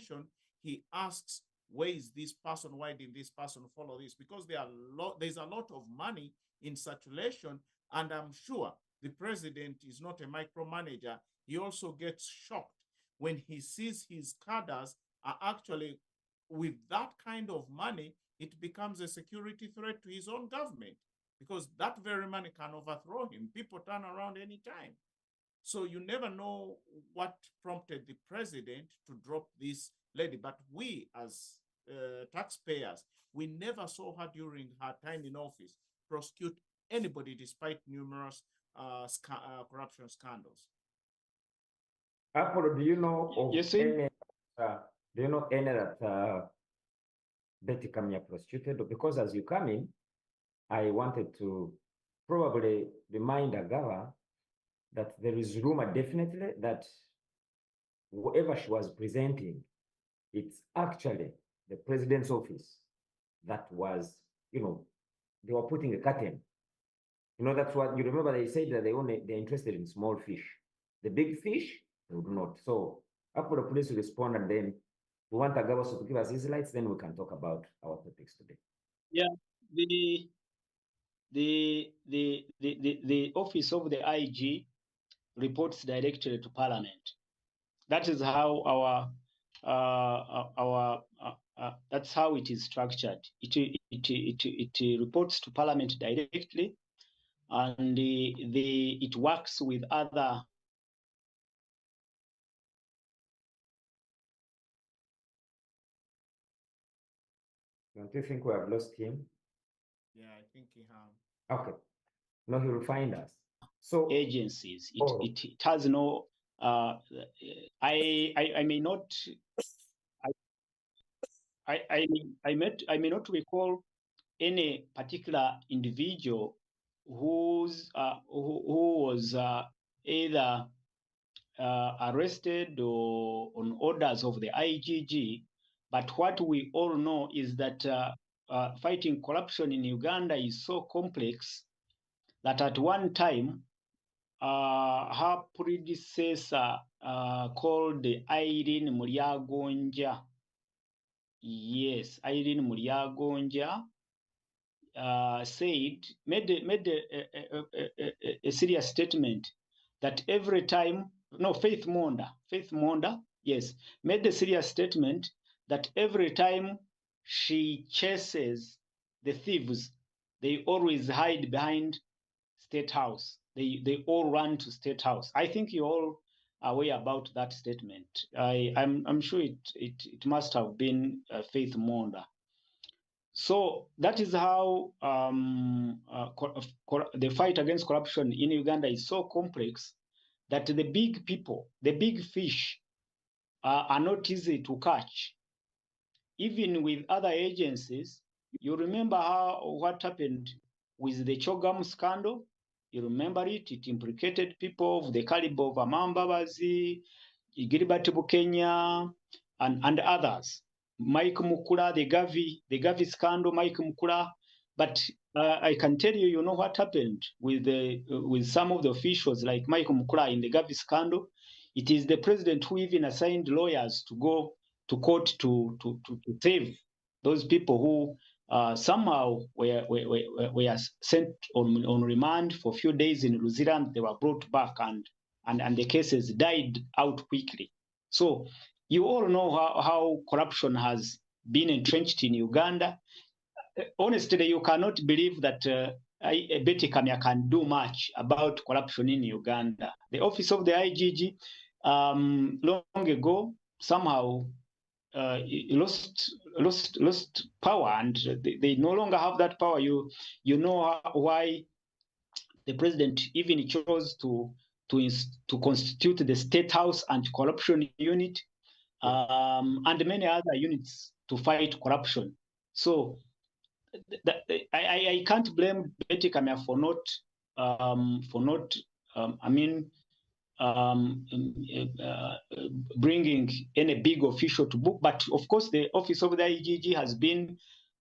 information, he asks, where is this person? Why didn't this person follow this? Because there's a lot of money in circulation, and I'm sure the president is not a micromanager. He also gets shocked when he sees his cadres are actually, with that kind of money, it becomes a security threat to his own government, because that very money can overthrow him. People turn around anytime. So you never know what prompted the president to drop this lady. But we, as taxpayers, we never saw her during her time in office prosecute anybody despite numerous corruption scandals. Apollo, do you know of any, do you know any that Betty Kamya prosecuted? Because as you come in, I wanted to probably remind Agava that there is rumor definitely that whoever she was presenting, it's actually the president's office that was, you know, they were putting a curtain. You know, that's what you remember. They said that they're interested in small fish. The big fish, they would not. So after the police will respond, and then we want Agava to give us his lights, then we can talk about our topics today. Yeah, the office of the IG reports directly to Parliament. That is how that's how it is structured. It reports to Parliament directly, and it works with other. Don't you think we have lost him? Yeah, I think he has. Okay. No, he will find us. So agencies. It has no. I may not. I may not recall any particular individual who was either arrested or on orders of the IGG. But what we all know is that fighting corruption in Uganda is so complex that at one time, her predecessor called Irene Mulyagonja. Yes, Irene Mulyagonja made a serious statement that every time, no, Faith Monda, yes, made a serious statement that every time she chases the thieves, they always hide behind State House. They all run to State House. I think you all are aware about that statement. I'm sure it must have been Faith Monda. So that is how the fight against corruption in Uganda is so complex that the big people, the big fish, are not easy to catch. Even with other agencies, you remember what happened with the Chogam scandal? You remember it? It implicated people of the caliber of Amamba Bazi, Gilbert Bukenya, and others. Mike Mukula, the Gavi scandal, Mike Mukula. But I can tell you, you know what happened with some of the officials like Mike Mukula in the Gavi scandal. It is the president who even assigned lawyers to go to court to save those people who somehow were sent on remand for a few days in Luzira, and they were brought back, and the cases died out quickly. So you all know how corruption has been entrenched in Uganda. Honestly, you cannot believe that Betty Kamya can do much about corruption in Uganda. The office of the IGG long ago somehow lost power, and they no longer have that power. You know why the president even chose to constitute the State House Anti-Corruption Unit and many other units to fight corruption. So I can't blame Betty Kamya for not bringing any big official to book. But of course, the office of the IGG has been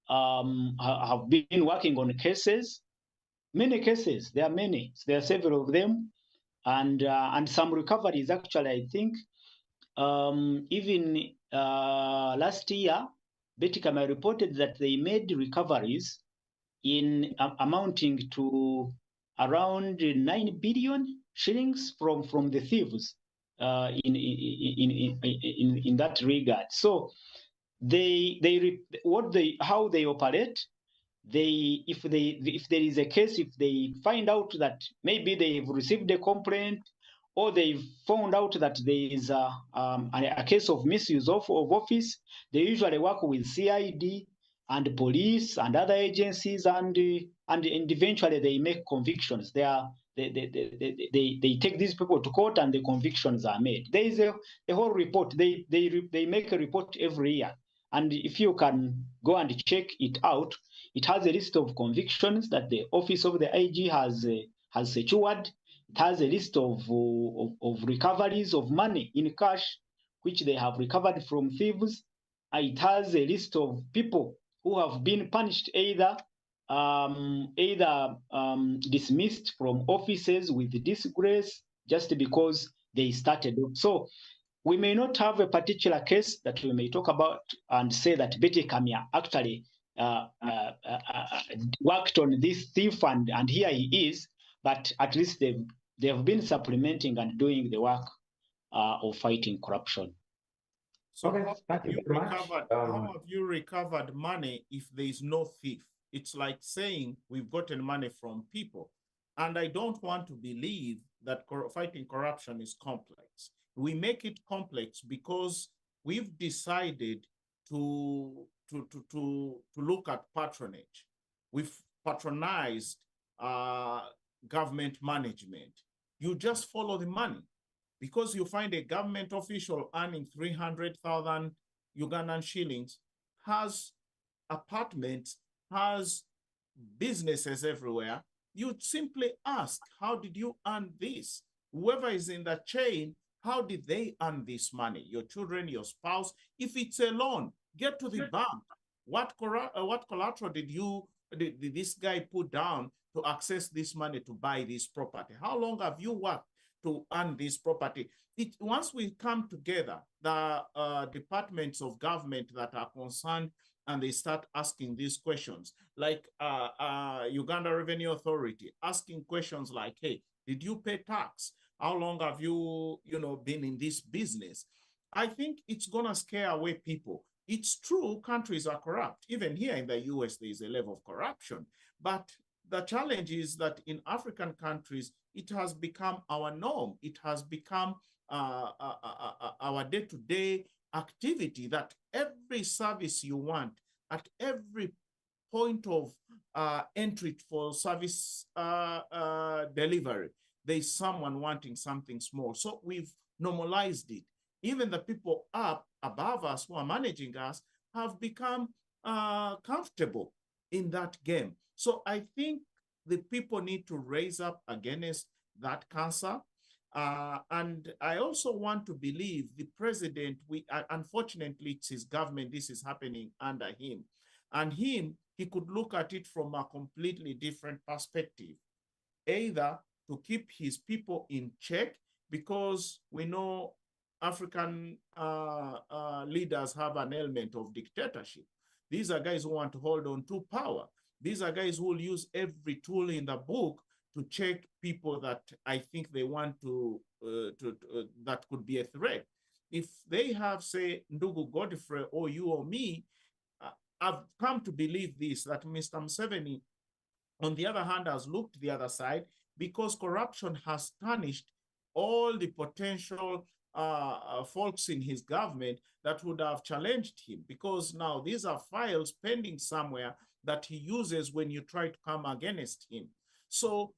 have been working on cases, many cases. There are many. There are several of them, and some recoveries. Actually, I think even last year, Betty Kamya reported that they made recoveries in amounting to around 9 billion shillings from the thieves in that regard. So how they operate. If there is a case, if they find out that maybe they have received a complaint, or they found out that there is a case of misuse of office, they usually work with CID and police and other agencies, and eventually they make convictions. They take these people to court, and the convictions are made. There is a whole report. They make a report every year, and if you can go and check it out, it has a list of convictions that the office of the IG has secured. It has a list of recoveries of money in cash, which they have recovered from thieves. It has a list of people who have been punished, either dismissed from offices with disgrace just because they started. So we may not have a particular case that we may talk about and say that Betty Kamya actually worked on this thief, and here he is, but at least they have been supplementing and doing the work of fighting corruption. So how have you recovered money if there is no thief? It's like saying we've gotten money from people. And I don't want to believe that fighting corruption is complex. We make it complex because we've decided to look at patronage. We've patronized government management. You just follow the money. Because you find a government official earning 300,000 Ugandan shillings, has apartments, has businesses everywhere, you simply ask, how did you earn this? Whoever is in the chain, how did they earn this money? Your children, your spouse. If it's a loan, get to the bank. What collateral did this guy put down to access this money to buy this property? How long have you worked to earn this property? Once we come together, the departments of government that are concerned, and they start asking these questions, like Uganda Revenue Authority, asking questions like, hey, did you pay tax? How long have you, been in this business? I think it's gonna scare away people. It's true, countries are corrupt. Even here in the US, there is a level of corruption. But the challenge is that in African countries, it has become our norm. It has become our day-to-day activity, that every service you want, at every point of entry for service delivery, there's someone wanting something small. So we've normalized it. Even the people up above us who are managing us have become comfortable in that game. So I think the people need to raise up against that cancer. And I also want to believe the president, unfortunately, it's his government, this is happening under him. And he could look at it from a completely different perspective, either to keep his people in check, because we know African leaders have an element of dictatorship. These are guys who want to hold on to power. These are guys who will use every tool in the book to check people that I think they want to that could be a threat. If they have, say, Ndugu Godfrey or you or me, I've come to believe this, that Mr. Museveni, on the other hand, has looked the other side, because corruption has tarnished all the potential folks in his government that would have challenged him, because now these are files pending somewhere that he uses when you try to come against him. So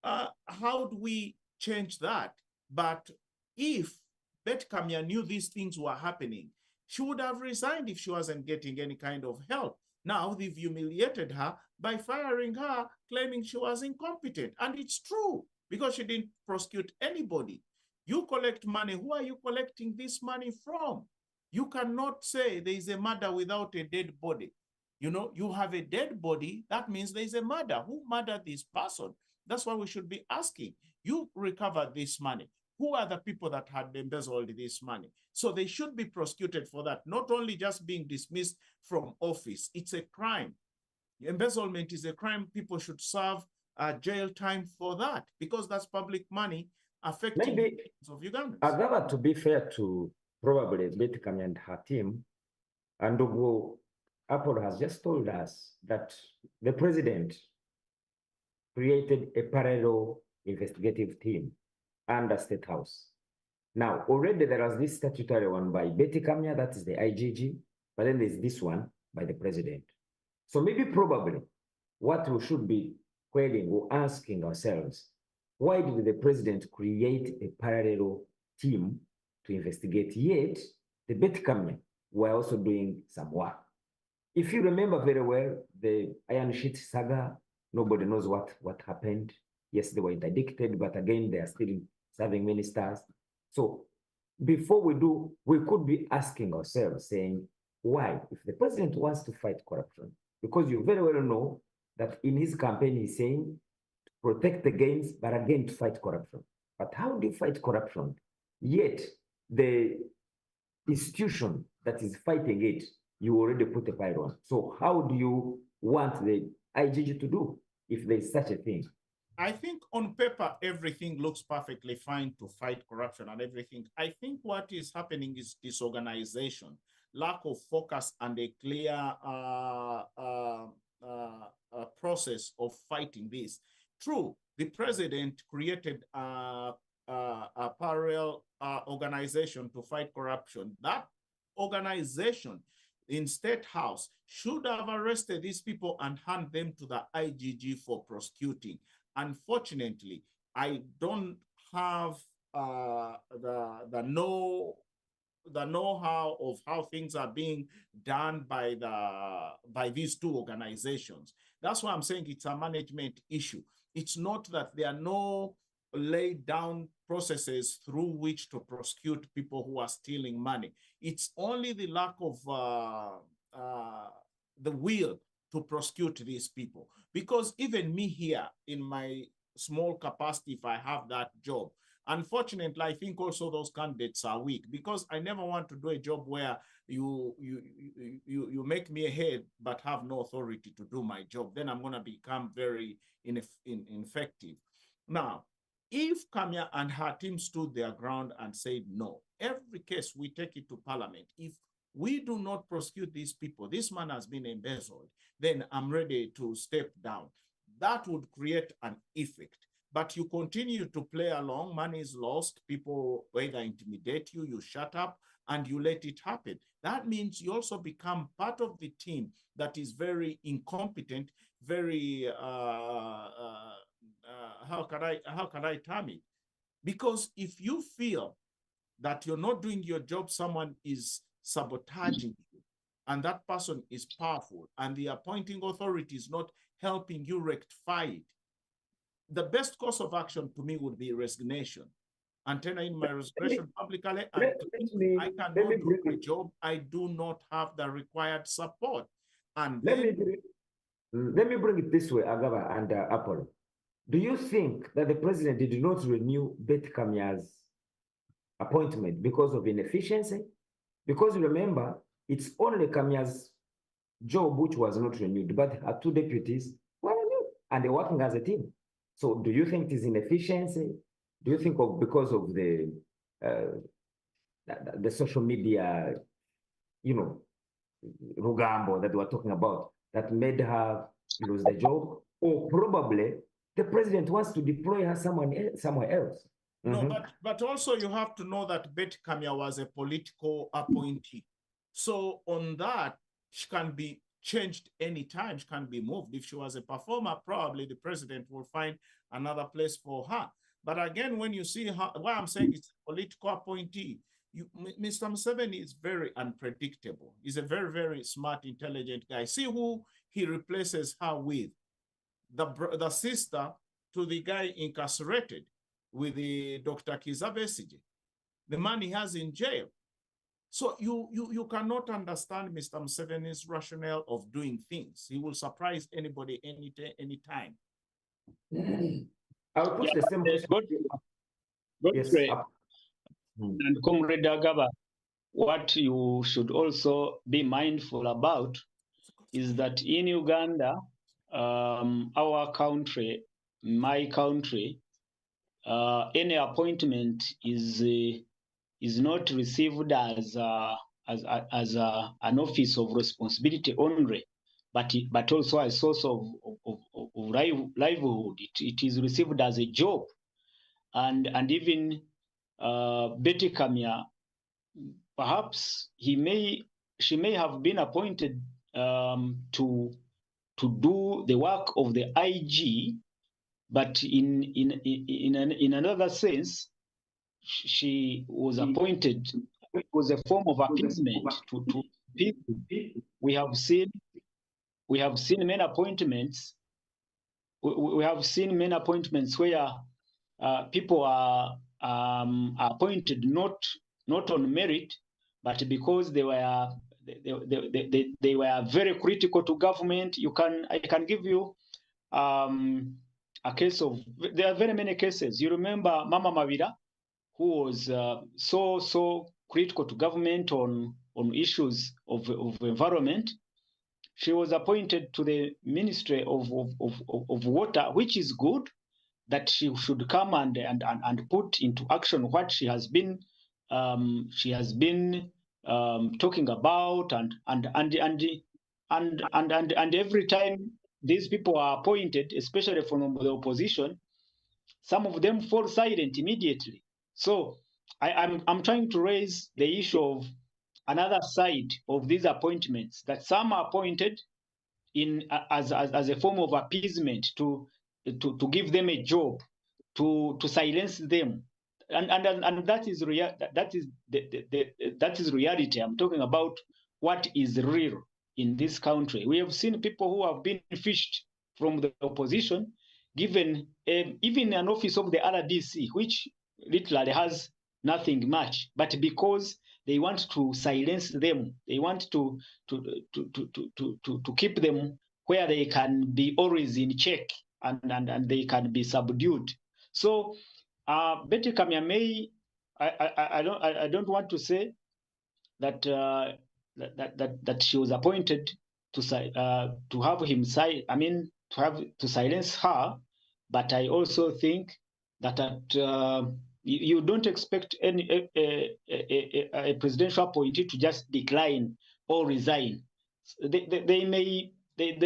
how do we change that? But if Betty Kamya knew these things were happening, she would have resigned if she wasn't getting any kind of help. Now they've humiliated her by firing her, claiming she was incompetent. And it's true, because she didn't prosecute anybody. You collect money. Who are you collecting this money from? You cannot say there is a murder without a dead body. You have a dead body, that means there is a murder. Who murdered this person? That's what we should be asking. You recover this money. who are the people that had embezzled this money? So they should be prosecuted for that, not only just being dismissed from office. It's a crime. Embezzlement is a crime. People should serve jail time for that, because that's public money affecting millions of Ugandans. Agaba, to be fair to probably Betty Kamya and her team, and Apple has just told us that the president created a parallel investigative team under State House. Now, already there is this statutory one by Betty Kamya, that is the IGG, but then there's this one by the president. So maybe probably what we should be questioning or asking ourselves, why did the president create a parallel team to investigate? Yet, the Betty Kamya were also doing some work. If you remember very well, the Iron Sheet saga, nobody knows what happened. Yes, they were interdicted, but again, they are still serving ministers. So before we could be asking ourselves, saying, why? If the president wants to fight corruption, because you very well know that in his campaign, he's saying, to protect the gains, but again, to fight corruption. But how do you fight corruption? Yet, the institution that is fighting it, you already put a fire on. So how do you want the IGG to do if there's such a thing? I think on paper, everything looks perfectly fine to fight corruption and everything. I think what is happening is disorganization, lack of focus, and a clear process of fighting this. True, the president created a parallel organization to fight corruption. That organization in State House should have arrested these people and hand them to the IGG for prosecuting. Unfortunately, I don't have the know-how of how things are being done by these two organizations. That's why I'm saying it's a management issue. It's not that there are no laid down processes through which to prosecute people who are stealing money. It's only the lack of the will to prosecute these people. Because even me here in my small capacity, if I have that job, unfortunately, I think also those candidates are weak, because I never want to do a job where you make me a head but have no authority to do my job. Then I'm going to become very ineffective. Now, if Kamya and her team stood their ground and said, no, every case we take it to Parliament. If we do not prosecute these people, this man has been embezzled, then I'm ready to step down. That would create an effect. But you continue to play along, money is lost, people either intimidate you, you shut up, and you let it happen. That means you also become part of the team that is very incompetent, very, how can I term it? Because if you feel that you're not doing your job, someone is sabotaging you, and that person is powerful, and the appointing authority is not helping you rectify it, the best course of action to me would be resignation. And tender in my resignation publicly, and I cannot do my job. I do not have the required support. And let me bring it this way, Agaba and Apollo. Do you think that the president did not renew Betty Kamya's appointment because of inefficiency? Because remember, it's only Kamya's job which was not renewed, but her two deputies were renewed, and they're working as a team. So do you think it is inefficiency? Do you think because of the social media, Rugambo that we were talking about, that made her lose the job? Or probably the president wants to deploy her somewhere else? No, but also you have to know that Betty Kamya was a political appointee. So on that, she can be changed anytime, she can be moved. If she was a performer, probably the president will find another place for her. But again, when you see her, why I'm saying it's a political appointee, Mr. Museveni is very unpredictable. He's a very, very smart, intelligent guy. See who he replaces her with. The sister to the guy incarcerated with the Dr. Kizza Besigye, the man he has in jail. So you cannot understand Mr. Museveni's rationale of doing things. He will surprise anybody anytime. I'll put the same question. Godfrey Yes. and Comrade Agaba, what you should also be mindful about is that in Uganda, our country, my country, any appointment is not received as an office of responsibility only, but also a source of livelihood. It is received as a job, and even Betty Kamya, perhaps she may have been appointed to do the work of the IG, but in another sense, she was appointed. It was a form of appeasement to people. We have seen many appointments. We have seen many appointments where people are appointed not on merit, but because they were very critical to government. I can give you a case of, there are very many cases. You remember Mama Mavira, who was so critical to government on issues of environment. She was appointed to the Ministry of Water, which is good, that she should come and put into action what she has been talking about, and every time these people are appointed, especially from the opposition, some of them fall silent immediately. So I'm trying to raise the issue of another side of these appointments, that some are appointed as a form of appeasement to give them a job, to silence them, and that is that is reality. I'm talking about what is real in this country. We have seen people who have been fished from the opposition, given even an office of the RDC, which literally has nothing much, but because they want to silence them, they want to keep them where they can be always in check, and they can be subdued. So Betty Kamya May, I don't want to say that that she was appointed to have him to silence her, but I also think that you don't expect a presidential appointee to just decline or resign. They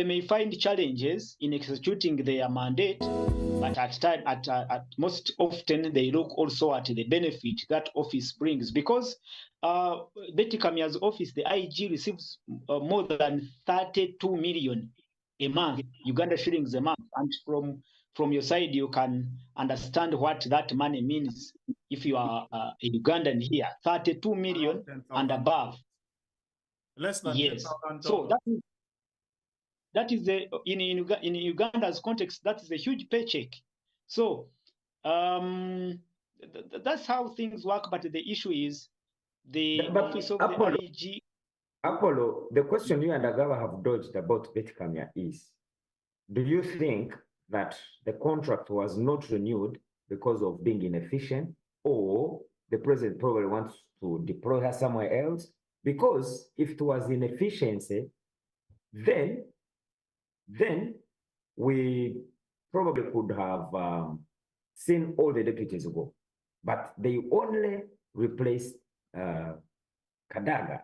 may find challenges in executing their mandate, but at most often they look also at the benefit that office brings, because Betty Kamya's office, the IG, receives more than 32 million a month, Uganda shillings a month, and from your side you can understand what that money means if you are a Ugandan here. 32 million and above. Less than yes. $10,000. So that is in Uganda's context, that is a huge paycheck. So that's how things work. But the issue is the office of the IG. Apollo, the question you and Agaba have dodged about Betty Kamya is, do you think that the contract was not renewed because of being inefficient, or the president probably wants to deploy her somewhere else? Because if it was inefficiency, then we probably could have seen all the deputies go. But they only replaced Kamya,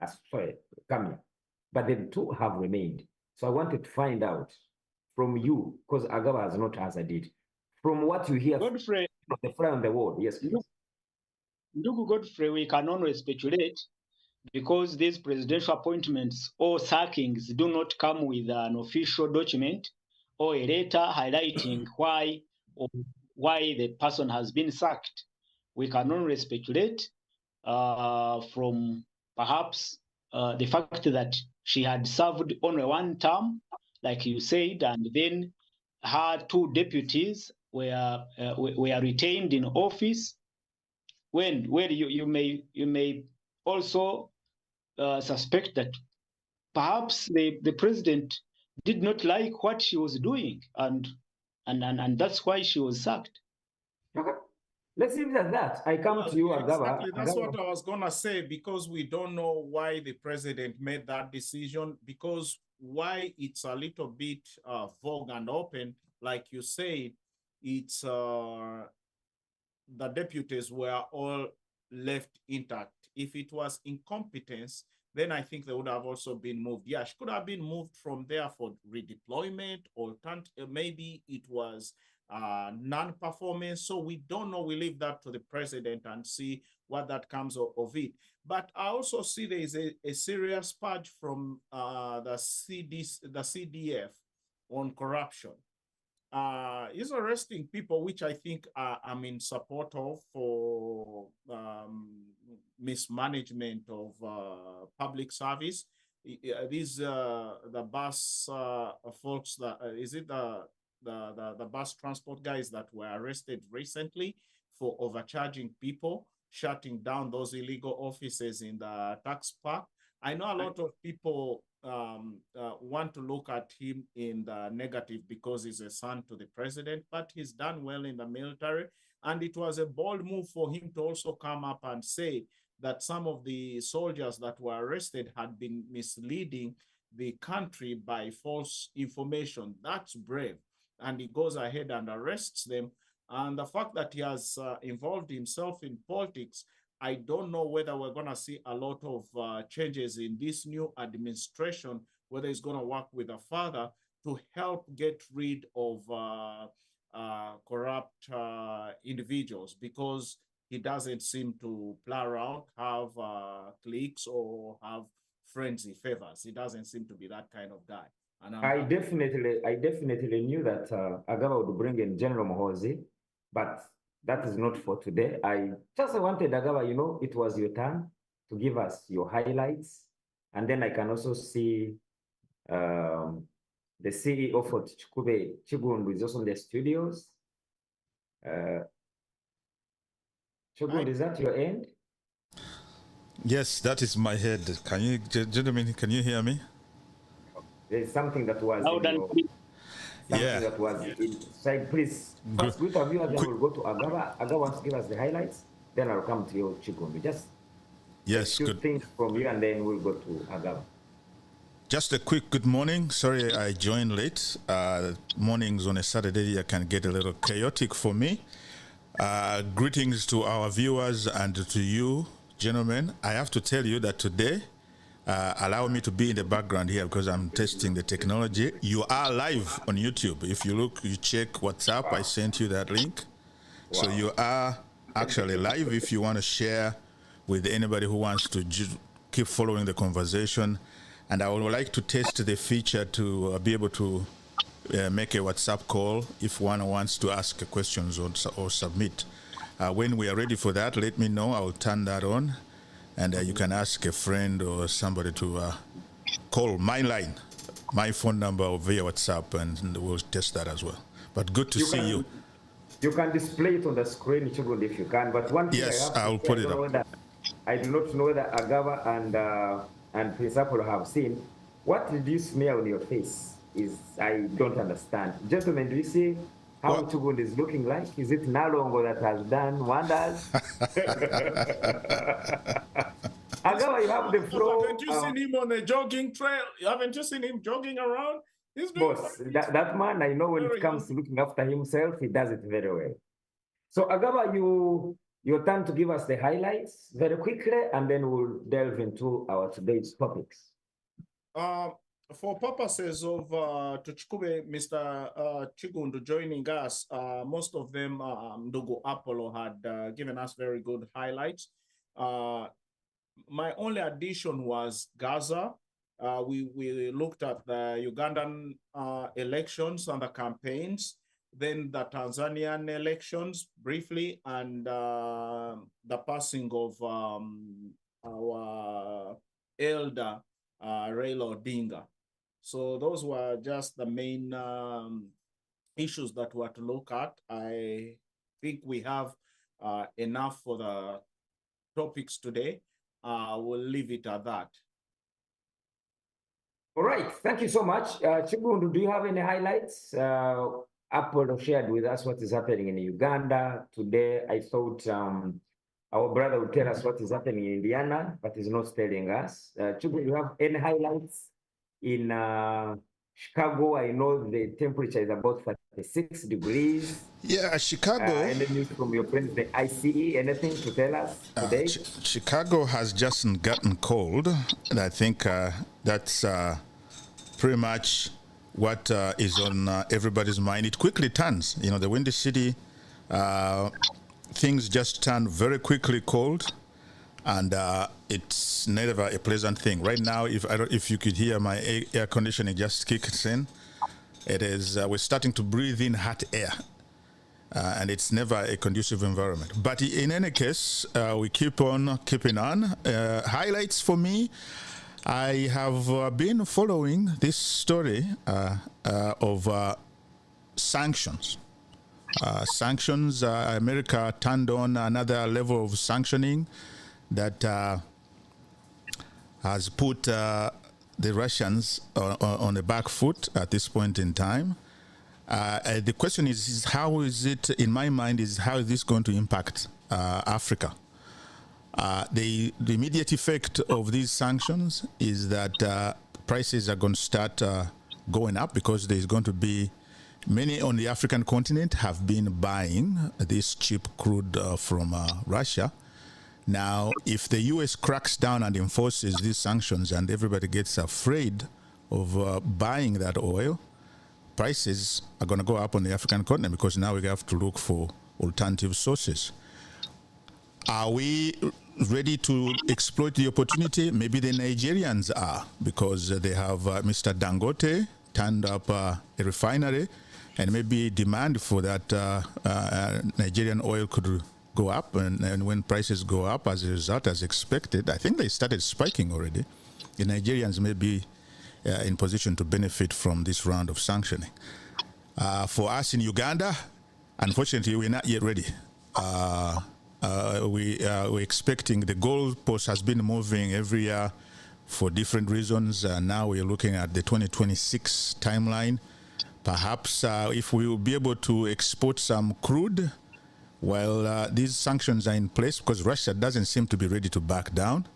but the two have remained. So I wanted to find out from you, because Agaba has not answered it, from what you hear Godfrey, from the fly on the wall. Yes, please. Ndugu Godfrey, we can only speculate, because these presidential appointments or sackings do not come with an official document or a letter highlighting why the person has been sacked. We can only speculate from perhaps the fact that she had served only one term, like you said, and then her two deputies were retained in office. Where you may also suspect that perhaps the president did not like what she was doing, and that's why she was sacked. Okay. Let's leave it at that. I come to you, Agaba. Exactly, that's what I was gonna say, because we don't know why the president made that decision, because why it's a little bit vague and open, like you said, it's the deputies were all left intact. If it was incompetence, then I think they would have also been moved. Yeah, she could have been moved from there for redeployment, or maybe it was non-performance. So we don't know. We leave that to the president and see what that comes of it. But I also see there is a serious purge from the CDF on corruption. Is arresting people, which I think I'm in support of, for mismanagement of public service. These the bus folks that is it the bus transport guys that were arrested recently for overcharging people, shutting down those illegal offices in the tax park. I know a lot of people want to look at him in the negative because he's a son to the president, but he's done well in the military. And it was a bold move for him to also come up and say that some of the soldiers that were arrested had been misleading the country by false information. That's brave. And he goes ahead and arrests them. And the fact that he has involved himself in politics, I don't know whether we're going to see a lot of changes in this new administration, whether it's going to work with the father to help get rid of corrupt individuals, because he doesn't seem to play around, have cliques, or have friendly favors. He doesn't seem to be that kind of guy. And I definitely knew that Agaba would bring in General Mohozi, but that is not for today. I just wanted, Agaba, you know, it was your turn to give us your highlights. And then I can also see the CEO for Tukikube, Chigundu, is also in the studios. Chigundu, is that your end? Yes, that is my head. Can you, gentlemen, can you hear me? There's something that was that was inside. Please, first greet our viewers, then we'll go to Agaba. Agaba wants to give us the highlights, then I'll come to you, Chigundu. Just yes, good things from you, and then we'll go to Agaba. Just a quick good morning. Sorry I joined late. Mornings on a Saturday can get a little chaotic for me. Greetings to our viewers and to you, gentlemen. I have to tell you that today, allow me to be in the background here because I'm testing the technology. You are live on YouTube. If you look, you check WhatsApp, I sent you that link. Wow. So you are actually live. If you want to share with anybody who wants to keep following the conversation. And I would like to test the feature to be able to make a WhatsApp call if one wants to ask questions or submit. When we are ready for that, let me know. I will turn that on. And you can ask a friend or somebody to call my line, my phone number via WhatsApp, and we'll test that as well. But good to see you. You can display it on the screen, Chugund, if you can. But one thing yes, I will put it up. I do not know whether Agaba and Prince Apollo have seen. What did you smear on your face? I don't understand. Gentlemen, do you see how Chugund is looking like? Is it Nalongo that has done wonders? Agaba, you have the floor. Haven't you seen him on a jogging trail? Haven't you seen him jogging around? He's doing boss, that man, I know when it comes to looking after himself, he does it very well. So Agaba, your turn to give us the highlights very quickly, and then we'll delve into our today's topics. For purposes of Tukikube, Mr. Chigundu joining us, most of them, Ndugu Apollo had given us very good highlights. My only addition was Gaza. We looked at the Ugandan elections and the campaigns, then the Tanzanian elections briefly, and the passing of our elder, Raila Odinga. So those were just the main issues that we had to look at. I think we have enough for the topics today. We'll leave it at that. All right, thank you so much. Chigundu, do you have any highlights Apollo shared with us what is happening in Uganda. Today, I thought our brother would tell us what is happening in Indiana, but he's not telling us. Chubu, you have any highlights in Chicago? I know the temperature is about 36 degrees. Yeah, Chicago. Any news from your friends, the ICE? Anything to tell us today? Chicago has just gotten cold, and I think that's pretty much what is on everybody's mind. It quickly turns. You know, the Windy City, things just turn very cold, and it's never a pleasant thing. Right now, if you could hear my air conditioning just kicks in, it is we're starting to breathe in hot air. And it's never a conducive environment. But in any case, we keep on keeping on. Highlights for me, I have been following this story of sanctions. America turned on another level of sanctioning that has put the Russians on the back foot at this point in time. The question is how is it, in my mind, is how is this going to impact Africa? The immediate effect of these sanctions is that prices are going to start going up because there's going to be many on the African continent have been buying this cheap crude from Russia. Now, if the U.S. cracks down and enforces these sanctions and everybody gets afraid of buying that oil, prices are going to go up on the African continent because now we have to look for alternative sources. Are we ready to exploit the opportunity? Maybe the Nigerians are, because they have Mr. Dangote turned up a refinery, and maybe demand for that Nigerian oil could go up, and when prices go up as a result, as expected, I think they started spiking already. The Nigerians may be in position to benefit from this round of sanctioning. For us in Uganda, unfortunately, we're not yet ready. We're expecting the goalpost has been moving every year for different reasons. Now we're looking at the 2026 timeline. Perhaps if we will be able to export some crude while these sanctions are in place, because Russia doesn't seem to be ready to back down,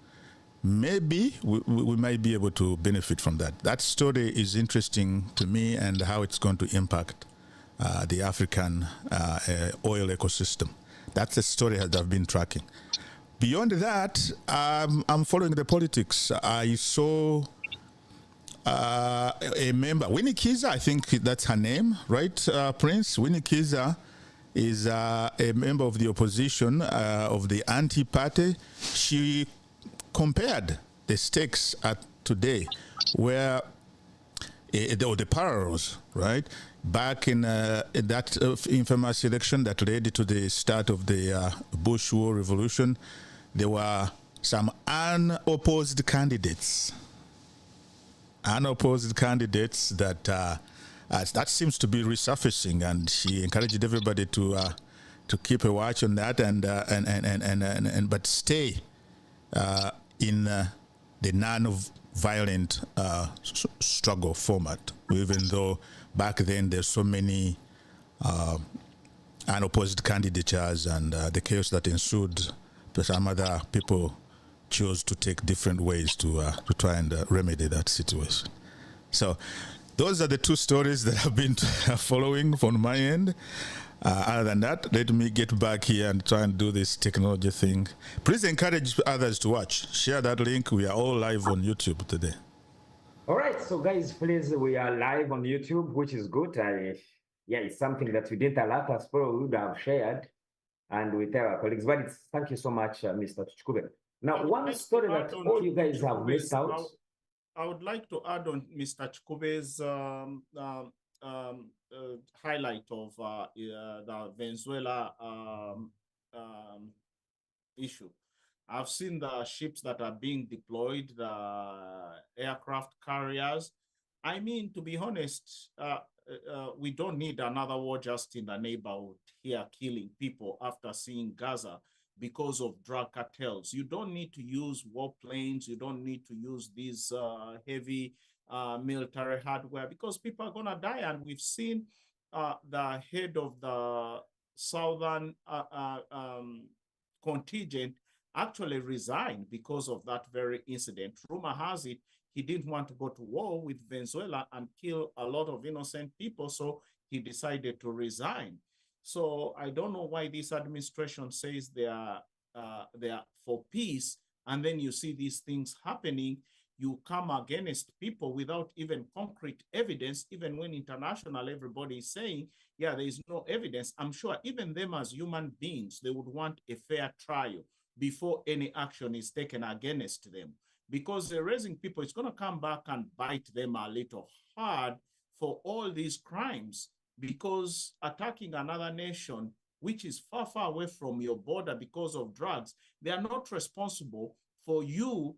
maybe we might be able to benefit from that. That story is interesting to me, and how it's going to impact the African oil ecosystem. That's a story that I've been tracking. Beyond that, I'm following the politics. I saw a member, Winnie Kiza, I think that's her name, right, Prince? Winnie Kiza is a member of the opposition of the anti-party. She compared the stakes at today, where the parallels, right? Back in that infamous election that led to the start of the Bush War Revolution, there were some unopposed candidates. Unopposed candidates that seems to be resurfacing, and she encouraged everybody to keep a watch on that but stay in the non-violent struggle format, even though back then there's so many unopposed candidatures and the chaos that ensued. Some other people chose to take different ways to try and remedy that situation. So those are the two stories that I've been following from my end. Other than that, let me get back here and try and do this technology thing. Please encourage others to watch. Share that link. We are all live on YouTube today. All right, so guys, please, we are live on YouTube, which is good. Yeah, it's something that we didn't alert us for, we would have shared and with our colleagues. But thank you so much, Mr. Tukikube. Now, one story that all you guys have missed out. I would like to add on Mr. Tukube's highlight of the Venezuela issue. I've seen the ships that are being deployed, the aircraft carriers. I mean, to be honest, we don't need another war just in the neighborhood here killing people after seeing Gaza because of drug cartels. You don't need to use warplanes. You don't need to use these heavy military hardware because people are going to die. And we've seen the head of the southern contingent actually resigned because of that very incident. Rumor has it he didn't want to go to war with Venezuela and kill a lot of innocent people, so he decided to resign. So I don't know why this administration says they are for peace, and then you see these things happening. You come against people without even concrete evidence, even when international everybody is saying, yeah, there is no evidence. I'm sure even them as human beings, they would want a fair trial before any action is taken against them. Because they're raising people, it's going to come back and bite them a little hard for all these crimes, because attacking another nation, which is far, far away from your border because of drugs, they are not responsible for you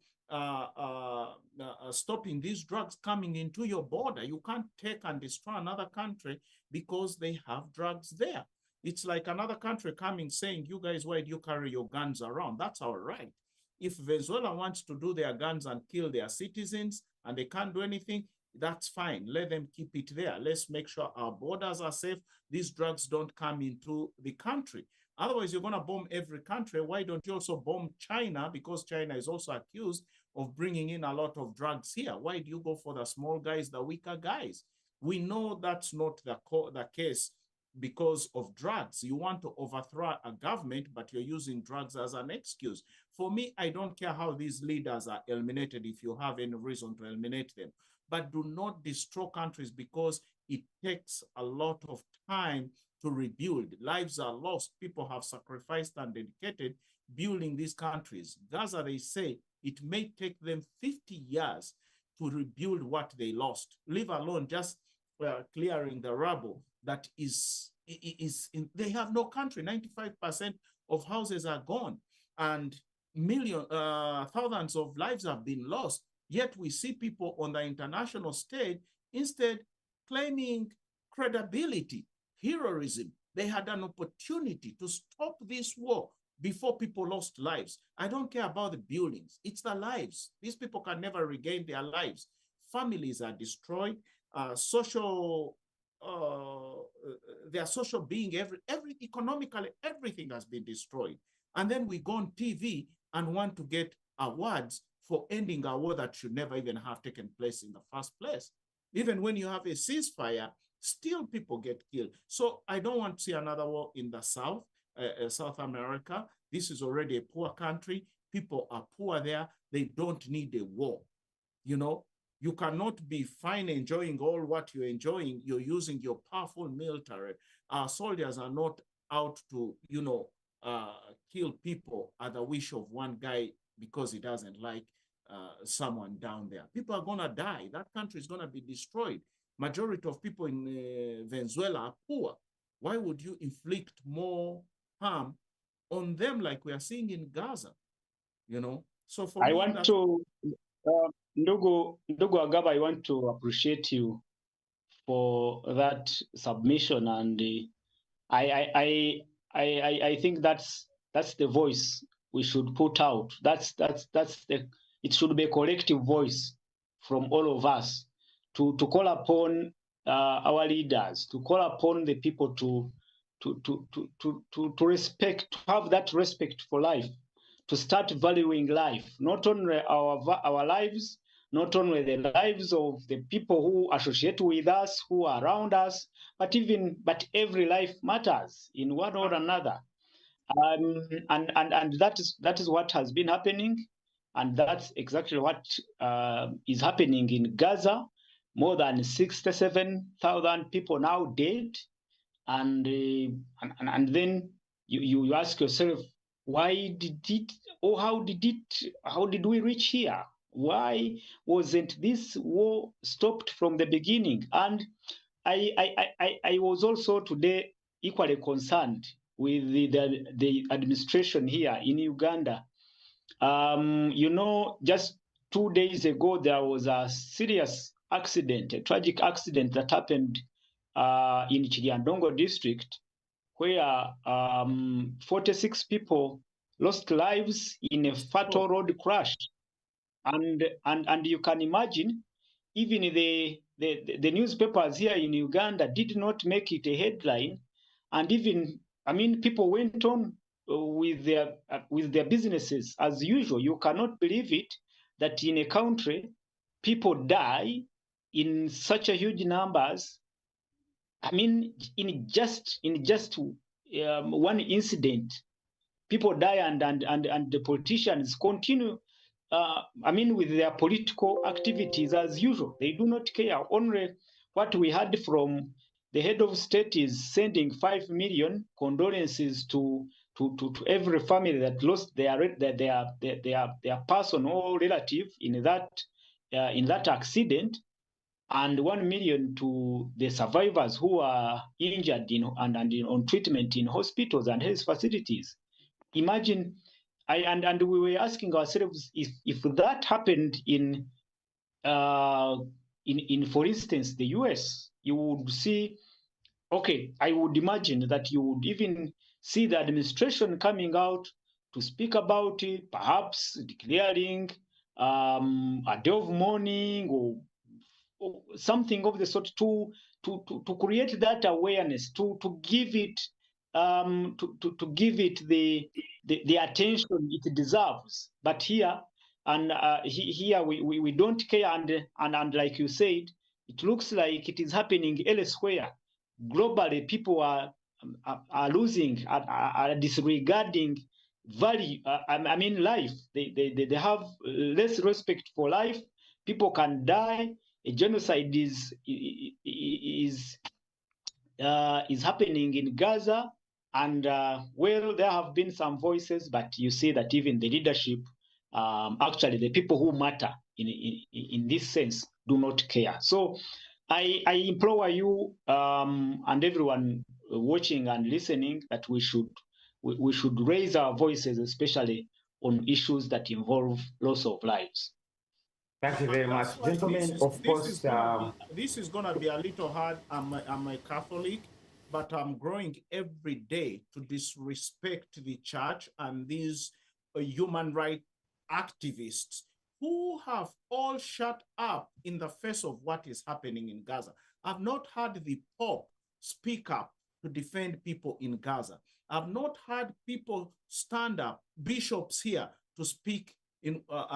stopping these drugs coming into your border. You can't take and destroy another country because they have drugs there. It's like another country coming saying, you guys, why do you carry your guns around? That's our right. If Venezuela wants to do their guns and kill their citizens and they can't do anything, that's fine. Let them keep it there. Let's make sure our borders are safe. These drugs don't come into the country. Otherwise, you're going to bomb every country. Why don't you also bomb China? Because China is also accused of bringing in a lot of drugs here. Why do you go for the small guys, the weaker guys? We know that's not the case because of drugs. You want to overthrow a government, but you're using drugs as an excuse. For me, I don't care how these leaders are eliminated if you have any reason to eliminate them. But do not destroy countries because it takes a lot of time to rebuild. Lives are lost. People have sacrificed and dedicated building these countries. Gaza, they say, it may take them 50 years to rebuild what they lost, leave alone just clearing the rubble that they have no country. 95% of houses are gone and thousands of lives have been lost. Yet we see people on the international stage instead claiming credibility, heroism. They had an opportunity to stop this war before people lost lives. I don't care about the buildings. It's the lives. These people can never regain their lives. Families are destroyed. Their social being, economically, everything has been destroyed. And then we go on TV and want to get awards for ending a war that should never even have taken place in the first place. Even when you have a ceasefire, still people get killed. So I don't want to see another war in the South, South America. This is already a poor country. People are poor there. They don't need a war. You know, you cannot be fine enjoying all what you're enjoying. You're using your powerful military. Our soldiers are not out to, kill people at the wish of one guy because he doesn't like someone down there. People are going to die. That country is going to be destroyed. Majority of people in Venezuela are poor. Why would you inflict more harm on them like we are seeing in Gaza? So for I want to, Ndugu Agaba, I want to appreciate you for that submission, and I think that's the voice we should put out. It should be a collective voice from all of us to call upon our leaders, to call upon the people to respect, to have that respect for life, to start valuing life, not only our lives, not only the lives of the people who associate with us, who are around us, but every life matters in one or another. And that is what has been happening, and that's exactly what is happening in Gaza. More than 67,000 people now dead, and then you ask yourself, why did it, or how did we reach here? Why wasn't this war stopped from the beginning? And I was also today equally concerned with the administration here in Uganda. Just 2 days ago, there was a serious accident, a tragic accident that happened in Chiliandongo district, where 46 people lost lives in a fatal road crash. And you can imagine, even the the newspapers here in Uganda did not make it a headline, and even, I mean, people went on with their businesses as usual. You cannot believe it that in a country people die in such a huge numbers. I mean, in just one incident, people die, and the politicians continue. I mean, with their political activities as usual. They do not care. Only what we heard from the head of state is sending 5 million condolences to every family that lost their person or relative in that accident, and 1 million to the survivors who are injured on treatment in hospitals and health facilities. Imagine, and we were asking ourselves, if that happened in for instance, the US, you would see, okay, I would imagine that you would even see the administration coming out to speak about it, perhaps declaring a day of mourning or something of the sort, to create that awareness, to give it to give it the attention it deserves. But here here we don't care, and like you said, it looks like it is happening elsewhere. Globally, people are losing, are disregarding value. I mean, life. They have less respect for life. People can die. A genocide is happening in Gaza, and well, there have been some voices, but you see that even the leadership, actually the people who matter in this sense, do not care. So I implore you and everyone watching and listening that we should raise our voices, especially on issues that involve loss of lives. Thank you very much, gentlemen. Of course, this is going to be a little hard. I'm a Catholic, but I'm growing every day to disrespect the church and these human rights activists who have all shut up in the face of what is happening in Gaza. I've not heard the Pope speak up to defend people in Gaza. I've not heard people stand up, bishops here, to speak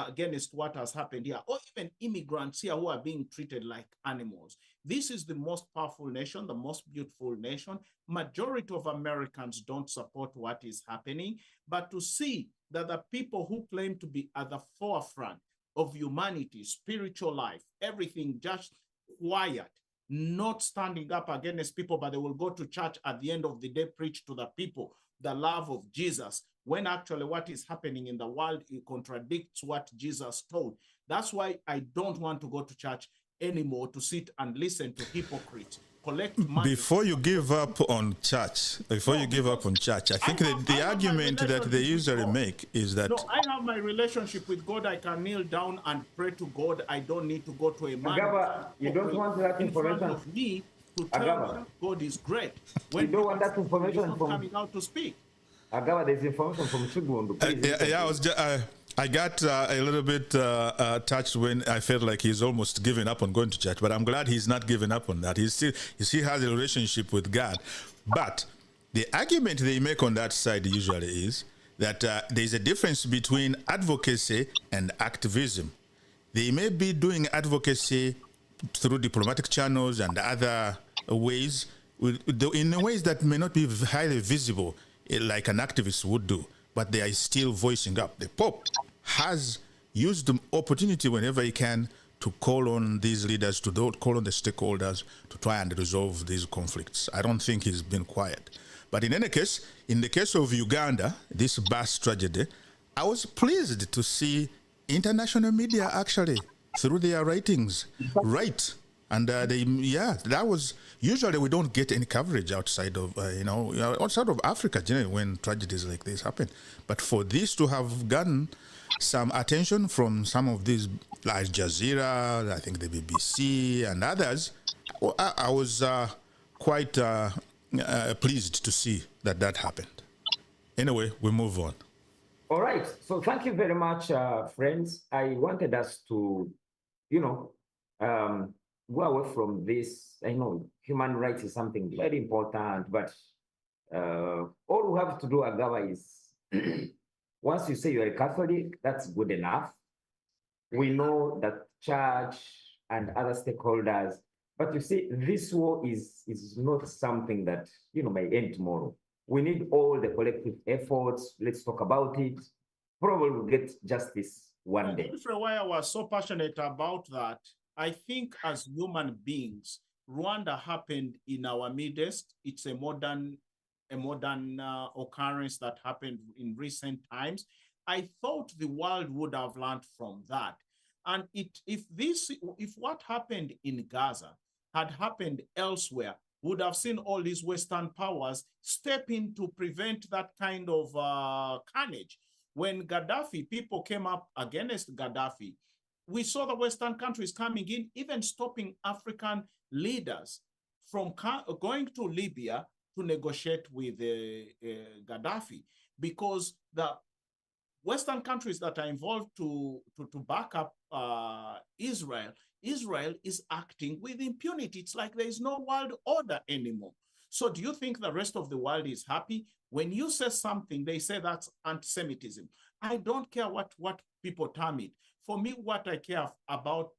against what has happened here, or even immigrants here who are being treated like animals. This is the most powerful nation, the most beautiful nation. Majority of Americans don't support what is happening, but to see that the people who claim to be at the forefront of humanity, spiritual life, everything just quiet, not standing up against people, but they will go to church at the end of the day, preach to the people the love of Jesus, when actually what is happening in the world, it contradicts what Jesus told. That's why I don't want to go to church anymore, to sit and listen to hypocrites collect money. Before you give up on church, I think the argument that they usually make is that... No, I have my relationship with God. I can kneel down and pray to God. I don't need to go to a man. Agaba, you don't want that information in front of me to tell me God is great. When you don't want that information from coming out to speak. Agaba, there's information from Chigundo. I got a little bit touched when I felt like he's almost given up on going to church, but I'm glad he's not given up on that. He still has a relationship with God. But the argument they make on that side usually is that there's a difference between advocacy and activism. They may be doing advocacy through diplomatic channels and other ways, in ways that may not be highly visible, like an activist would do, but they are still voicing up. The Pope has used the opportunity whenever he can to call on these leaders, to call on the stakeholders to try and resolve these conflicts. I don't think he's been quiet. But in any case, in the case of Uganda, this bus tragedy, I was pleased to see international media actually, through their ratings, right. And that was, usually we don't get any coverage outside of, outside of Africa, generally, when tragedies like this happen. But for this to have gotten some attention from some of these, like Al Jazeera, I think the BBC and others, I was quite pleased to see that happened. Anyway, we move on. All right. So thank you very much, friends. I wanted us to, go away from this. I know human rights is something very important, but all we have to do, Agaba, is once you say you're a Catholic, that's good enough. We know that church and other stakeholders, but you see, this war is not something that, you know, may end tomorrow. We need all the collective efforts. Let's talk about it. Probably we'll get justice one day. Why I was so passionate about that, I think as human beings, Rwanda happened in our midst. It's a modern occurrence that happened in recent times. I thought the world would have learned from that. And if what happened in Gaza had happened elsewhere, would have seen all these Western powers step in to prevent that kind of carnage. When Gaddafi, people came up against Gaddafi, we saw the Western countries coming in, even stopping African leaders from going to Libya to negotiate with Gaddafi, because the Western countries that are involved to back up Israel is acting with impunity. It's like there is no world order anymore. So do you think the rest of the world is happy? When you say something, they say that's anti-Semitism. I don't care what people term it. For me, what I care about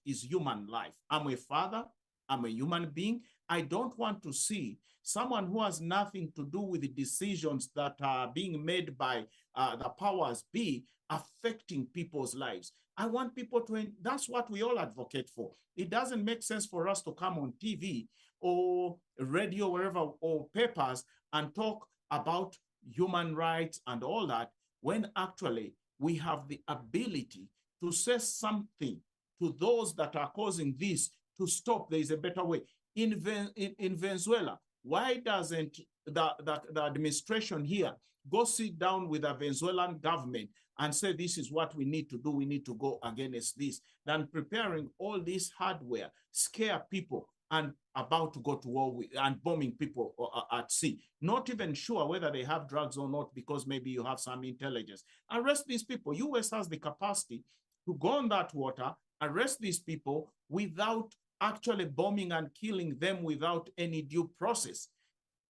is human life. I'm a father. I'm a human being. I don't want to see someone who has nothing to do with the decisions that are being made by the powers be affecting people's lives. I want people to, that's what we all advocate for. It doesn't make sense for us to come on TV or radio, wherever, or papers and talk about human rights and all that, when actually we have the ability to say something to those that are causing this to stop. There is a better way. In Venezuela, why doesn't the administration here go sit down with the Venezuelan government and say, this is what we need to do, we need to go against this, than preparing all this hardware, scare people, and about to go to war with, and bombing people at sea, not even sure whether they have drugs or not, because maybe you have some intelligence. Arrest these people. US has the capacity to go on that water, arrest these people without actually bombing and killing them without any due process.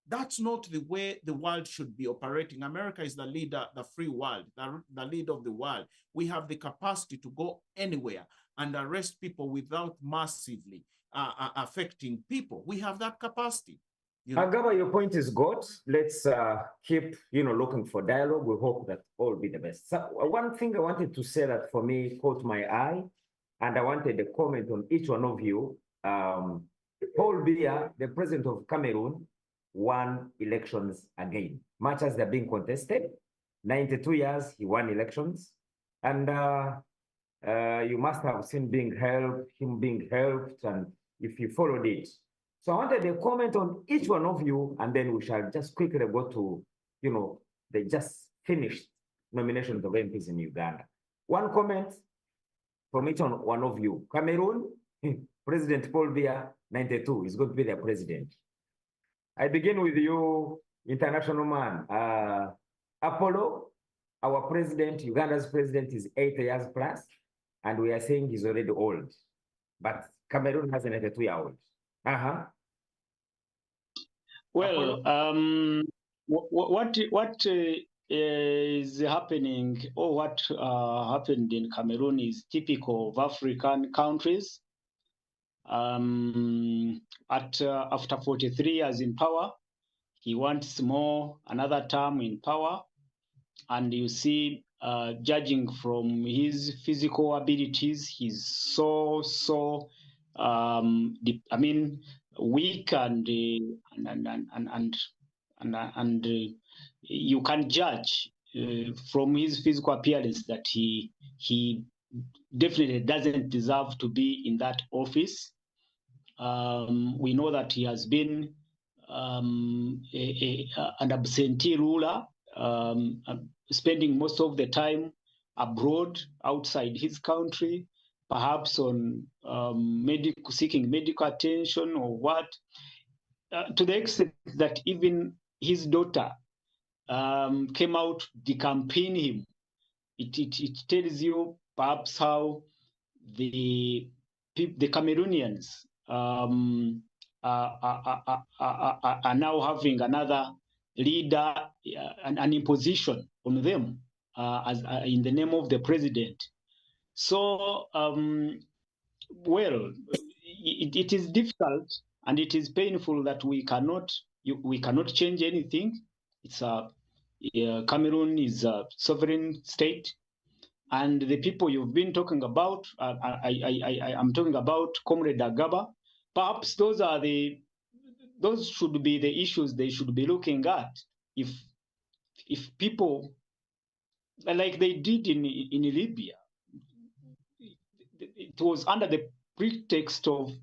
That's not the way the world should be operating. America is the leader, the free world, the leader of the world. We have the capacity to go anywhere and arrest people without massively affecting people. We have that capacity. Agaba, your point is good. Let's keep, looking for dialogue. We hope that all will be the best. So one thing I wanted to say that for me caught my eye, and I wanted a comment on each one of you. Paul Biya, the president of Cameroon, won elections again, much as they're being contested. 92 years, he won elections. And you must have seen him being helped, and if you followed it. So I wanted a comment on each one of you, and then we shall just quickly go to, the just finished nominations of MPs in Uganda. One comment from each one of you. Cameroon, President Paul Biya, 92, is going to be their president. I begin with you, international man. Apollo, our president, Uganda's president, is 80 years plus, and we are saying he's already old. But Cameroon has an 82-year-old. Well, what is happening, or what happened in Cameroon is typical of African countries. After 43 years in power, he wants another term in power, and you see, judging from his physical abilities, he's so weak, and you can judge from his physical appearance that he definitely doesn't deserve to be in that office. We know that he has been an absentee ruler, spending most of the time abroad, outside his country, perhaps on seeking medical attention or what, to the extent that even his daughter came out to campaign him. It tells you perhaps how the the Cameroonians are now having another leader, an imposition on them as in the name of the president. So, well, it is difficult and it is painful that we cannot change anything. It's Cameroon is a sovereign state, and the people you've been talking about, I'm talking about Comrade Agaba. Perhaps those should be the issues they should be looking at. If people, like they did in Libya, it was under the pretext of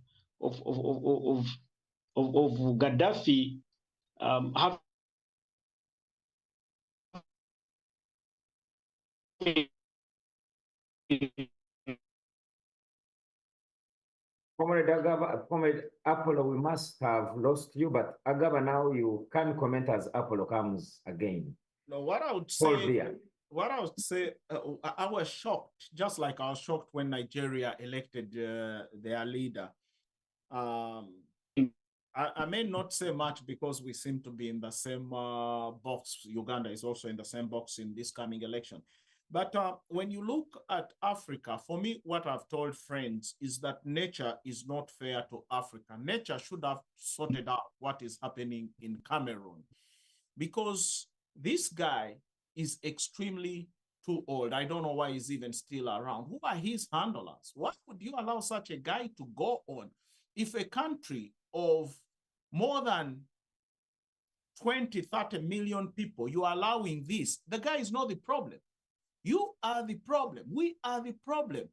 Gaddafi having Comrade Agaba, Comrade Apollo, we must have lost you, but Agaba, now you can comment as Apollo comes again. No, what I would say, I was shocked, just like I was shocked when Nigeria elected their leader. I may not say much because we seem to be in the same box. Uganda is also in the same box in this coming election. But when you look at Africa, for me, what I've told friends is that nature is not fair to Africa. Nature should have sorted out what is happening in Cameroon, because this guy is extremely too old. I don't know why he's even still around. Who are his handlers? Why would you allow such a guy to go on? If a country of more than 20, 30 million people, you're allowing this, the guy is not the problem. You are the problem. We are the problem.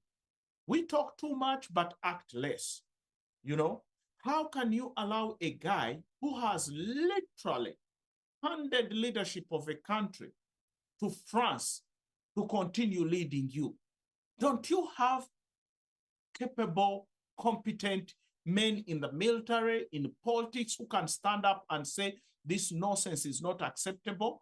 We talk too much, but act less. You know, how can you allow a guy who has literally handed leadership of a country to France to continue leading you? Don't you have capable, competent men in the military, in politics, who can stand up and say, this nonsense is not acceptable?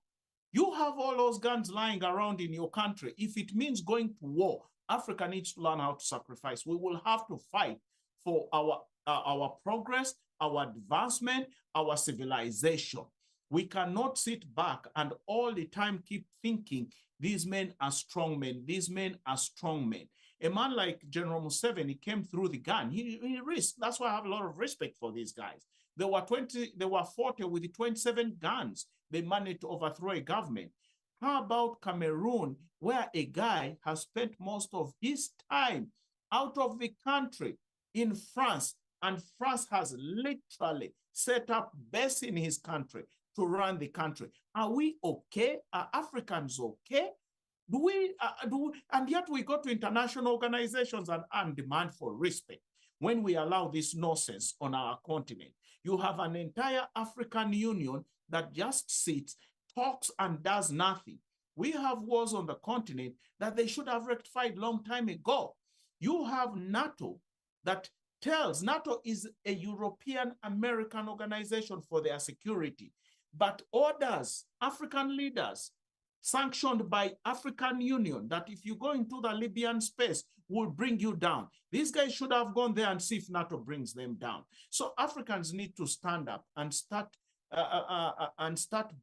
You have all those guns lying around in your country. If it means going to war, Africa needs to learn how to sacrifice. We will have to fight for our progress, our advancement, our civilization. We cannot sit back and all the time keep thinking, these men are strong men, these men are strong men. A man like General Museveni came through the gun. He risked. That's why I have a lot of respect for these guys. There were 40 with the 27 guns. They managed to overthrow a government. How about Cameroon, where a guy has spent most of his time out of the country in France, and France has literally set up base in his country to run the country? Are we okay? Are Africans okay? And yet we go to international organizations and demand for respect when we allow this nonsense on our continent. You have an entire African Union that just sits, talks, and does nothing. We have wars on the continent that they should have rectified long time ago. You have NATO that tells, NATO is a European American organization for their security, but orders African leaders sanctioned by African Union that if you go into the Libyan space, will bring you down. These guys should have gone there and see if NATO brings them down. So Africans need to stand up and start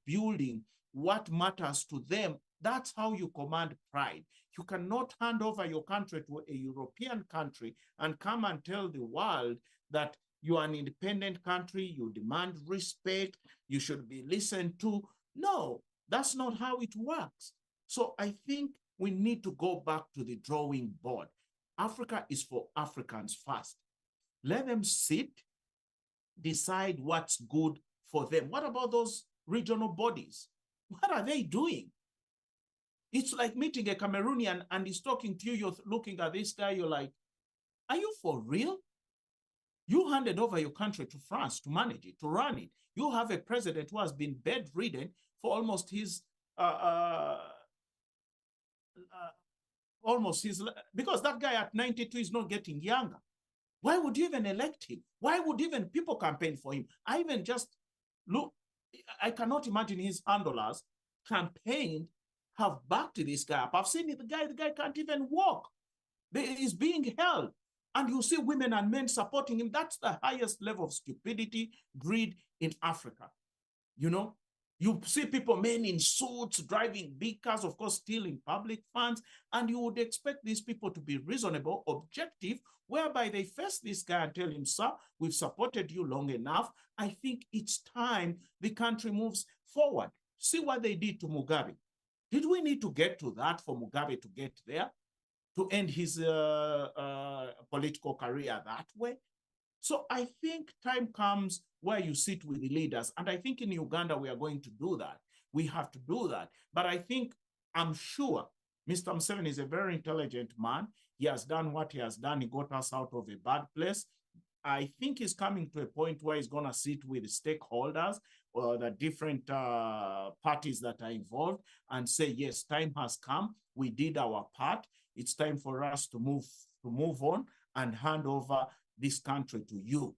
building what matters to them. That's how you command pride. You cannot hand over your country to a European country and come and tell the world that you are an independent country, you demand respect, you should be listened to. No, that's not how it works. So I think we need to go back to the drawing board. Africa is for Africans first. Let them sit, decide what's good for them. What about those regional bodies? What are they doing? It's like meeting a Cameroonian and he's talking to you, you're looking at this guy, you're like, are you for real? You handed over your country to France to manage it, to run it. You have a president who has been bedridden for almost his, because that guy at 92 is not getting younger. Why would you even elect him? Why would even people campaign for him? I even just look, I cannot imagine his handlers campaigned, have backed this guy up. I've seen it, the guy can't even walk. He's being held. And you see women and men supporting him. That's the highest level of stupidity, greed in Africa. You know, you see people, men in suits, driving big cars, of course, stealing public funds. And you would expect these people to be reasonable, objective, whereby they face this guy and tell him, sir, we've supported you long enough. I think it's time the country moves forward. See what they did to Mugabe. Did we need to get to that for Mugabe to get there? To end his political career that way? So I think time comes where you sit with the leaders. And I think in Uganda, we are going to do that. We have to do that. But I'm sure Mr. Museveni is a very intelligent man. He has done what he has done. He got us out of a bad place. I think he's coming to a point where he's going to sit with the stakeholders or the different parties that are involved and say, yes, time has come. We did our part. It's time for us to move on and hand over this country to you,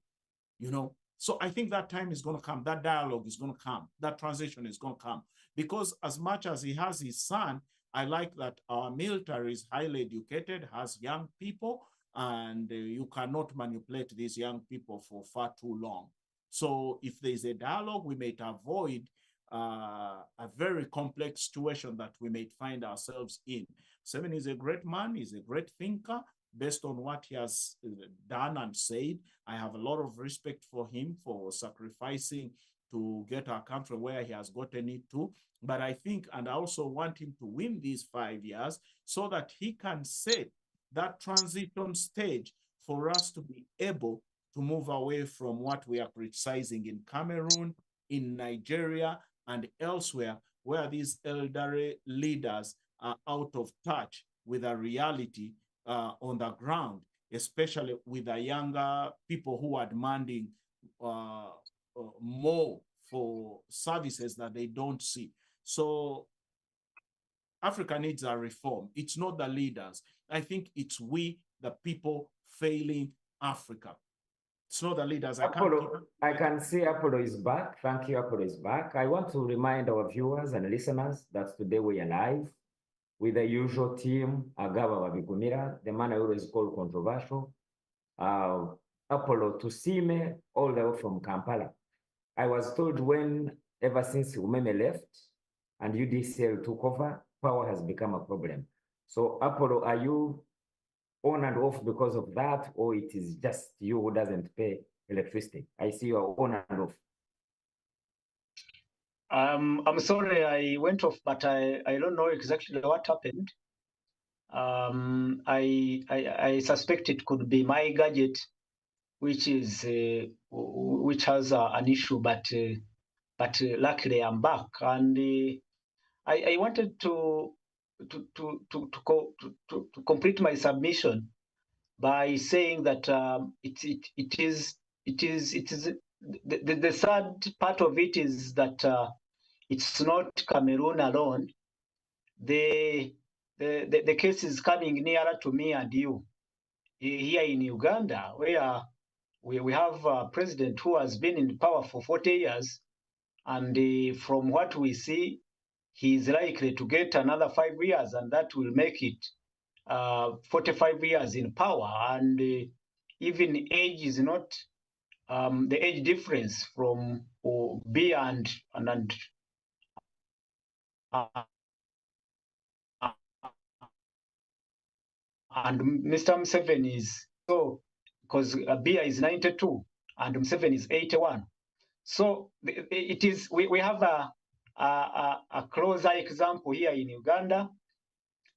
you know. So I think that time is going to come. That dialogue is going to come. That transition is going to come. Because as much as he has his son, I like that our military is highly educated, has young people, and you cannot manipulate these young people for far too long. So if there's a dialogue, we may avoid a very complex situation that we may find ourselves in. Museveni is a great man. He's a great thinker. Based on what he has done and said, I have a lot of respect for him for sacrificing to get our country where he has gotten it to. But I think, and I also want him to win these 5 years so that he can set that transition stage for us to be able to move away from what we are criticizing in Cameroon, in Nigeria, and elsewhere, where these elderly leaders are out of touch with a reality on the ground, especially with the younger people who are demanding more for services that they don't see. So Africa needs a reform. It's not the leaders. I think it's we, the people, failing Africa. It's not the leaders. I can see Apollo is back. Thank you, Apollo is back. I want to remind our viewers and listeners that today we are live with the usual team, Agaba Wabigumira, the man I always call controversial, Apollo Tusime, all the way from Kampala. I was told ever since Umeme left and UDCL took over, power has become a problem. So Apollo, are you on and off because of that, or it is just you who doesn't pay electricity? I see you are on and off. I'm sorry I went off, but I don't know exactly what happened. I suspect it could be my gadget, which has an issue, but luckily I'm back, and I wanted to complete my submission by saying that it is the sad part of it is that it's not Cameroon alone. The case is coming nearer to me and you here in Uganda, where we have a president who has been in power for 40 years, and from what we see, he is likely to get another 5 years, and that will make it 45 years in power. And even age is not the age difference from B and Mr. Museveni is so, because Bia is 92 and Museveni is 81. So it is we have a closer example here in Uganda.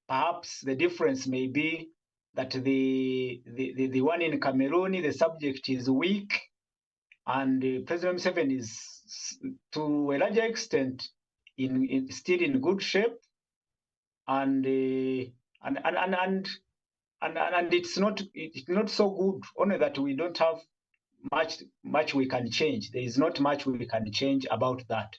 Perhaps the difference may be that the one in Cameroon, the subject is weak, and President Museveni is to a larger extent still in good shape, and it's not so good. Only that we don't have much we can change. There is not much we can change about that.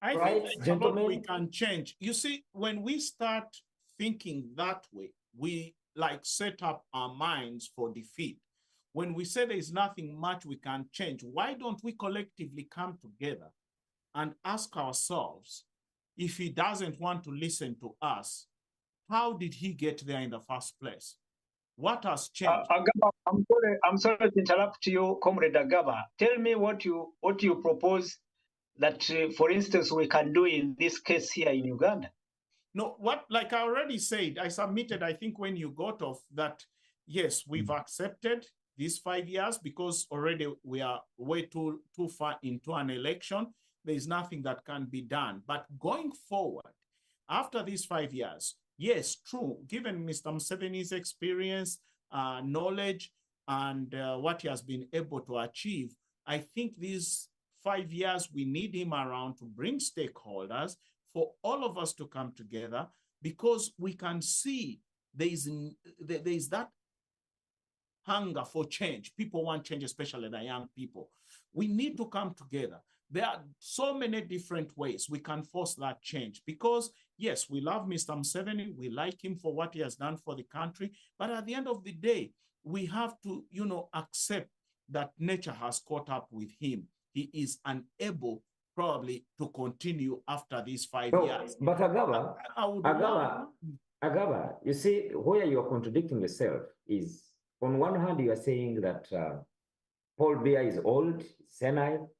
I think gentlemen, we can change. You see, when we start thinking that way, we like set up our minds for defeat. When we say there is nothing much we can change, why don't we collectively come together and ask ourselves, if he doesn't want to listen to us, how did he get there in the first place? What has changed? Agaba, I'm sorry to interrupt you, Comrade Agaba. Tell me what you propose that, for instance, we can do in this case here in Uganda. No, like I already said, I submitted, I think when you got off, that yes, we've accepted these 5 years because already we are way too far into an election. There is nothing that can be done. But going forward, after these 5 years, yes, true, given Mr. Museveni's experience, knowledge, and what he has been able to achieve, I think these 5 years, we need him around to bring stakeholders, for all of us to come together, because we can see there is that hunger for change. People want change, especially the young people. We need to come together. There are so many different ways we can force that change, because yes, we love Mr. Museveni, we like him for what he has done for the country, but at the end of the day, we have to, accept that nature has caught up with him. He is unable probably to continue after these 5 years. But Agaba, you see, where you are contradicting yourself is, on one hand, you are saying that Paul Biya is old, senile.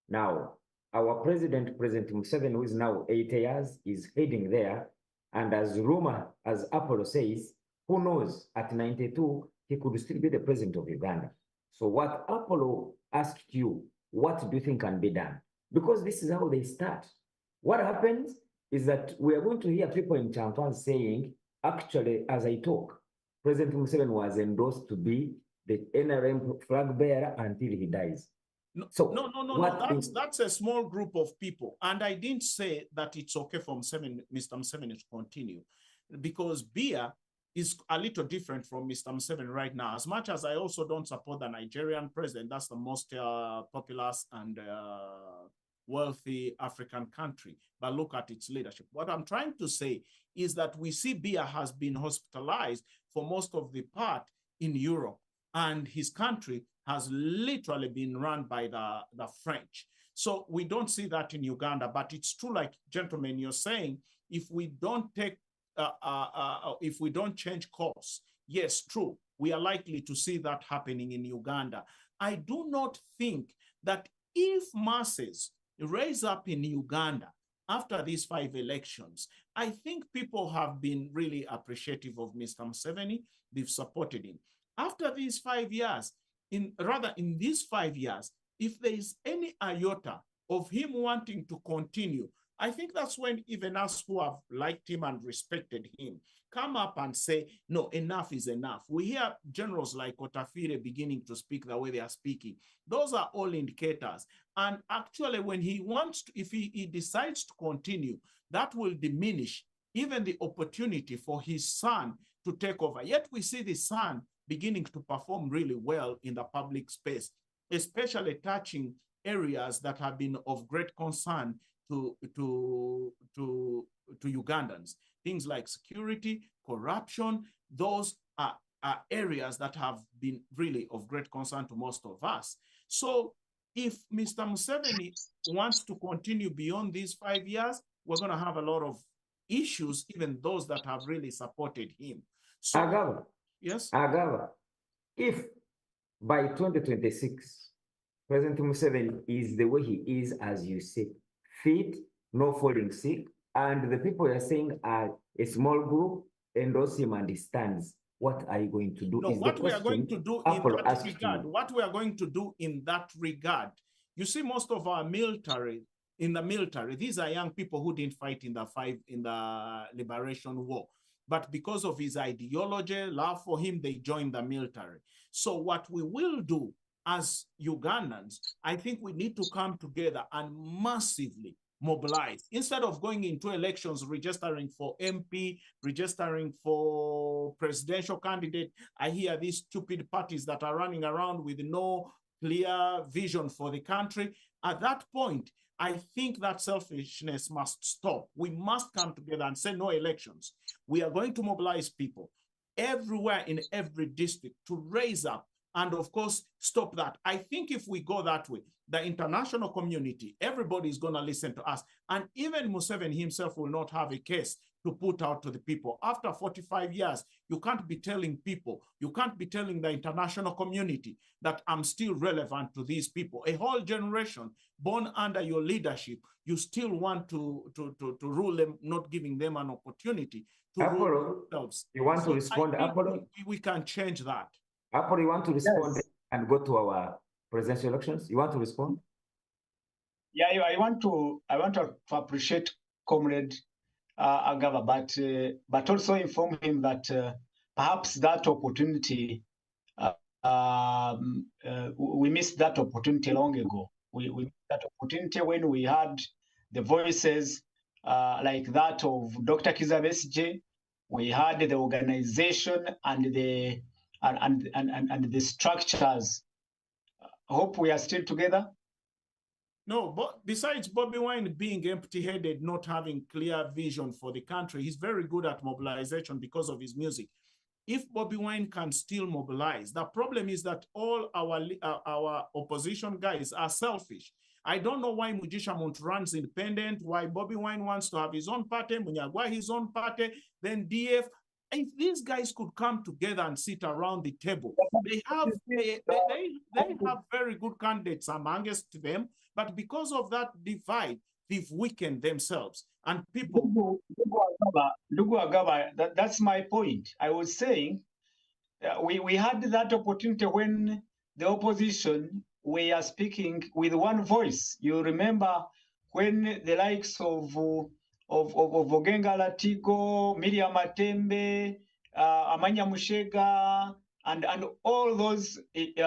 Now, our President Museveni, who is now 80 years, is heading there. And as Apollo says, who knows, at 92, he could still be the president of Uganda. So what Apollo asked you, what do you think can be done? Because this is how they start. What happens is that we are going to hear people in Champagne saying, actually, as I talk, President Museveni was endorsed to be the NRM flag bearer until he dies. No. That's a small group of people. And I didn't say that it's okay for Mr. Museveni to continue, because Biya is a little different from Mr. Museveni right now. As much as I also don't support the Nigerian president, that's the most populous and wealthy African country, but look at its leadership. What I'm trying to say is that we see Biya has been hospitalized for most of the part in Europe, and his country has literally been run by the French. So we don't see that in Uganda, but it's true, like, gentlemen, you're saying, if we don't take if we don't change course, yes, true, we are likely to see that happening in Uganda. I do not think that if masses raise up in Uganda after these 5 elections, I think people have been really appreciative of Mr. Museveni. They've supported him. After these 5 years, in these 5 years, if there is any iota of him wanting to continue, I think that's when even us who have liked him and respected him come up and say, no, enough is enough. We hear generals like Otafire beginning to speak the way they are speaking. Those are all indicators. And actually, when he wants to, if he decides to continue, that will diminish even the opportunity for his son to take over. Yet we see the son beginning to perform really well in the public space, especially touching areas that have been of great concern to Ugandans. Things like security, corruption, those are areas that have been really of great concern to most of us. So if Mr. Museveni wants to continue beyond these 5 years, we're going to have a lot of issues, even those that have really supported him. So, Agaba, yes? Agaba, if by 2026, President Museveni is the way he is, as you say, fit, no falling sick, and the people you're saying are a small group, endorse him and he stands, what are you going to do? No, what we are going to do in that regard, what we are going to do in that regard, you see, most of our military, in the military, these are young people who didn't fight in the liberation war. But because of his ideology, love for him, they joined the military. So what we will do as Ugandans, I think we need to come together and massively mobilize. Instead of going into elections, registering for MP, registering for presidential candidate, I hear these stupid parties that are running around with no clear vision for the country. At that point, I think that selfishness must stop. We must come together and say no elections. We are going to mobilize people everywhere in every district to raise up and, of course, stop that. I think if we go that way, the international community, everybody is going to listen to us. And even Museveni himself will not have a case to put out to the people. After 45 years, you can't be telling people, you can't be telling the international community that I'm still relevant to these people. A whole generation born under your leadership, you still want to rule them, not giving them an opportunity to rule themselves. You want to respond, Apollo? We can change that. Apollo, you want to respond Yes. and go to our presidential elections? You want to respond? Yeah, I want to appreciate Comrade Agaba, but also inform him that perhaps that opportunity, we missed that opportunity long ago. We missed that opportunity when we had the voices like that of Dr. Kizza Besigye. We had the organization and the structures. I hope we are still together. No, but besides Bobby Wine being empty-headed, not having clear vision for the country, he's very good at mobilization because of his music. If Bobby Wine can still mobilize, the problem is that all our opposition guys are selfish. I don't know why Mugisha Muntu runs independent, why Bobby Wine wants to have his own party, Munyagwa his own party, then DF. If these guys could come together and sit around the table, they have very good candidates amongst them, but because of that divide, they've weakened themselves. And people... Lugu Agaba, that's my point. I was saying we had that opportunity when the opposition were speaking with one voice. You remember when the likes of Ogenga Latigo, Miriam Matembe, Amanya Mushega, and all those big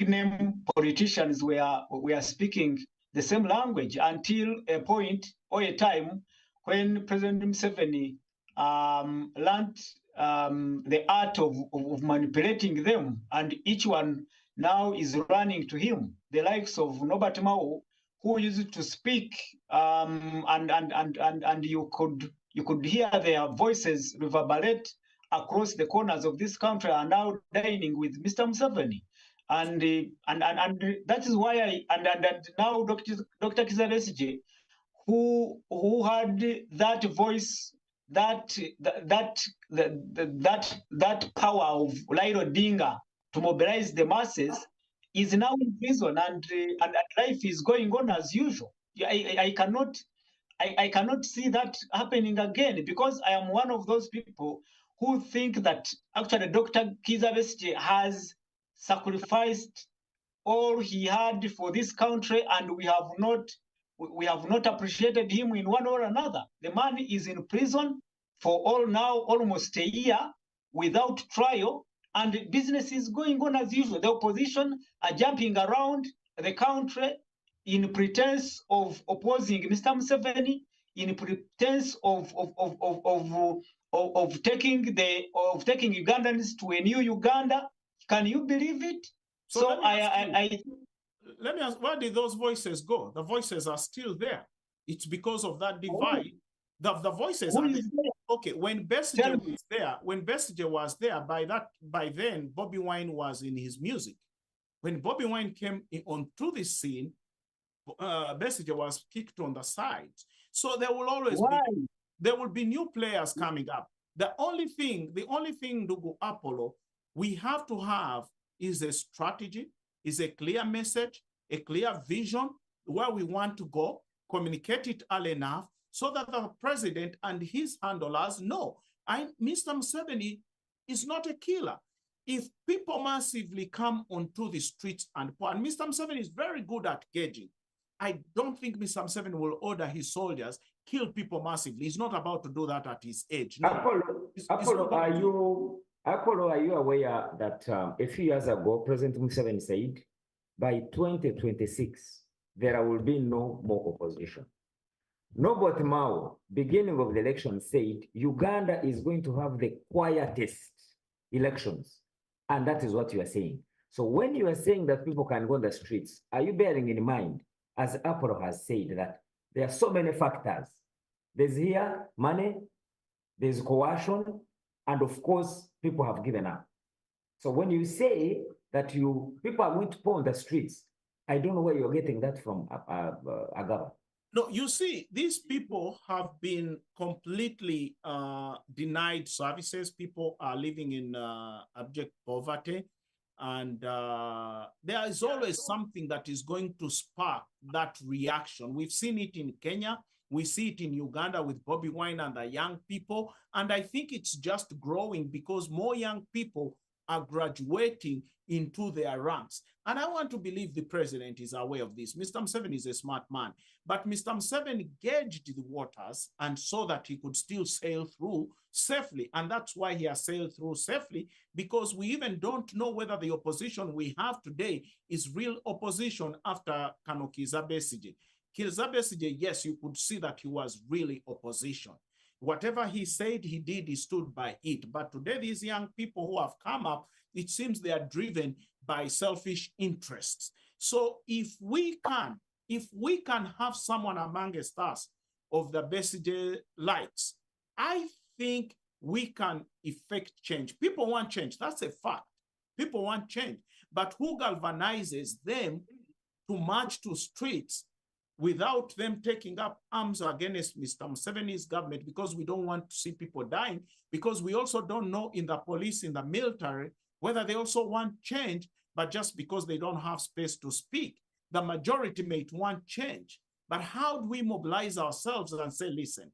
name politicians were speaking the same language until a point or a time when President Museveni learned the art of manipulating them, and each one now is running to him. The likes of Norbert Mao, who used to speak, and you could hear their voices reverberate across the corners of this country, are now dining with Mr. Museveni. And that is why now Dr. Kizza Besigye, who had that voice, that power of Raila Odinga to mobilize the masses, is now in prison, and life is going on as usual. I cannot see that happening again, because I am one of those people who think that actually Dr. Kizza Besigye has sacrificed all he had for this country, and we have not appreciated him in one or another. The man is in prison for almost a year without trial, and business is going on as usual. The opposition are jumping around the country in pretense of opposing Mr. Museveni, in pretense of taking Ugandans to a new Uganda. Can you believe it? So let me ask, where did those voices go? The voices are still there. It's because of that divide. The voices are there. Okay, when Besigye was there, by then Bobby Wine was in his music. When Bobby Wine came onto the scene, Besigye was kicked on the sides. So there will always be new players coming up. The only thing, Ndugu Apollo, we have to have is a strategy, is a clear message, a clear vision where we want to go, communicate it early enough so that the president and his handlers know. Mr. Museveni is not a killer. If people massively come onto the streets and Mr. Museveni is very good at gauging. I don't think Mr. Museveni will order his soldiers kill people massively. He's not about to do that at his age. No. Apollo, are you aware that a few years ago, President Museveni said, by 2026, there will be no more opposition? Norbert Mao, beginning of the election, said Uganda is going to have the quietest elections. And that is what you are saying. So when you are saying that people can go on the streets, are you bearing in mind, as Apollo has said, that there are so many factors? There's here money, there's coercion, and of course, people have given up. So when you say that people are going to go on the streets, I don't know where you're getting that from, Agaba. No, you see, these people have been completely denied services. People are living in abject poverty. And there is always something that is going to spark that reaction. We've seen it in Kenya. We see it in Uganda with Bobby Wine and the young people. And I think it's just growing because more young people are graduating into their ranks. And I want to believe the president is aware of this. Mr. Museveni is a smart man, but Mr. Museveni gauged the waters and saw that he could still sail through safely. And that's why he has sailed through safely, because we even don't know whether the opposition we have today is real opposition after Kizza Besigye. Kizza Besigye, yes, you could see that he was really opposition. Whatever he said, he did, he stood by it. But today, these young people who have come up, it seems they are driven by selfish interests. So if we can have someone amongst us of the Besigye likes, I think we can effect change. People want change. That's a fact. People want change. But who galvanizes them to march to streets without them taking up arms against Mr. Museveni's government, because we don't want to see people dying, because we also don't know in the police, in the military, whether they also want change, but just because they don't have space to speak. The majority may want change. But how do we mobilize ourselves and say, listen,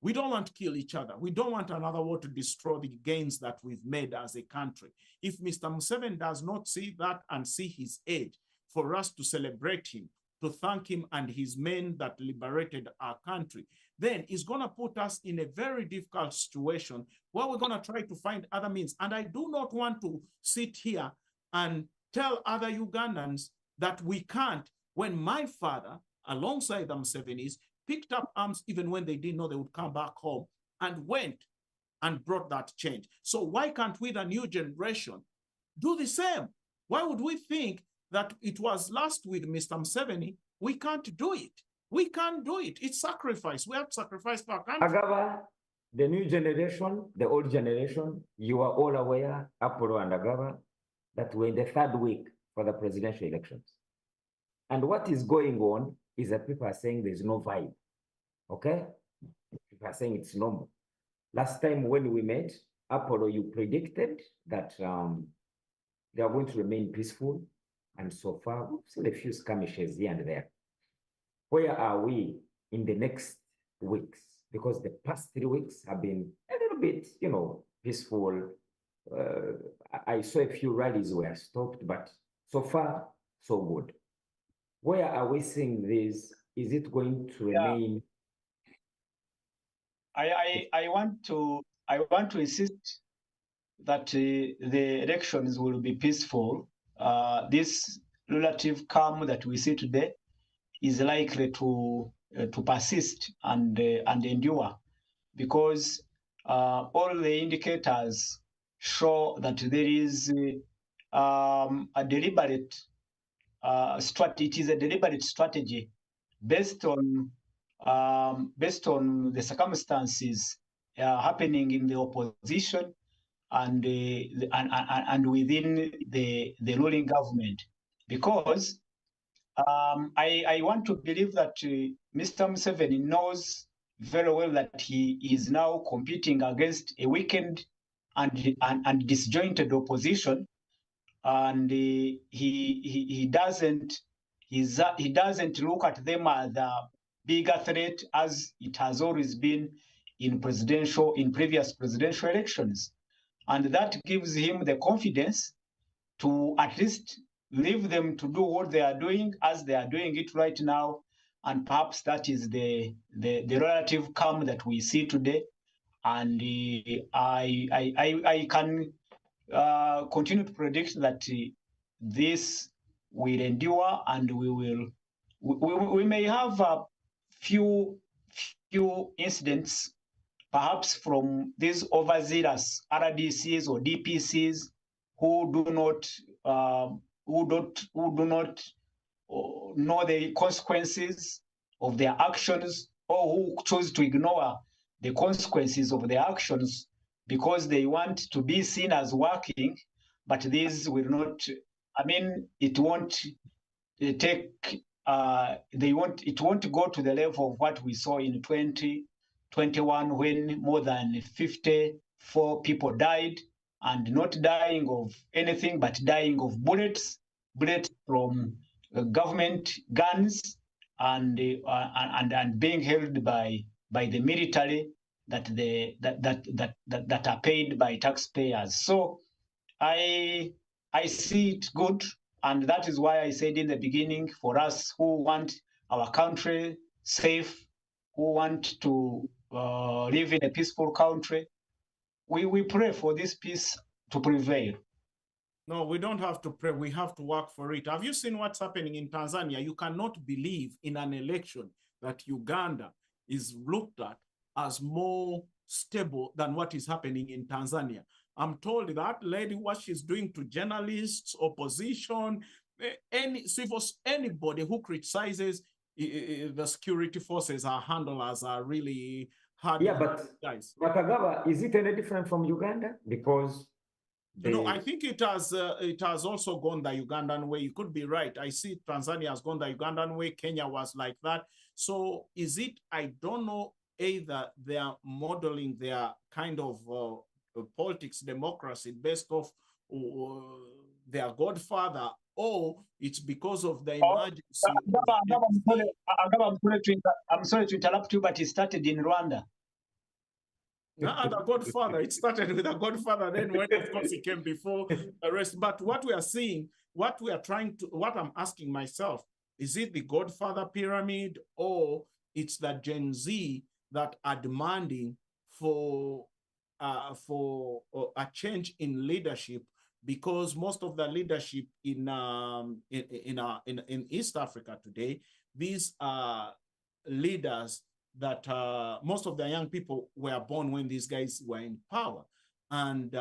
we don't want to kill each other. We don't want another war to destroy the gains that we've made as a country. If Mr. Museveni does not see that and see his age, for us to celebrate him, to thank him and his men that liberated our country, then it's going to put us in a very difficult situation where we're going to try to find other means. And I do not want to sit here and tell other Ugandans that we can't, when my father, alongside the Musevenis, picked up arms even when they didn't know they would come back home and went and brought that change. So why can't we, the new generation, do the same? Why would we think that it was last with Mr. Museveni? We can't do it. We can't do it. It's sacrifice. We have to sacrifice for our country. Agaba, the new generation, the old generation, you are all aware, Apollo and Agaba, that we're in the third week for the presidential elections. And what is going on is that people are saying there's no vibe, okay? People are saying it's normal. Last time when we met, Apollo, you predicted that they are going to remain peaceful. And so far, we've seen a few skirmishes here and there. Where are we in the next weeks? Because the past 3 weeks have been a little bit, peaceful. I saw a few rallies were stopped, but so far, so good. Where are we seeing this? Is it going to remain? I want to insist that the elections will be peaceful. This relative calm that we see today is likely to persist and endure, because all the indicators show that there is a deliberate strategy. It is a deliberate strategy based on the circumstances happening in the opposition and within the ruling government, because I want to believe that Mr. Museveni knows very well that he is now competing against a weakened and disjointed opposition, and he doesn't look at them as a bigger threat as it has always been in previous presidential elections. And that gives him the confidence to at least leave them to do what they are doing as they are doing it right now. And perhaps that is the relative calm that we see today. And I can continue to predict that this will endure, and we may have a few incidents, perhaps from these overzealous RDCs or DPCs who do not know the consequences of their actions, or who choose to ignore the consequences of their actions because they want to be seen as working, but these will not. I mean, it won't take it won't go to the level of what we saw in 2021 when more than 54 people died, and not dying of anything but dying of bullets from government guns, and being held by the military that are paid by taxpayers. So I see it good, and that is why I said in the beginning, for us who want our country safe, who want to live in a peaceful country, we pray for this peace to prevail. No, we don't have to pray. We have to work for it. Have you seen what's happening in Tanzania? You cannot believe in an election that Uganda is looked at as more stable than what is happening in Tanzania. I'm told that lady, what she's doing to journalists, opposition, anybody who criticizes the security forces, our handlers are really hard. Yeah, but guys, Agaba, is it any different from Uganda? Because I think it has also gone the Ugandan way. You could be right. I see Tanzania has gone the Ugandan way. Kenya was like that. So is it? I don't know. Either they are modeling their kind of politics, democracy based off their godfather, or it's because of the emergency. I'm sorry to interrupt you, but it started in Rwanda. The godfather, it started with a godfather, then when of course it came before the rest. But what we are seeing, what I'm asking myself, is it the godfather pyramid, or it's the Gen Z that are demanding for a change in leadership? Because most of the leadership in East Africa today, these are leaders that most of the young people were born when these guys were in power, and they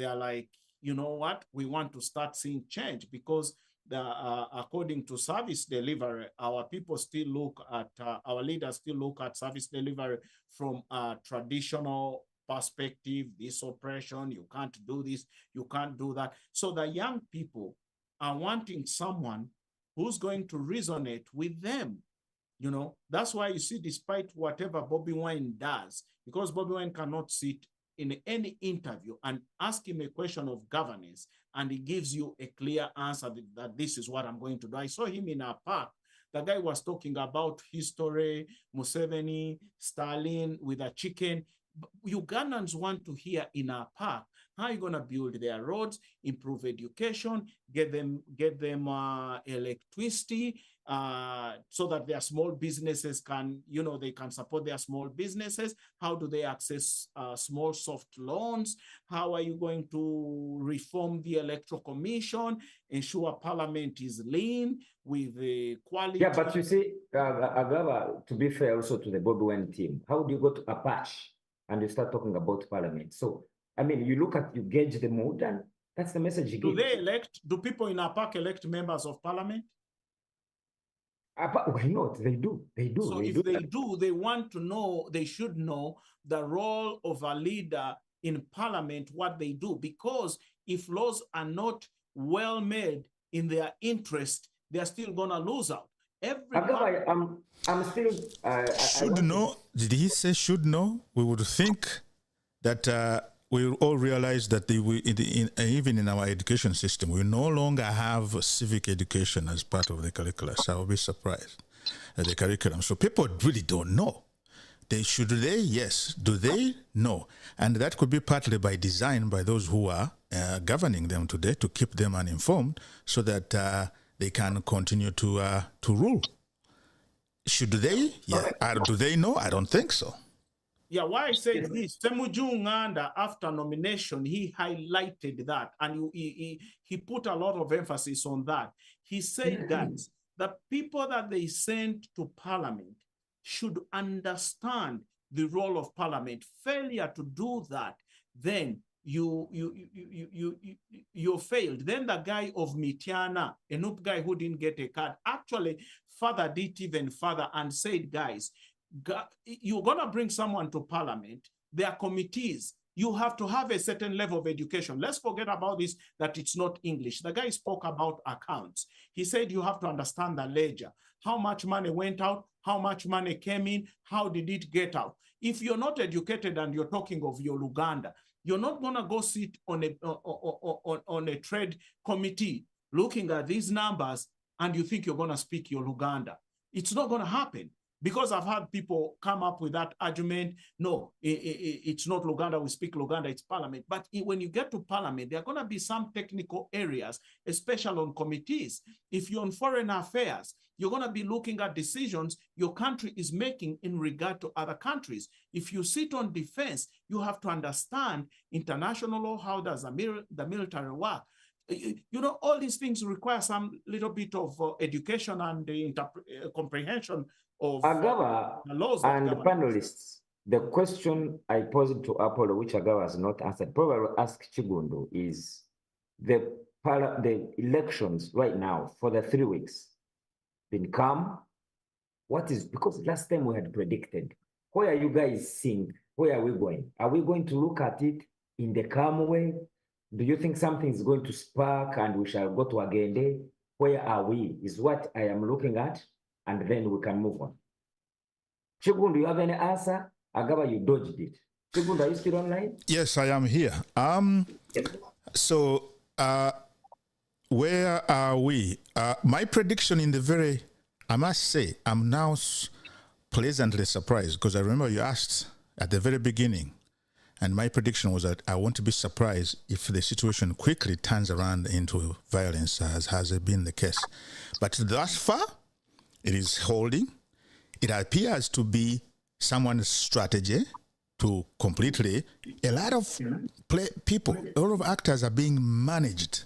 are like, you know what, we want to start seeing change, because according to service delivery, our people still look at our leaders still look at service delivery from a traditional perspective. This oppression, you can't do this, you can't do that. So the young people are wanting someone who's going to resonate with them. You know, that's why you see, despite whatever Bobby Wine does, because Bobby Wine cannot sit in any interview and ask him a question of governance, and he gives you a clear answer that this is what I'm going to do. I saw him in a park. The guy was talking about history, Museveni, Stalin with a chicken. Ugandans want to hear in our park, how are you going to build their roads, improve education, get them electricity, so that their small businesses can, you know, they can support their small businesses. How do they access small soft loans? How are you going to reform the Electoral Commission, ensure Parliament is lean with the quality? Yeah, but you see, Agaba, to be fair also to the Bobby Wine team, how do you go to a patch and you start talking about Parliament? So, I mean, you gauge the mood, and that's the message you give. Do people in our park elect members of Parliament? Why not? They do. So if they do, they want to know, they should know the role of a leader in Parliament, what they do. Because if laws are not well made in their interest, they're still going to lose out. I'm still... should know. Did he say should know? We would think that we all realize that even in our education system, we no longer have civic education as part of the curriculum. So I will be surprised at the curriculum. So people really don't know. Should they? Yes. Do they? No. And that could be partly by design by those who are governing them today, to keep them uninformed so that they can continue to rule. Should they? Yeah. Do they know? I don't think so. Yeah, why I say this, Temuju Nganda, after nomination, he highlighted that, and he put a lot of emphasis on that. He said that the people that they sent to Parliament should understand the role of Parliament. Failure to do that, then you failed. Then the guy of Mitiana, a noob guy who didn't get a card, actually further did even further and said, guys, you're going to bring someone to Parliament. There are committees you have to have a certain level of education. Let's forget about this, that it's not English. The guy spoke about accounts. He said you have to understand the ledger. How much money went out? How much money came in? How did it get out? If you're not educated and you're talking of your Uganda, you're not going to go sit on a trade committee looking at these numbers and you think you're going to speak your Uganda. It's not going to happen. Because I've had people come up with that argument, no, it's not Luganda, we speak Luganda, it's Parliament. But when you get to Parliament, there are going to be some technical areas, especially on committees. If you're on foreign affairs, you're going to be looking at decisions your country is making in regard to other countries. If you sit on defense, you have to understand international law, how does the military work. You know, all these things require some little bit of education and comprehension of Agaba the laws and the panelists. The question I posed to Apollo, which Agaba has not answered, probably ask Chigundu, is the elections right now for the 3 weeks been calm? What is, because last time we had predicted, where are you guys seeing? Where are we going? Are we going to look at it in the calm way? Do you think something is going to spark and we shall go to Agende? Where are we? Is what I am looking at, and then we can move on. Chigundu, do you have any answer? Agaba, you dodged it. Chigundu, are you still online? Yes, I am here. Yes. So, where are we? My prediction in the very, I must say, I'm now pleasantly surprised because I remember you asked at the very beginning, and my prediction was that I want to be surprised if the situation quickly turns around into violence, as has been the case. But thus far, it is holding. It appears to be someone's strategy to completely, a lot of people, a lot of actors are being managed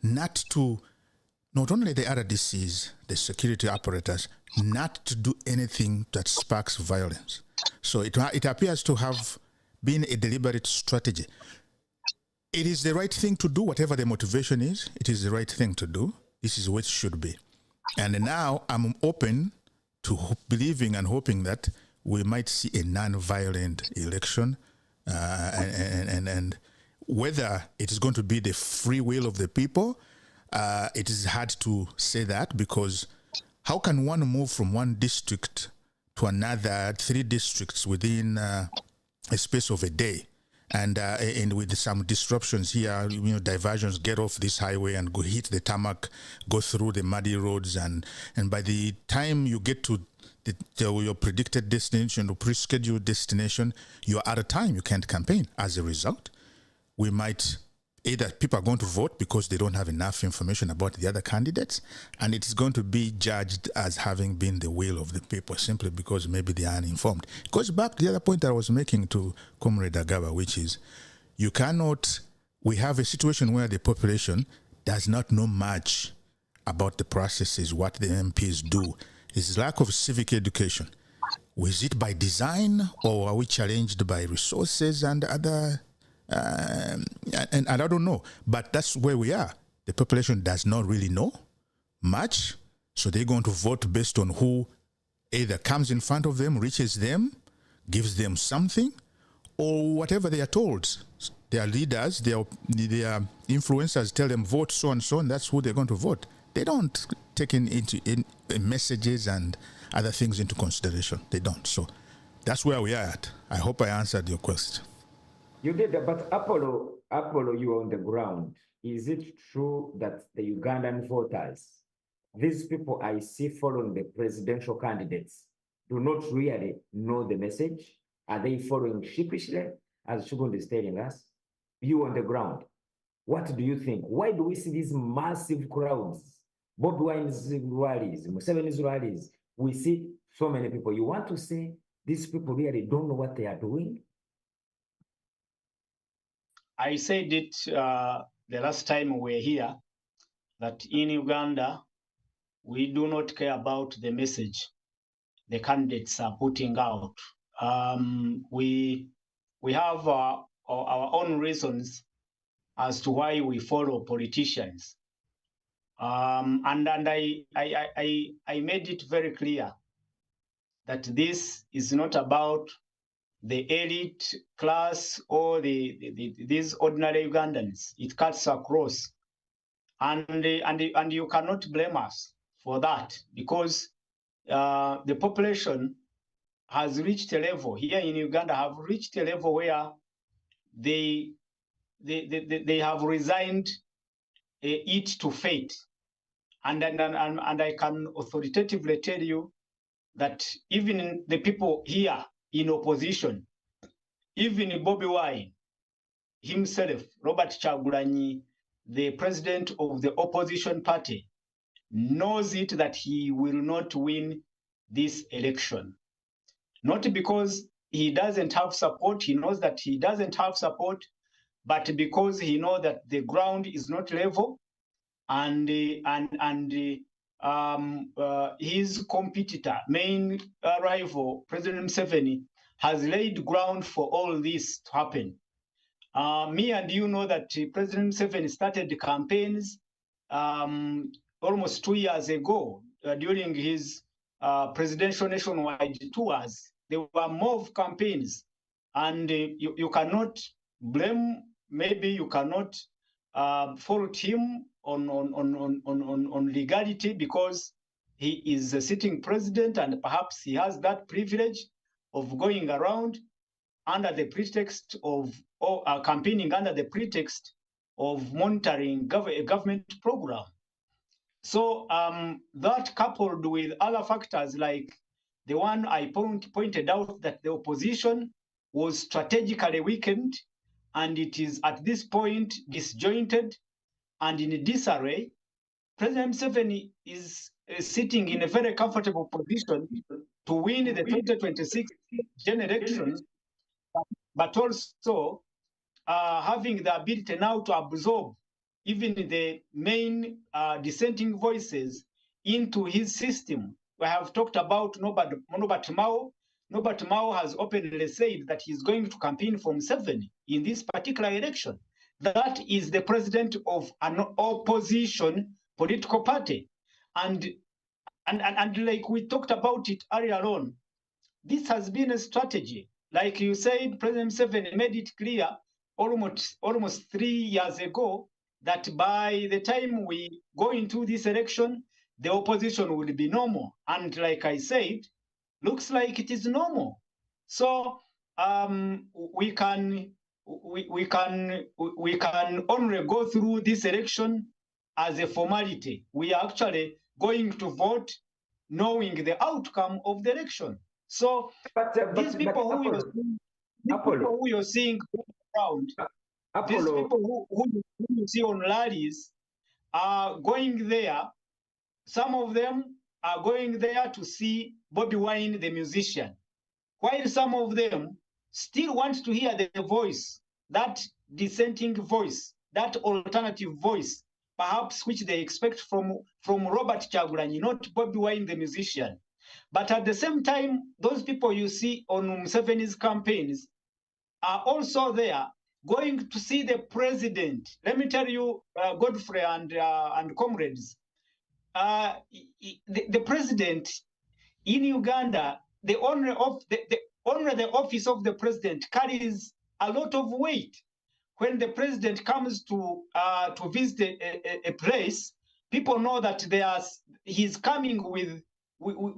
not only the RDCs, the security apparatus, not to do anything that sparks violence. So it appears to have been a deliberate strategy. It is the right thing to do, whatever the motivation is. It is the right thing to do. This is what it should be. And now I'm open to believing and hoping that we might see a non-violent election, and whether it is going to be the free will of the people, it is hard to say that, because how can one move from one district to another, 3 districts within a space of a day? And with some disruptions here, diversions, get off this highway and go hit the tarmac, go through the muddy roads, and by the time you get to your predicted destination or pre-scheduled destination, you're out of time. You can't campaign. As a result, we might either people are going to vote because they don't have enough information about the other candidates, and it is going to be judged as having been the will of the people simply because maybe they are uninformed. It goes back to the other point that I was making to Comrade Agaba, which is we have a situation where the population does not know much about the processes, what the MPs do. It's lack of civic education. Was it by design, or are we challenged by resources and other and I don't know, but that's where we are. The population does not really know much, so they're going to vote based on who either comes in front of them, reaches them, gives them something, or whatever they are told. Their leaders, their influencers tell them vote so and so, and that's who they're going to vote. They don't take in messages and other things into consideration. They don't. So that's where we are at. I hope I answered your question. You did, but Apollo, you are on the ground. Is it true that the Ugandan voters, these people I see following the presidential candidates, do not really know the message? Are they following sheepishly, as Shugun is telling us? You on the ground, what do you think? Why do we see these massive crowds? Bob Wine's rallies, Museveni's rallies. We see so many people. You want to say these people really don't know what they are doing? I said it the last time we were here, that in Uganda, we do not care about the message the candidates are putting out. We have our own reasons as to why we follow politicians. And I made it very clear that this is not about the elite class or these ordinary Ugandans. It cuts across. And you cannot blame us for that, because the population has reached a level here in Uganda, have reached a level where they have resigned it to fate. And I can authoritatively tell you that even the people here in opposition, even Bobi Wine himself, Robert Kyagulanyi, the president of the opposition party, knows it that he will not win this election. Not because he doesn't have support, he knows that he doesn't have support, but because he knows that the ground is not level, and his competitor, main rival, President Museveni, has laid ground for all this to happen. Me and you know that President Museveni started campaigns almost 2 years ago during his presidential nationwide tours. There were more campaigns, and you cannot blame, maybe you cannot fault him on legality, because he is a sitting president and perhaps he has that privilege of going around under the pretext of campaigning under the pretext of monitoring a government program. So that, coupled with other factors like the one I pointed out, that the opposition was strategically weakened and it is at this point disjointed and in disarray, President Museveni is sitting in a very comfortable position to win the 2026 general elections, but also having the ability now to absorb even the main dissenting voices into his system. We have talked about Norbert Mao. Norbert Mao has openly said that he's going to campaign for Museveni in this particular election. That is the president of an opposition political party. And like we talked about it earlier on, this has been a strategy. Like you said, President Museveni made it clear almost 3 years ago that by the time we go into this election, the opposition will be normal. And like I said, looks like it is normal. So we can only go through this election as a formality. We are actually going to vote knowing the outcome of the election. So these people who you're seeing around, these people who you see on rallies are going there. Some of them are going there to see Bobi Wine, the musician, while some of them still want to hear the voice, that dissenting voice, that alternative voice, perhaps which they expect from Robert Kyagulanyi, not Bobi Wine, the musician. But at the same time, those people you see on Museveni's campaigns are also there going to see the president. Let me tell you, Godfrey and comrades, the president in Uganda, only the office of the president carries a lot of weight. When the president comes to visit a place, people know that he's coming with.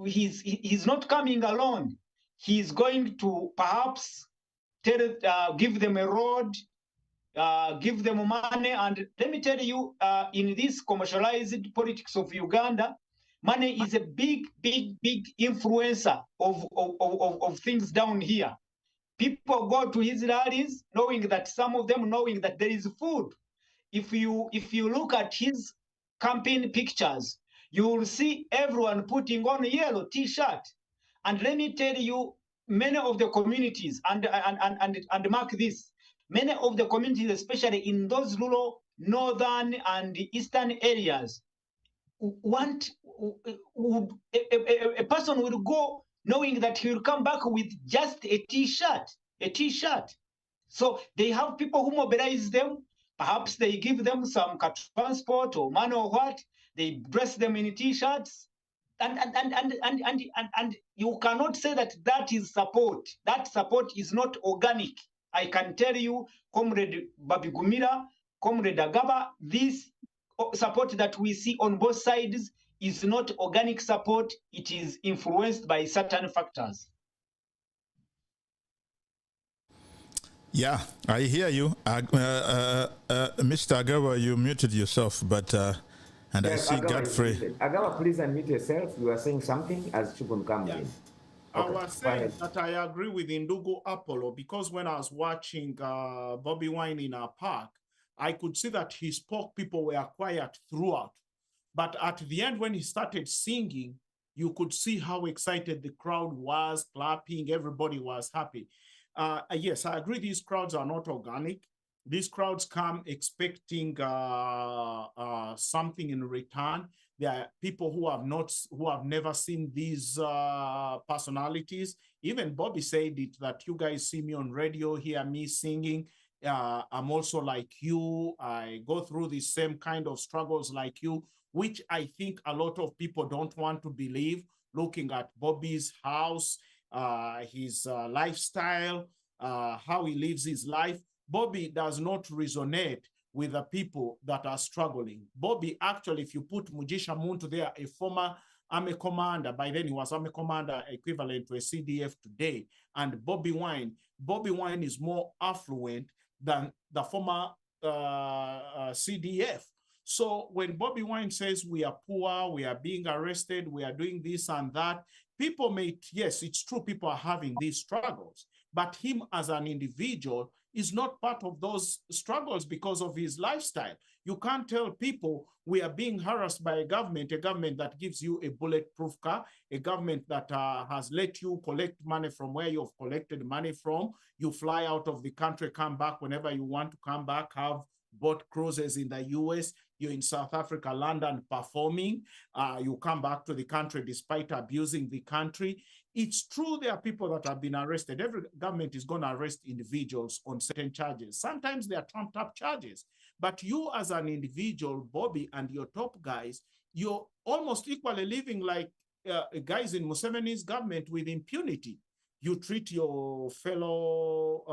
He's not coming alone. He's going to perhaps give them a road, give them money. And let me tell you, in this commercialized politics of Uganda, money is a big influencer of things down here. People go to his rallies knowing that some of them knowing that there is food. If you look at his campaign pictures, you will see everyone putting on a yellow T-shirt. And let me tell you, many of the communities, and mark this, many of the communities, especially in those rural, northern and eastern areas, a person will go knowing that he will come back with just a T-shirt. So they have people who mobilize them. Perhaps they give them some transport or money or what. They dress them in T-shirts. and you cannot say that that is support. That support is not organic. I can tell you, Comrade Babigumira, Comrade Agaba, this support that we see on both sides is not organic support. It is influenced by certain factors. Yeah, I hear you. Mr. Agaba, you muted yourself, but and yes, I see Godfrey. Agaba, please unmute yourself. You are saying something as Chubun comes in. Okay. I was saying that I agree with Ndugu Apollo, because when I was watching Bobby Wine in our park, I could see that he spoke, people were quiet throughout. But at the end, when he started singing, you could see how excited the crowd was, clapping, everybody was happy. Yes, I agree these crowds are not organic. These crowds come expecting something in return. There are people who have never seen these personalities. Even Bobby said it, that you guys see me on radio, hear me singing. I'm also like you. I go through the same kind of struggles like you, which I think a lot of people don't want to believe, looking at Bobby's house, his lifestyle, how he lives his life. Bobby does not resonate with the people that are struggling. Bobby, actually, if you put Mujisha Muntu there, a former Army commander, by then he was Army commander equivalent to a CDF today, and Bobby Wine is more affluent than the former CDF. So when Bobby Wine says we are poor, we are being arrested, we are doing this and that, people may, yes, it's true, people are having these struggles, but him as an individual is not part of those struggles because of his lifestyle. You can't tell people we are being harassed by a government that gives you a bulletproof car, a government that has let you collect money from where you've collected money from. You fly out of the country, come back whenever you want to come back, have bought cruises in the US, you're in South Africa, London performing, you come back to the country despite abusing the country. It's true there are people that have been arrested. Every government is going to arrest individuals on certain charges. Sometimes they are trumped up charges. But you as an individual, Bobby, and your top guys, you're almost equally living like guys in Museveni's government with impunity. You treat your fellow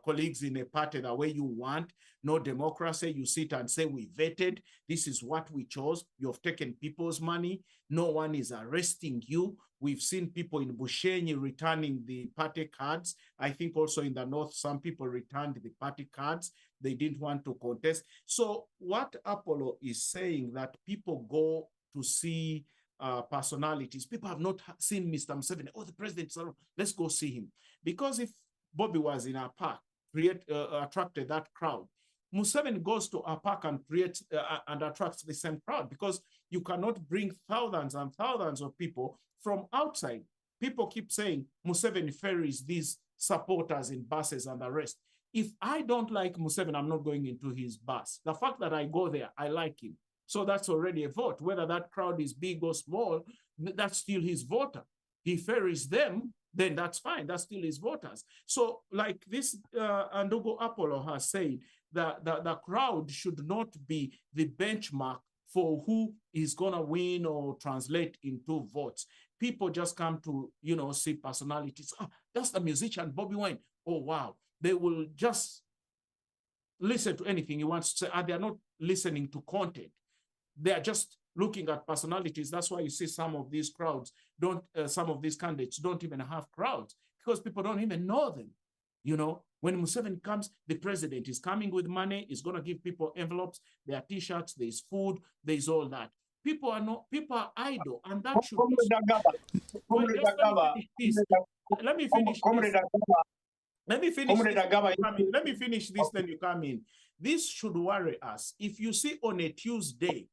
colleagues in a party the way you want. No democracy. You sit and say, we vetted. This is what we chose. You have taken people's money. No one is arresting you. We've seen people in Bushenyi returning the party cards. I think also in the north, some people returned the party cards. They didn't want to contest. So what Apollo is saying, that people go to see personalities. People have not seen Mr. Museveni. Oh, the president, let's go see him. Because if Bobby was in our park, attracted that crowd, Museveni goes to our park and creates and attracts the same crowd, because you cannot bring thousands and thousands of people from outside. People keep saying Museveni ferries these supporters in buses and the rest. If I don't like Museveni, I'm not going into his bus. The fact that I go there, I like him. So that's already a vote. Whether that crowd is big or small, that's still his voter. He ferries them, then that's fine. That's still his voters. So like this Ndugu Apollo has said, the crowd should not be the benchmark for who is going to win or translate into votes. People just come to, see personalities. Oh, that's the musician, Bobby Wine. Oh, wow. They will just listen to anything he wants to say, and they're not listening to content. They are just looking at personalities. That's why you see some of these crowds some of these candidates don't even have crowds, because people don't even know them. When Museveni comes, the president is coming with money, is going to give people envelopes, there are t-shirts, there's food, there's all that. People are idle, and that should let me finish this. Let me finish this, then you come in. This should worry us. If you see on a Tuesday,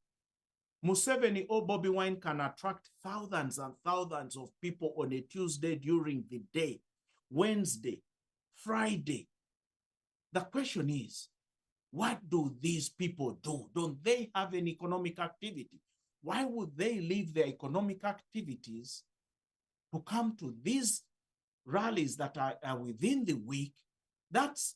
Museveni or Bobby Wine can attract thousands and thousands of people on a Tuesday during the day, Wednesday, Friday. The question is, what do these people do? Don't they have an economic activity? Why would they leave their economic activities to come to these rallies that are within the week? That's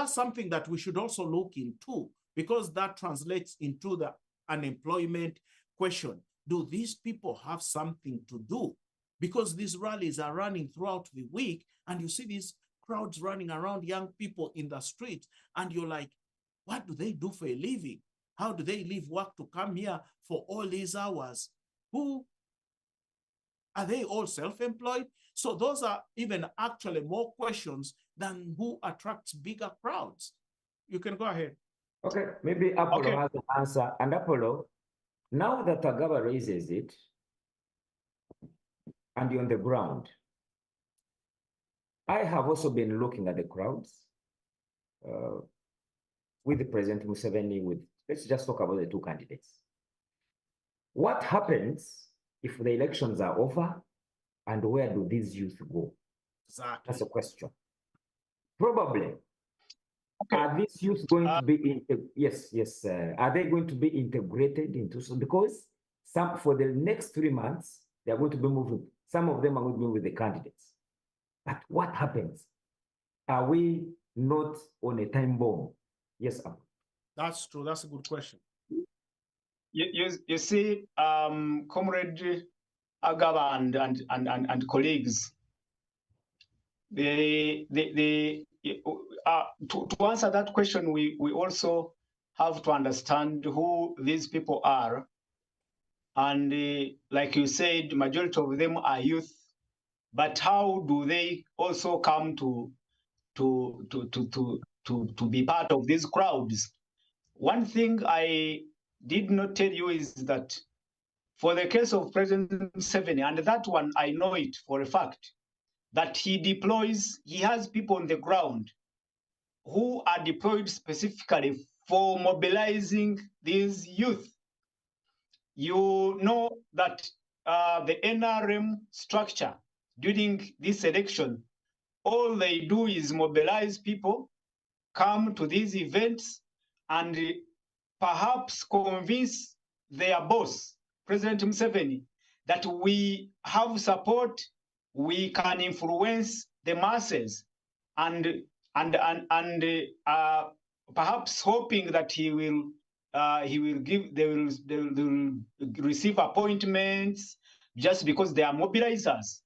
something that we should also look into, because that translates into the unemployment, question, do these people have something to do? Because these rallies are running throughout the week, and you see these crowds running around young people in the street, and you're like, what do they do for a living? How do they leave work to come here for all these hours? Who are they? All self-employed? So those are even actually more questions than who attracts bigger crowds. You can go ahead. Okay, maybe Apollo has an answer. And Apollo, now that Agaba raises it, and you're on the ground, I have also been looking at the crowds with the President Museveni, let's just talk about the two candidates. What happens if the elections are over, and where do these youth go? Exactly. That's a question. Probably. Okay. Are these youth going to be, are they going to be integrated into, because for the next 3 months, they're going to be moving, some of them are going to be with the candidates. But what happens? Are we not on a time bomb? Yes, Apple. That's true. That's a good question. You see, Comrade Agaba and colleagues, to answer that question, we also have to understand who these people are. And like you said, majority of them are youth. But how do they also come to be part of these crowds? One thing I did not tell you is that for the case of President Museveni, and that one I know it for a fact, that he has people on the ground who are deployed specifically for mobilizing these youth. You know that the NRM structure during this election, all they do is mobilize people, come to these events, and perhaps convince their boss, President Museveni, that we have support, we can influence the masses, and perhaps hoping that they will receive appointments just because they are mobilizers.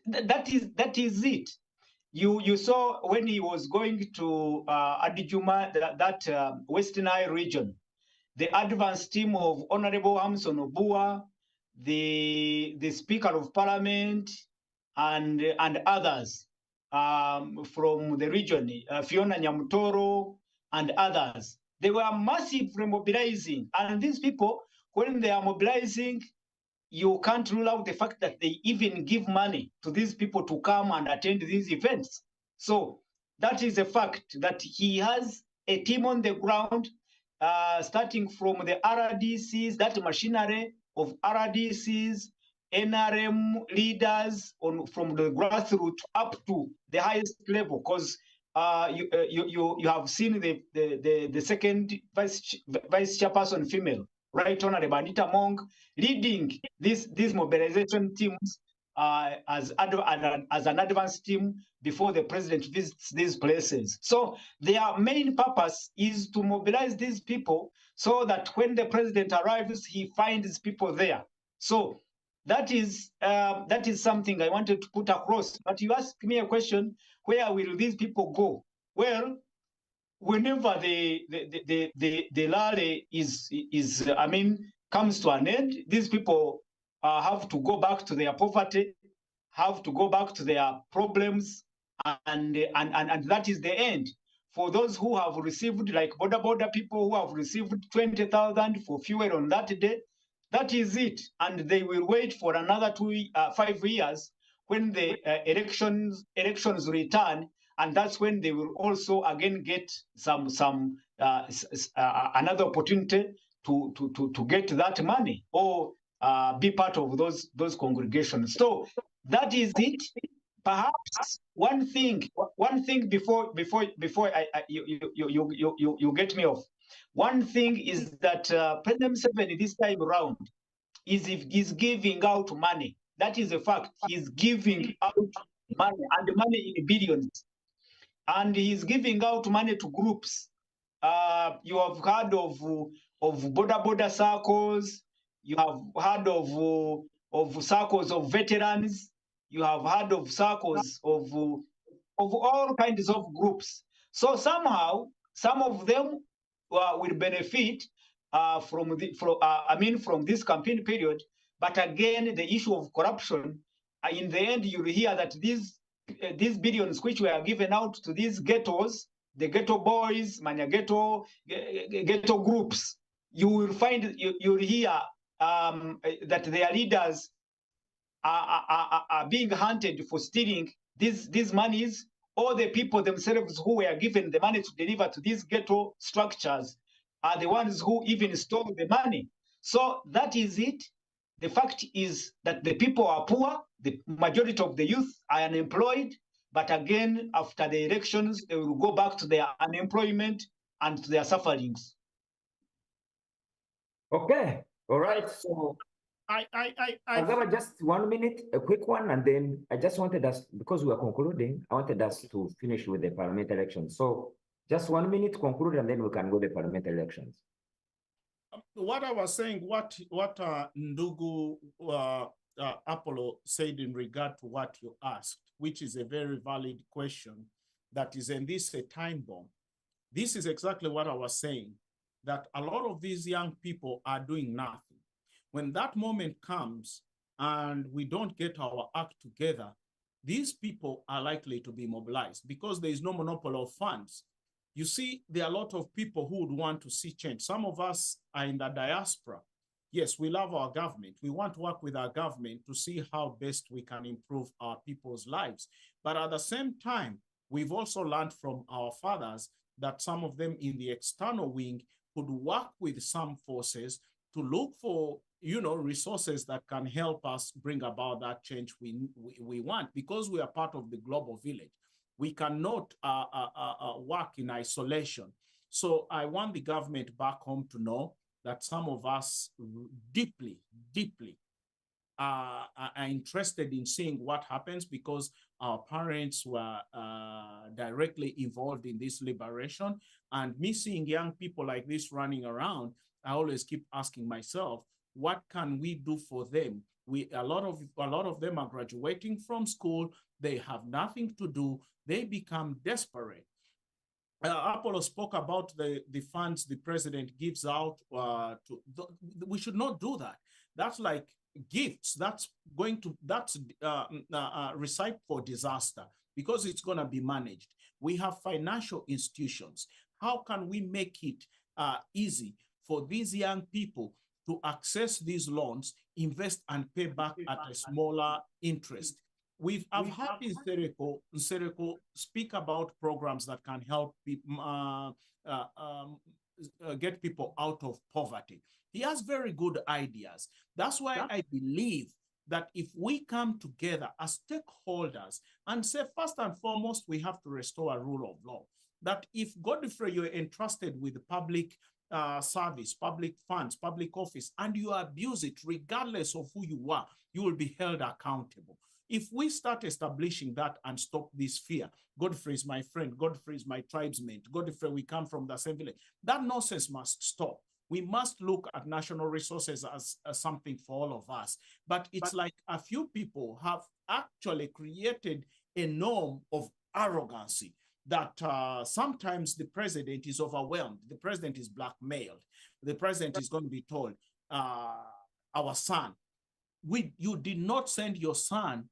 That is it. You saw when he was going to Adijuma, that Western Nile region, the advanced team of Honorable Hamson Obua, the Speaker of Parliament, and others from the region, Fiona Nyamutoro and others. They were massively mobilizing, and these people, when they are mobilizing, you can't rule out the fact that they even give money to these people to come and attend these events. So that is a fact that he has a team on the ground, starting from the RDCs, that machinery of RDCs, NRM leaders from the grassroots up to the highest level, because you have seen the second vice chairperson female, Right Honorable Anita Mong, leading these mobilization teams as an advance team before the president visits these places. So their main purpose is to mobilize these people so that when the president arrives, he finds people there. So that is something I wanted to put across. But you asked me a question: where will these people go? Well, whenever the rally comes to an end, these people have to go back to their poverty, have to go back to their problems, and that is the end. For those who have received, like border people who have received 20,000 for fuel on that day, that is it, and they will wait for another 5 years when the elections return, and that's when they will also again get another opportunity to get that money or be part of those congregations. So that is it. Perhaps one thing before you get me off. One thing is that President Museveni this time around is giving out money. That is a fact. He's giving out money, and money in billions. And he's giving out money to groups You have heard of border circles. You have heard of circles of veterans. You have heard of circles of all kinds of groups. So somehow, some of them will benefit from this campaign period. But again, the issue of corruption, in the end, you'll hear that these billions which were given out to these ghettos, the ghetto boys, manya ghetto groups, you will find, you'll hear that their leaders are being hunted for stealing these monies, or the people themselves who were given the money to deliver to these ghetto structures are the ones who even stole the money. So that is it. The fact is that the people are poor, the majority of the youth are unemployed, but again, after the elections, they will go back to their unemployment and to their sufferings. Okay, all right. So Agaba, just 1 minute, a quick one, and then I just wanted us, because we are concluding, I wanted us to finish with the parliamentary elections. So just 1 minute to conclude, and then we can go to the parliamentary elections. What I was saying, what Ndugu Apollo said in regard to what you asked, which is a very valid question, that is this a time bomb? This is exactly what I was saying, that a lot of these young people are doing nothing. When that moment comes and we don't get our act together, these people are likely to be mobilized because there is no monopoly of funds. You see, there are a lot of people who would want to see change. Some of us are in the diaspora. Yes, we love our government. We want to work with our government to see how best we can improve our people's lives. But at the same time, we've also learned from our fathers that some of them in the external wing could work with some forces to look for, resources that can help us bring about that change we want, because we are part of the global village. We cannot work in isolation. So I want the government back home to know that some of us deeply are interested in seeing what happens, because our parents were directly involved in this liberation. And me seeing young people like this running around, I always keep asking myself, what can we do for them? A lot of them are graduating from school. They have nothing to do. They become desperate. Apollo spoke about the funds the president gives out. We should not do that. That's like gifts. That's recipe for disaster, because it's going to be managed. We have financial institutions. How can we make it easy for these young people to access these loans, invest and pay back at a smaller interest? I've heard Nsereko speak about programs that can help people, get people out of poverty. He has very good ideas. That's why I believe that if we come together as stakeholders and say, first and foremost, we have to restore a rule of law. That if, Godfrey, you're entrusted with public service, public funds, public office, and you abuse it, regardless of who you are, you will be held accountable. If we start establishing that and stop this fear, Godfrey is my friend, Godfrey is my tribesmate, Godfrey, we come from the same village, that nonsense must stop. We must look at national resources as something for all of us. But it's like a few people have actually created a norm of arrogancy, that sometimes the president is overwhelmed. The president is blackmailed. The president is going to be told, our son, you did not send your son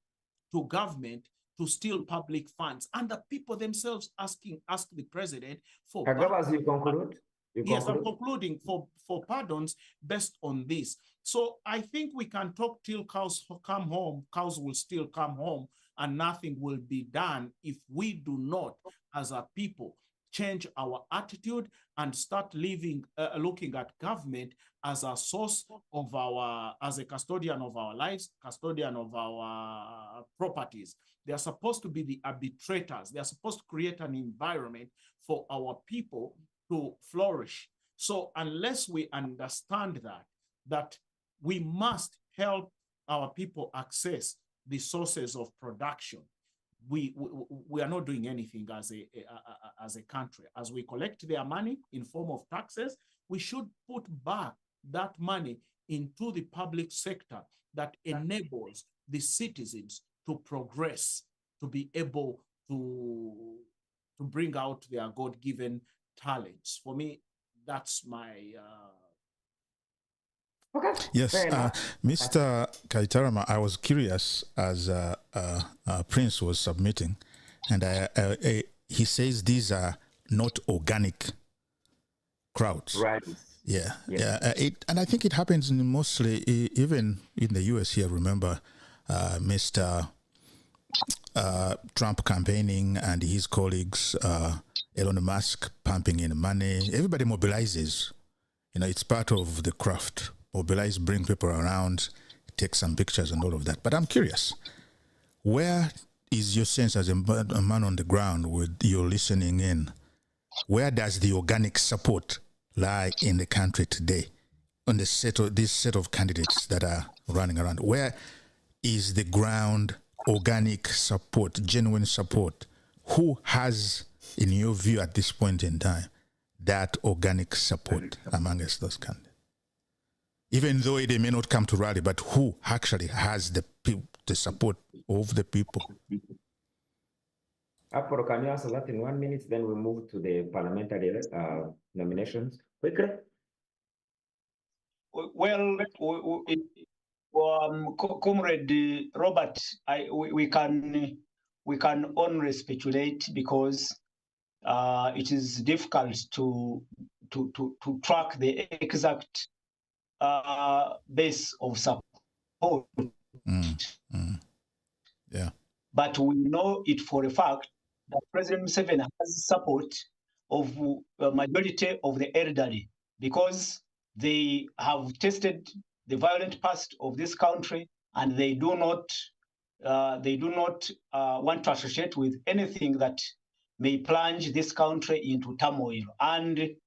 to government to steal public funds. And the people themselves ask the president for Agaba, as you conclude? Yes, I'm concluding for pardons based on this. So I think we can talk till cows come home. Cows will still come home, and nothing will be done if we do not, as a people, change our attitude and start looking at government as a source of as a custodian of our lives, custodian of our properties. They are supposed to be the arbitrators. They are supposed to create an environment for our people to flourish. So unless we understand that we must help our people access the sources of production, we are not doing anything as a country. As we collect their money in form of taxes, we should put back that money into the public sector that enables the citizens to progress, to be able to bring out their God-given talents. For me, that's my Okay. Yes, Mr. Kaitarama, I was curious as Prince was submitting, and he says these are not organic crowds. Right. Yeah, Yeah. and I think it happens mostly even in the US here. Remember, Mr. Trump campaigning and his colleagues, Elon Musk pumping in money. Everybody mobilizes. You know, it's part of the craft. Mobilize, bring people around, take some pictures and all of that. But I'm curious, where is your sense as a man on the ground with your listening in? Where does the organic support lie in the country today on this set of candidates that are running around? Where is the ground organic support, genuine support? Who has, in your view at this point in time, that organic support amongst those candidates? Even though they may not come to rally, but who actually has the support of the people? Apollo, can you answer that in 1 minute? Then we move to the parliamentary nominations quickly. Well, Comrade Robert, we can only speculate because it is difficult to track the exact base of support. Yeah. But we know it for a fact that President Museveni has support of a majority of the elderly because they have tested the violent past of this country and they do not want to associate with anything that may plunge this country into turmoil. And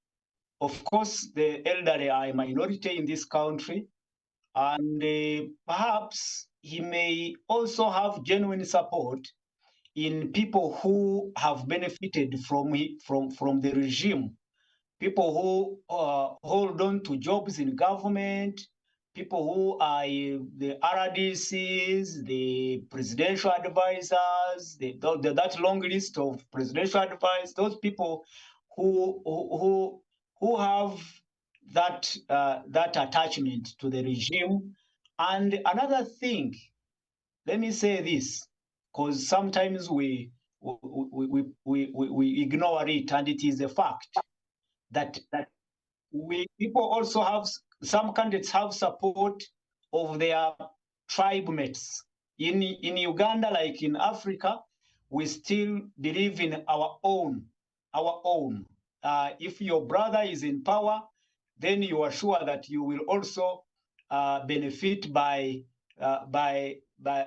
of course, the elderly are a minority in this country, and perhaps he may also have genuine support in people who have benefited from the regime, people who hold on to jobs in government, people who are the RDCs, the presidential advisors, that long list of presidential advisors, those people who have that attachment to the regime. And another thing, let me say this, because sometimes we ignore it, and it is a fact that people also have, some candidates have support of their tribe mates. In Uganda, like in Africa, we still believe in our own. If your brother is in power, then you are sure that you will also benefit by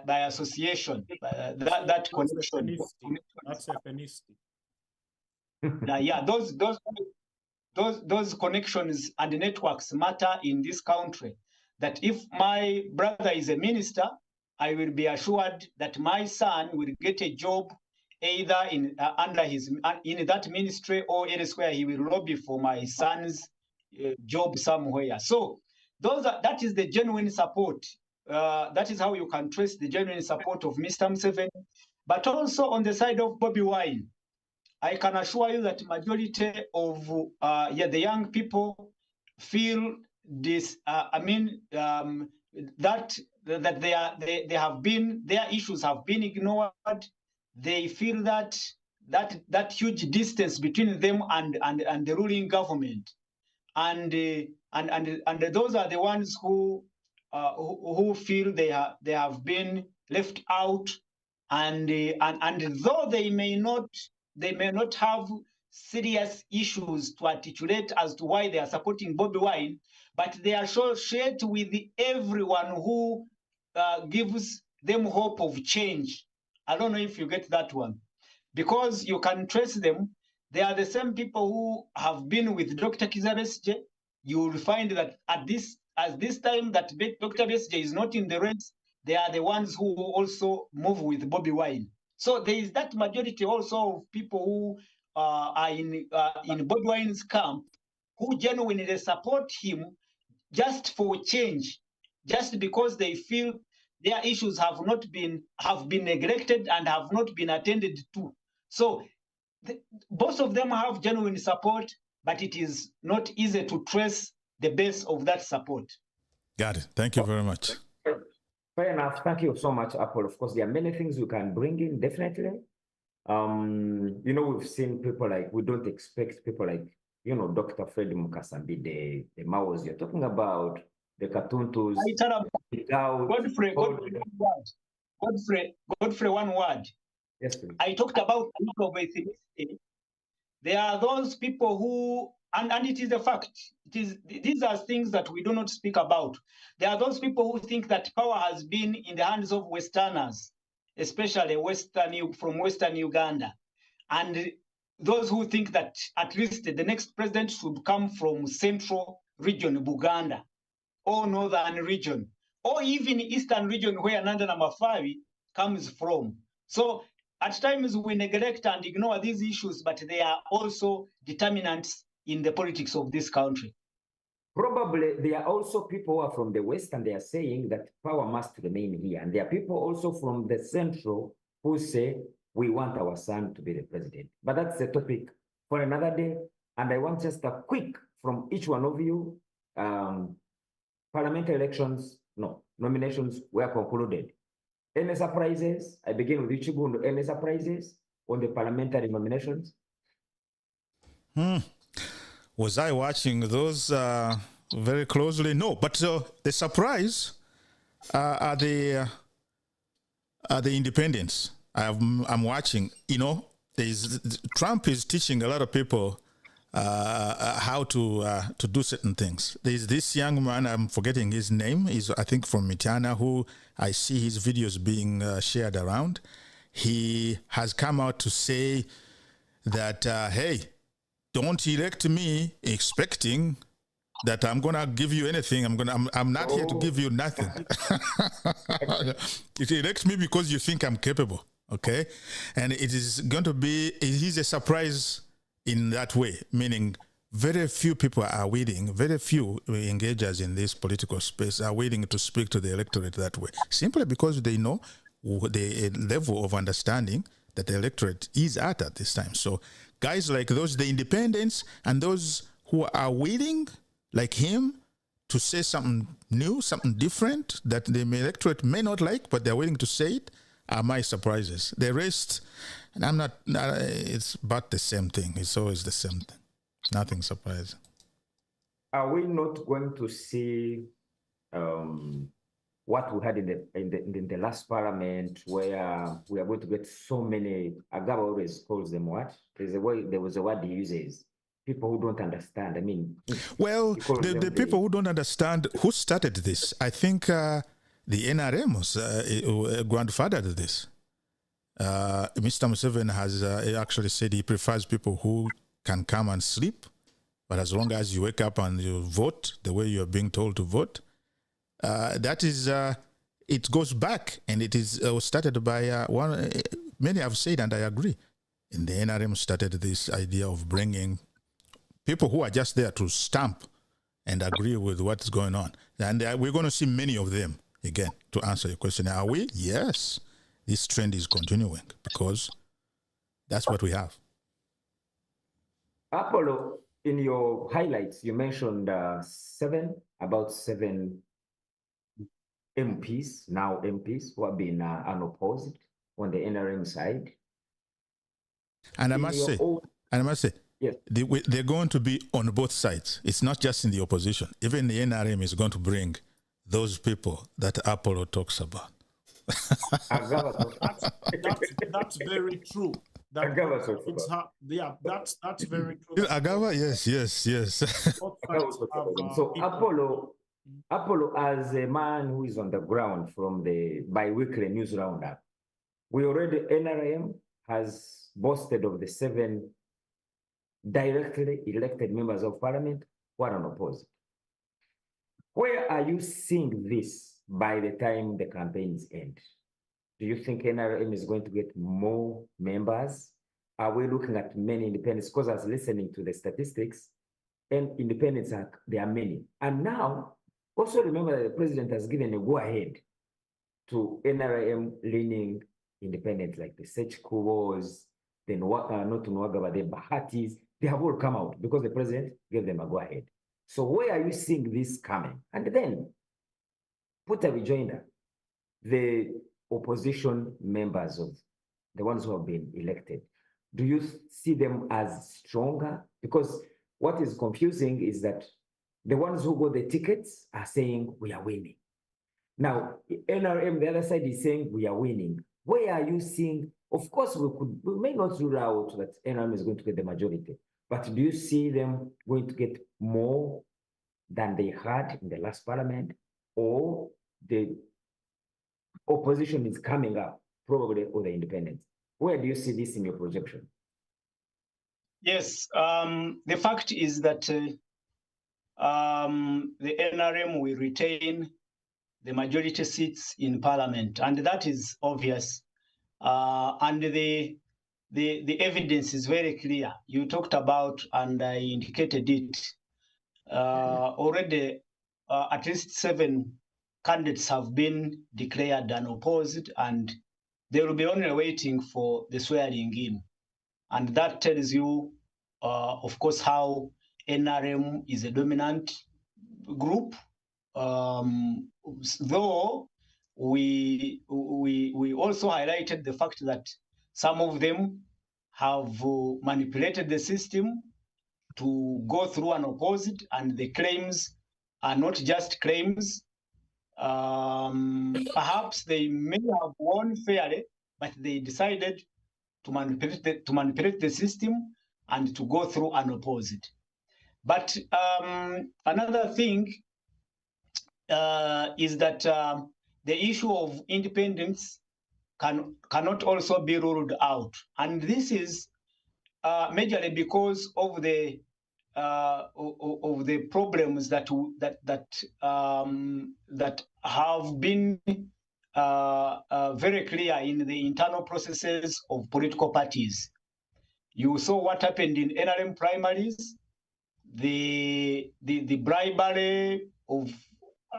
association. That connection. That's ethnicity. Yeah, those connections and networks matter in this country. That if my brother is a minister, I will be assured that my son will get a job either in under his in that ministry or elsewhere. He will lobby for my son's job somewhere. So that is the genuine support. That is how you can trace the genuine support of Mr. Museveni. But also on the side of Bobi Wine, I can assure you that majority of the young people feel this. That they have been, their issues have been ignored. They feel that huge distance between them and the ruling government, and those are the ones who feel they have been left out, and though they may not have serious issues to articulate as to why they are supporting Bobi Wine, but they are shared with everyone who gives them hope of change. I don't know if you get that one, because you can trace them. They are the same people who have been with Dr. Kizza Besigye. You will find that at this time that Dr. Besigye is not in the race, they are the ones who also move with Bobi Wine. So there is that majority also of people who are in Bobi Wine's camp who genuinely support him just for change, just because they feel their issues have been neglected and have not been attended to. So both of them have genuine support, but it is not easy to trace the base of that support. Got it. Thank you very much. Fair enough. Thank you so much, Apple. Of course, there are many things we can bring in, definitely. You know, we've seen people like, we don't expect people like, you know, Dr. Fred Mukasambi, the Maos you're talking about, the Katuntus. Godfrey, one word. Yes, please. I talked about ethnicity. There are those people who, and it is a fact, these are things that we do not speak about. There are those people who think that power has been in the hands of Westerners, especially from Western Uganda. And those who think that at least the next president should come from Central region, Buganda, or Northern region, or even Eastern region where Nanda Namafari comes from. So at times we neglect and ignore these issues, but they are also determinants in the politics of this country. Probably there are also people who are from the West and they are saying that power must remain here. And there are people also from the Central who say, we want our son to be the president. But that's a topic for another day. And I want just a quick from each one of you. Parliamentary elections, nominations were concluded. Any surprises? I begin with Ichigundu. Any surprises on the parliamentary nominations? Was I watching those very closely? No, but the surprise are the independents. I'm watching. You know, Trump is teaching a lot of people how to do certain things. There's this young man, I'm forgetting his name, he's I think from Mitana, who I see his videos being shared around. He has come out to say that, hey, don't elect me expecting that I'm gonna give you anything. I'm not here to give you nothing. You elect me because you think I'm capable, okay? And it is going to be, he's a surprise in that way, meaning very few people are willing, very few engagers in this political space are willing to speak to the electorate that way, simply because they know the level of understanding that the electorate is at this time. So guys like those, the independents and those who are willing, like him, to say something new, something different that the electorate may not like, but they're willing to say it, are my surprises. The rest, and I'm not, it's about the same thing. It's always the same thing. Nothing surprising. Are we not going to see what we had in the last parliament, where we are going to get so many, Agaba always calls them what? There was a word he uses. People who don't understand. I mean, well, the people who don't understand who started this. I think the NRM was grandfathered this. Mr. Museveni has actually said he prefers people who can come and sleep, but as long as you wake up and you vote the way you are being told to vote, that is, it goes back, and it is started by one. Many have said, and I agree. And the NRM started this idea of bringing people who are just there to stamp and agree with what's going on. And we're going to see many of them, again, to answer your question. Are we? Yes. This trend is continuing because that's what we have. Apollo, in your highlights, you mentioned about seven MPs, now MPs, who have been unopposed on the NRM side. And I must say, yes, they're going to be on both sides. It's not just in the opposition. Even the NRM is going to bring those people that Apollo talks about. That's very true. That's very true. Agava, yes. So Apollo, as a man who is on the ground from the bi-weekly news roundup, NRM has boasted of the 7 directly elected members of parliament who are unopposed. Where are you seeing this by the time the campaigns end? Do you think NRM is going to get more members? Are we looking at many independents? Because I was listening to the statistics, and independents there are many. And now, also remember that the president has given a go-ahead to NRM leaning independents like the Sech Kubos, the not Nwaga, but the Bahatis. They have all come out because the president gave them a go-ahead. So where are you seeing this coming? And then put a rejoinder. The opposition members of the ones who have been elected, do you see them as stronger? Because what is confusing is that the ones who got the tickets are saying we are winning. Now, NRM, the other side is saying we are winning. Where are you seeing? Of course, we may not rule out that NRM is going to get the majority, but do you see them going to get more than they had in the last parliament, or the opposition is coming up, probably, or the independents? Where do you see this in your projection? Yes, the fact is that the NRM will retain the majority seats in parliament, and that is obvious. And the evidence is very clear. You talked about, and I indicated it, already at least 7 candidates have been declared unopposed, and they will be only waiting for the swearing in. And that tells you, of course, how NRM is a dominant group. Though we also highlighted the fact that some of them have manipulated the system to go through unopposed, and the claims are not just claims. Perhaps they may have won fairly, but they decided to manipulate the system and to go through unopposed. But another thing is that the issue of independence cannot also be ruled out, and this is majorly because of the problems that have been very clear in the internal processes of political parties. You saw what happened in NRM primaries, the bribery of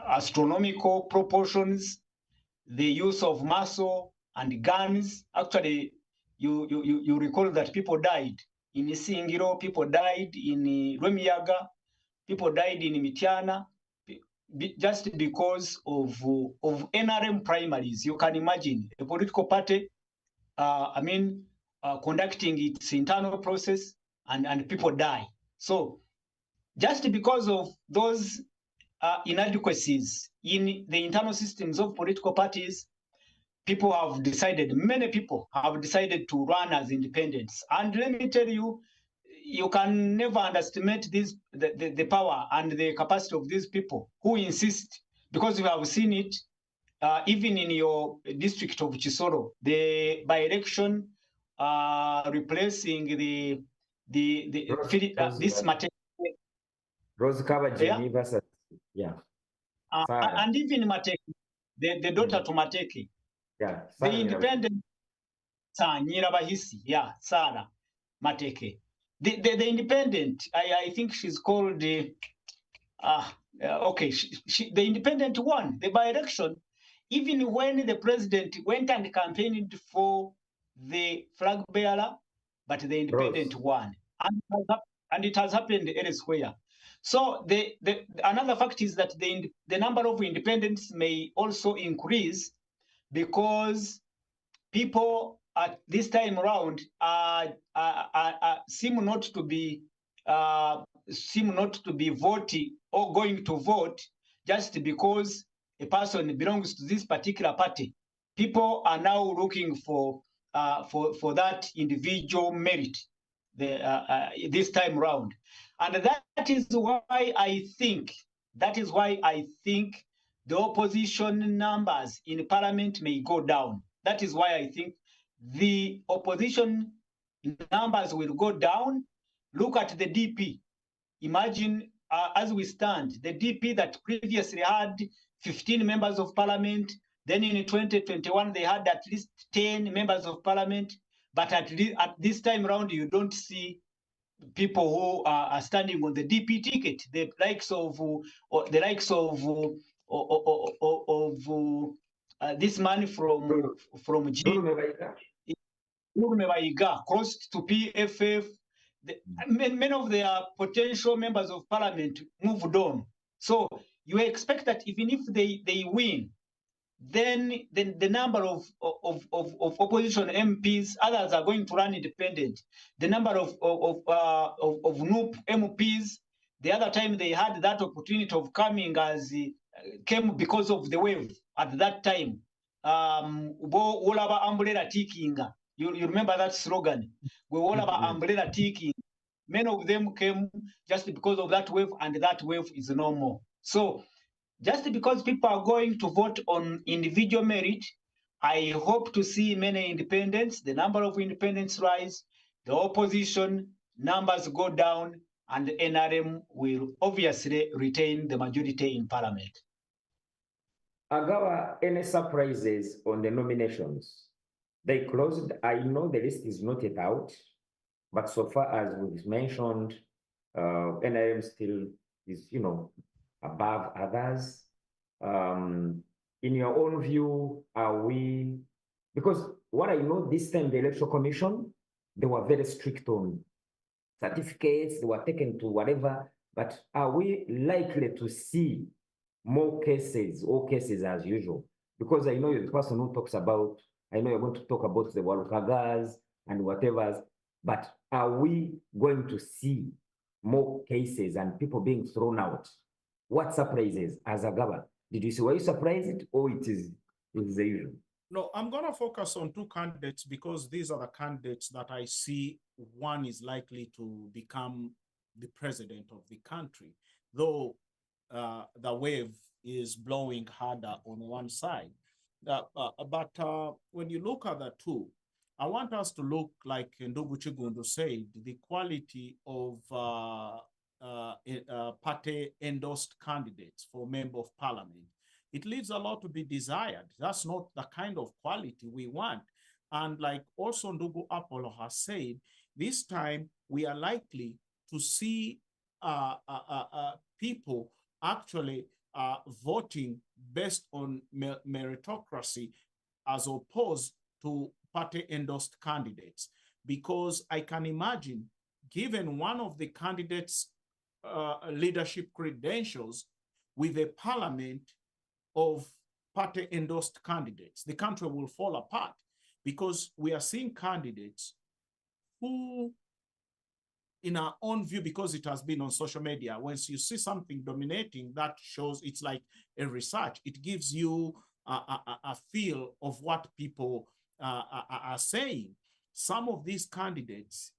astronomical proportions, the use of muscle and guns. Actually, you recall that people died in Isingiro, people died in Rwemiyaga, people died in Mityana, just because of NRM primaries. You can imagine a political party, conducting its internal process, and people die. So just because of those inadequacies in the internal systems of political parties, many people have decided to run as independents. And let me tell you, you can never underestimate the power and the capacity of these people who insist, because we have seen it even in your district of Chisoro, the by-election replacing this material. Rose Kabajini versus, yeah. And even Mateke, the daughter to Mateke. Yeah. The independent Nyirabahisi, yeah, Sarah Mateke. The independent, I think she's called the the independent won the by-election, even when the president went and campaigned for the flag bearer, but the independent won. And it has happened elsewhere. So another fact is that the number of independents may also increase, because people at this time around seem not to be voting or going to vote just because a person belongs to this particular party. People are now looking for that individual merit this time around, and that is why I think the opposition numbers in parliament may go down. That is why I think the opposition numbers will go down. Look at the DP. Imagine, as we stand, the DP that previously had 15 members of parliament Then in 2021, they had at least 10 members of parliament. But at this time around, you don't see people who are standing on the DP ticket. The likes of this man from G. Close to PFF. Many of their potential members of parliament moved on. So you expect that even if they win, then the number of opposition MPs, others are going to run independent. The number of NUP MPs, the other time they had that opportunity of coming came because of the wave at that time. All about umbrella taking. You remember that slogan? We all about umbrella taking. Many of them came just because of that wave, and that wave is no more. So just because people are going to vote on individual merit, I hope to see many independents, the number of independents rise, the opposition numbers go down, and the NRM will obviously retain the majority in parliament. Agawa, any surprises on the nominations? They closed. I know the list is not yet out, but so far as we've mentioned, NRM still is, above others. In your own view, are we, because what I know this time, the Electoral Commission, they were very strict on certificates, they were taken to whatever, but are we likely to see more cases or cases as usual? Because I know you're the person who talks about, I know you're going to talk about the Walukagas and whatever, but are we going to see more cases and people being thrown out? What surprises as a governor? Did you see, were you surprised, or it is the usual? No, I'm going to focus on two candidates because these are the candidates that I see one is likely to become the president of the country, though the wave is blowing harder on one side. But when you look at the two, I want us to look, like Ndugu Chigundu said, the quality of party-endorsed candidates for member of parliament. It leaves a lot to be desired. That's not the kind of quality we want. And like also Ndugu Apollo has said, this time we are likely to see people actually voting based on meritocracy as opposed to party-endorsed candidates. Because I can imagine, given one of the candidates' leadership credentials with a parliament of party-endorsed candidates, the country will fall apart, because we are seeing candidates who, in our own view, because it has been on social media, once you see something dominating, that shows it's like a research. It gives you a feel of what people are saying. Some of these candidates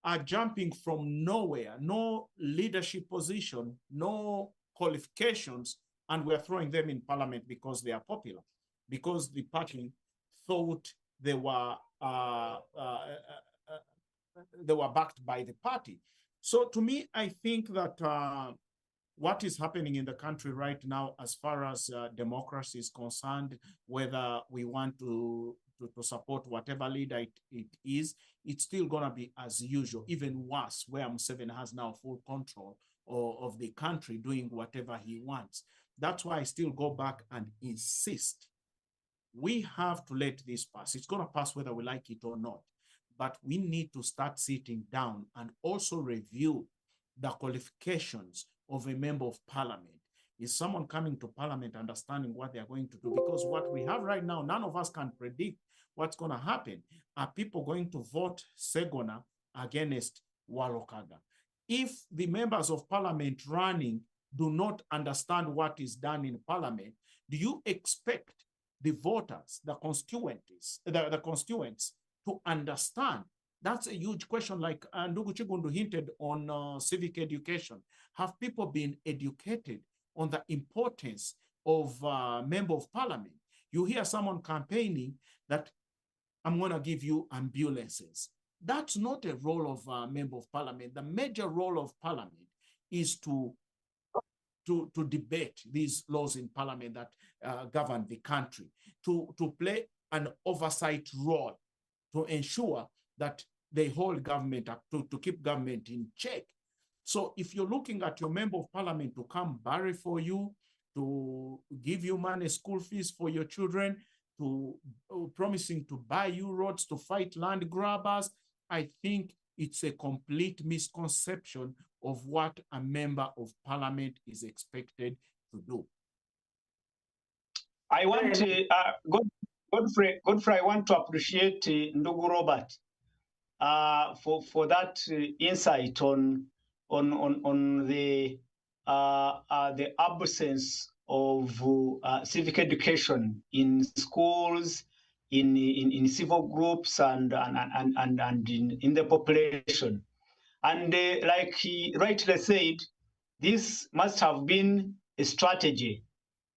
are jumping from nowhere, no leadership position, no qualifications, and we're throwing them in parliament because they are popular, because the party thought they were backed by the party. So to me, I think that what is happening in the country right now, as far as democracy is concerned, whether we want to support whatever leader it is, it's still going to be as usual, even worse, where Museveni has now full control of the country, doing whatever he wants. That's why I still go back and insist we have to let this pass. It's going to pass whether we like it or not. But we need to start sitting down and also review the qualifications of a member of parliament. Is someone coming to parliament understanding what they're going to do? Because what we have right now, none of us can predict what's going to happen. Are people going to vote Segona against Walukaga? If the members of parliament running do not understand what is done in parliament, do you expect the voters, the constituents, the constituents to understand? That's a huge question, like Ndugu Chigundu hinted on civic education. Have people been educated on the importance of member of parliament? You hear someone campaigning that I'm going to give you ambulances. That's not a role of a member of parliament. The major role of parliament is to to debate these laws in parliament that govern the country, to play an oversight role to ensure that they hold government up, to keep government in check. So if you're looking at your member of parliament to come barry for you, to give you money, school fees for your children, to promising to buy you roads, to fight land grabbers, I think it's a complete misconception of what a member of parliament is expected to do. I want to, Godfrey, I want to appreciate Ndugu Robert for that insight on the absence of civic education in schools, in civil groups, and in the population. And like he rightly said, this must have been a strategy,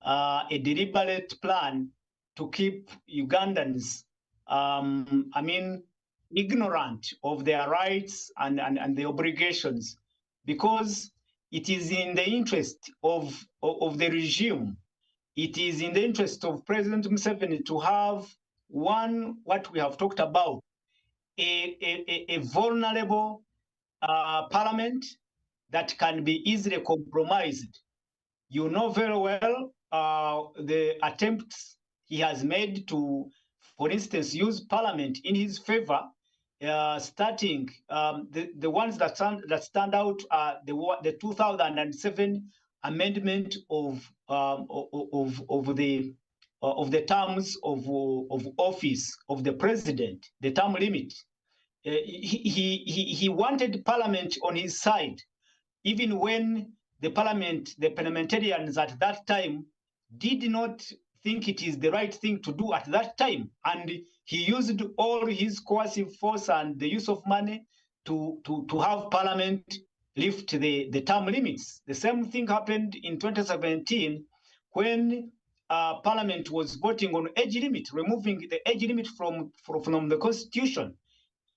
a deliberate plan to keep Ugandans, ignorant of their rights and their obligations, because it is in the interest of the regime. It is in the interest of President Museveni to have what we have talked about, a vulnerable parliament that can be easily compromised. You know very well the attempts he has made to, for instance, use parliament in his favor, starting the ones that stand out are the 2007 amendment of the terms of office of the president, the term limit. He wanted parliament on his side, even when the parliamentarians at that time did not think it is the right thing to do at that time. And he used all his coercive force and the use of money to have parliament lift the term limits. The same thing happened in 2017 when parliament was voting on age limit, removing the age limit from the constitution.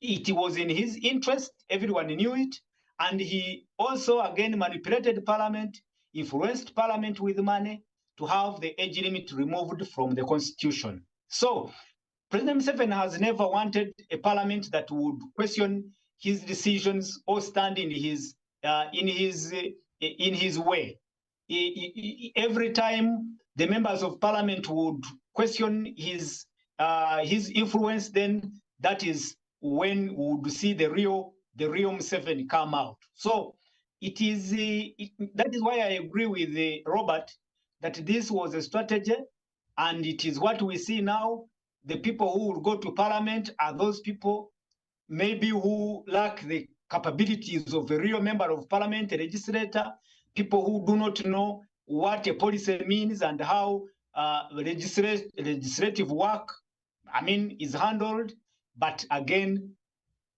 It was in his interest, everyone knew it, and he also again manipulated parliament, influenced parliament with money to have the age limit removed from the constitution. So President Museveni has never wanted a parliament that would question his decisions or stand in his way. Every time the members of parliament would question his influence, then that is when we would see the real Museveni come out. So it is that is why I agree with Robert that this was a strategy, and it is what we see now. The people who will go to parliament are those people maybe who lack the capabilities of a real member of parliament, a legislator, people who do not know what a policy means and how legislative work, is handled. But again,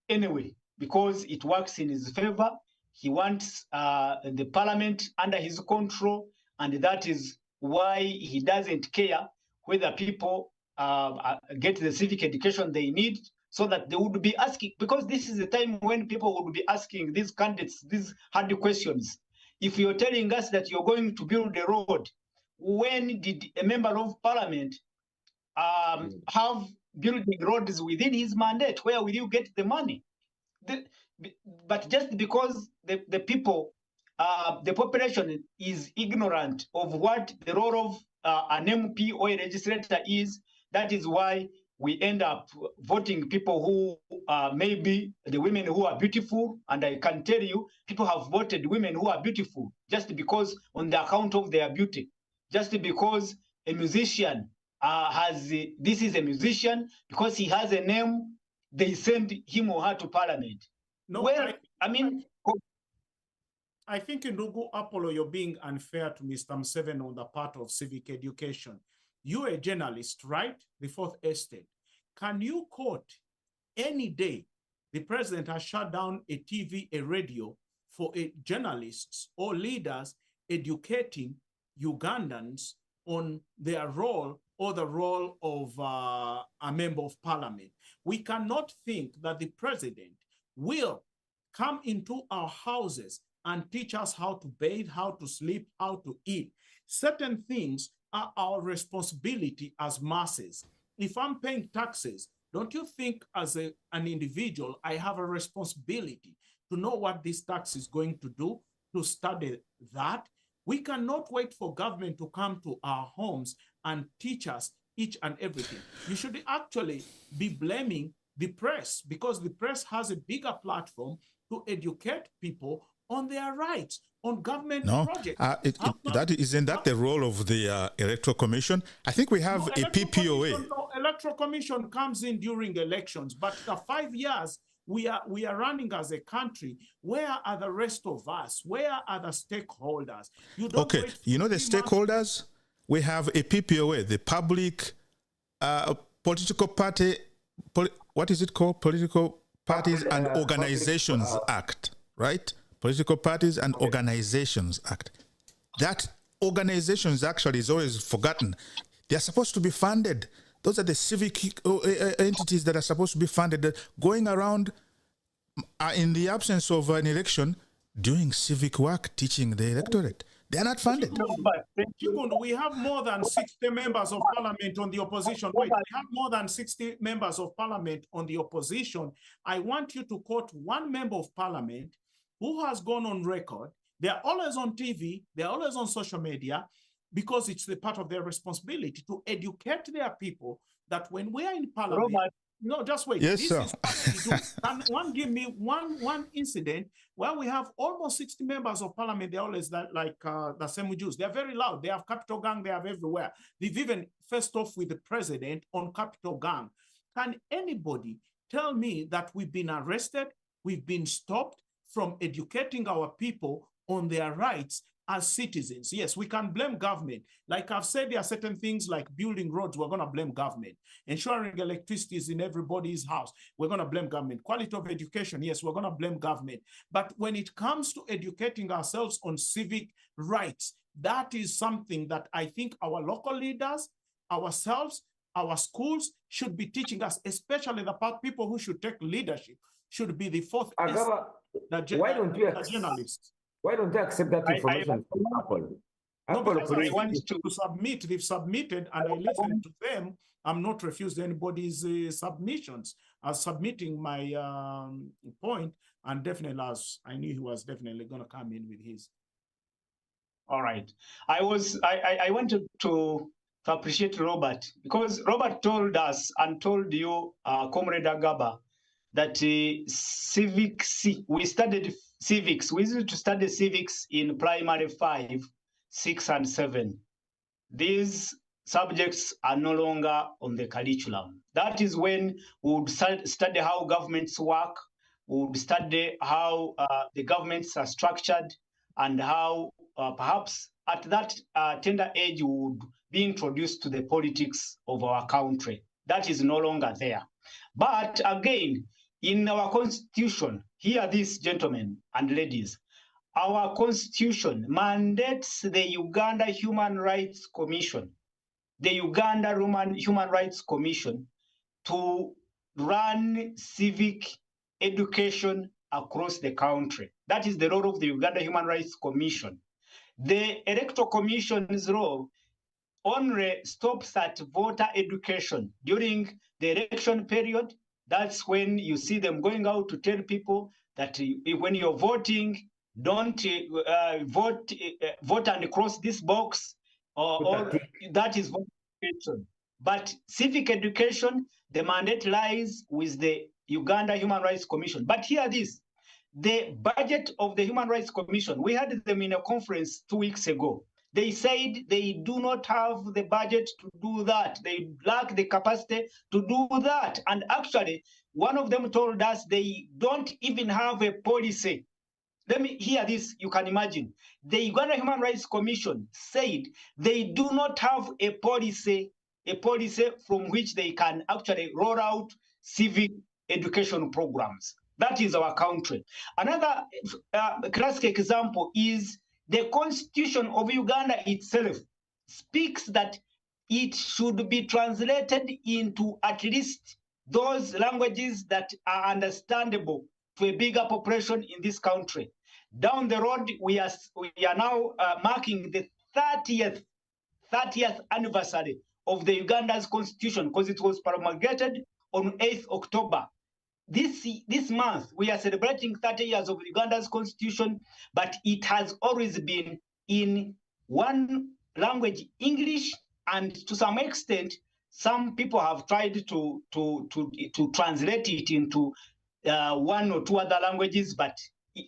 anyway, because it works in his favor, he wants the parliament under his control, and that is why he doesn't care whether people get the civic education they need, so that they would be asking, because this is the time when people would be asking these candidates these hard questions. If you're telling us that you're going to build a road, when did a member of parliament have building roads within his mandate? Where will you get the money? But just because the people, the population is ignorant of what the role of an MP or a legislator is, that is why we end up voting people who maybe the women who are beautiful. And I can tell you, people have voted women who are beautiful just because on the account of their beauty, just because a musician this is a musician, because he has a name, they send him or her to parliament. No, well, I think in Ndugu Apollo, you're being unfair to Mr. Museveni on the part of civic education. You're a journalist, right? The Fourth Estate. Can you quote any day the president has shut down a TV, a radio for journalists or leaders educating Ugandans on their role or the role of a member of parliament? We cannot think that the president will come into our houses and teach us how to bathe, how to sleep, how to eat. Certain things are our responsibility as masses. If I'm paying taxes, don't you think as an individual, I have a responsibility to know what this tax is going to do, to study that? We cannot wait for government to come to our homes and teach us each and everything. You should actually be blaming the press, because the press has a bigger platform to educate people on their rights, on government projects. Isn't that the role of the Electoral Commission? I think we have a PPOA. Electoral Commission comes in during elections, but the 5 years we are running as a country. Where are the rest of us? Where are the stakeholders? You don't okay, you know the stakeholders? We have a PPOA, the Public Political Party, what is it called? Political Parties and Organizations Act, right? Political Parties and Organizations Act. That organizations actually is always forgotten. They're supposed to be funded. Those are the civic entities that are supposed to be funded, going around in the absence of an election, doing civic work, teaching the electorate. They are not funded. We have more than 60 members of parliament on the opposition. Wait, we have more than 60 members of parliament on the opposition. I want you to quote one member of parliament who has gone on record. They are always on TV. They are always on social media, because it's the part of their responsibility to educate their people that when we are in parliament, no, just wait. Yes, this sir. Is what we do. Give me one incident where we have almost 60 members of parliament. They're always like the same Jews. They're very loud. They have Capitol Gang. They have everywhere. They've even faced off with the president on Capitol Gang. Can anybody tell me that we've been arrested, we've been stopped from educating our people on their rights as citizens? Yes, we can blame government. Like I've said, there are certain things like building roads, we're going to blame government. Ensuring electricity is in everybody's house, we're going to blame government. Quality of education, yes, we're going to blame government. But when it comes to educating ourselves on civic rights, that is something that I think our local leaders, ourselves, our schools should be teaching us, especially the people who should take leadership, should be the fourth journalists. Why don't they accept that information from Apple? To submit. They've submitted, and I listened to them. I'm not refused anybody's submissions. I was submitting my point, and definitely, as I knew he was definitely going to come in with his. All right. I wanted to appreciate Robert, because Robert told us and told you, Comrade Agaba, that civics, we studied civics. We used to study civics in primary 5, 6, and 7. These subjects are no longer on the curriculum. That is when we would study how governments work, we would study how the governments are structured, and how perhaps at that tender age we would be introduced to the politics of our country. That is no longer there. But again, in our constitution, hear this, gentlemen and ladies, our constitution mandates the Uganda Human Rights Commission, the Uganda Human Rights Commission, to run civic education across the country. That is the role of the Uganda Human Rights Commission. The Electoral Commission's role only stops at voter education during the election period. That's when you see them going out to tell people that when you're voting, don't vote and cross this box, or that is voter education. But civic education, the mandate lies with the Uganda Human Rights Commission. But hear this, the budget of the Human Rights Commission, we had them in a conference 2 weeks ago. They said they do not have the budget to do that. They lack the capacity to do that. And actually, one of them told us they don't even have a policy. Let me hear this, you can imagine. The Uganda Human Rights Commission said they do not have a policy from which they can actually roll out civic education programs. That is our country. Another classic example is the Constitution of Uganda itself speaks that it should be translated into at least those languages that are understandable to a bigger population in this country. Down the road, we are now marking the 30th anniversary of the Uganda's constitution, because it was promulgated on 8th October. This month, we are celebrating 30 years of Uganda's constitution, but it has always been in one language, English, and to some extent, some people have tried to translate it into one or two other languages, but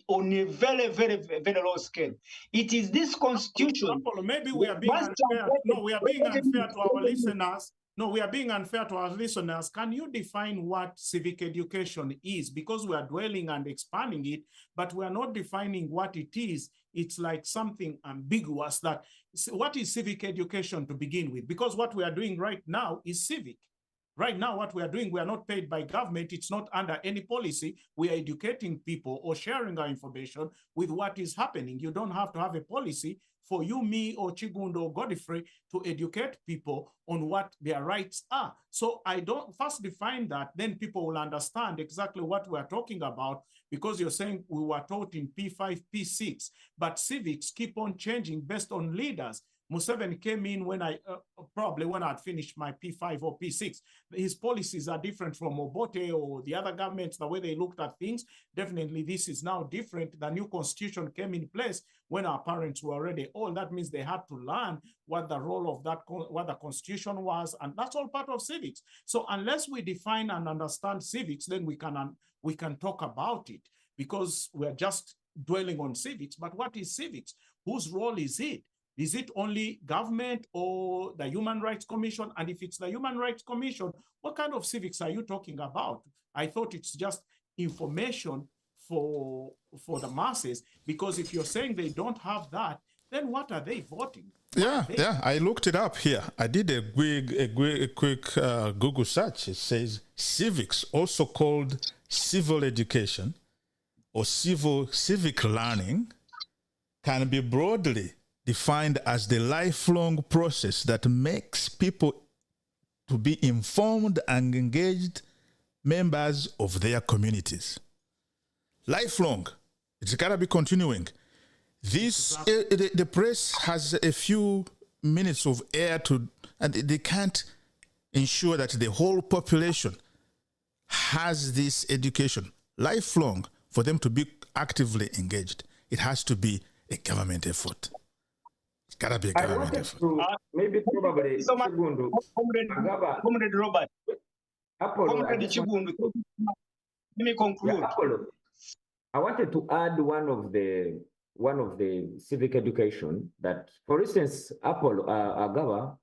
on a very, very, very low scale. It is this constitution. Maybe we are being unfair. No, we are being unfair to our listeners. No, we are being unfair to our listeners. Can you define what civic education is? Because we are dwelling and expanding it, but we are not defining what it is. It's like something ambiguous. That what is civic education to begin with? Because what we are doing right now is civic. Right now, what we are doing, we are not paid by government. It's not under any policy. We are educating people or sharing our information with what is happening. You don't have to have a policy for you, me, or Chigundo or Godfrey to educate people on what their rights are. So I don't first define that, then people will understand exactly what we're talking about, because you're saying we were taught in P5, P6, but civics keep on changing based on leaders. Museveni came in when probably when I'd finished my P5 or P6. His policies are different from Obote or the other governments, the way they looked at things. Definitely this is now different. The new constitution came in place when our parents were already old. That means they had to learn what the role of that, what the constitution was, and that's all part of civics. So unless we define and understand civics, then we can talk about it, because we're just dwelling on civics. But what is civics? Whose role is it? Is it only government or the Human Rights Commission? And if it's the Human Rights Commission, what kind of civics are you talking about? I thought it's just information for the masses, because if you're saying they don't have that, then what are they voting? Yeah, I looked it up here. I did a quick Google search. It says civics, also called civil education or civic learning, can be broadly defined as the lifelong process that makes people to be informed and engaged members of their communities. Lifelong. It's got to be continuing. This, the press has a few minutes of air to, and they can't ensure that the whole population has this education lifelong for them to be actively engaged. It has to be a government effort. It's got to be a government effort. Maybe probably Comrade Robert. Comrade Chigundu. Let me conclude. Yeah, I wanted to add one of the civic education that, for instance, Agaba,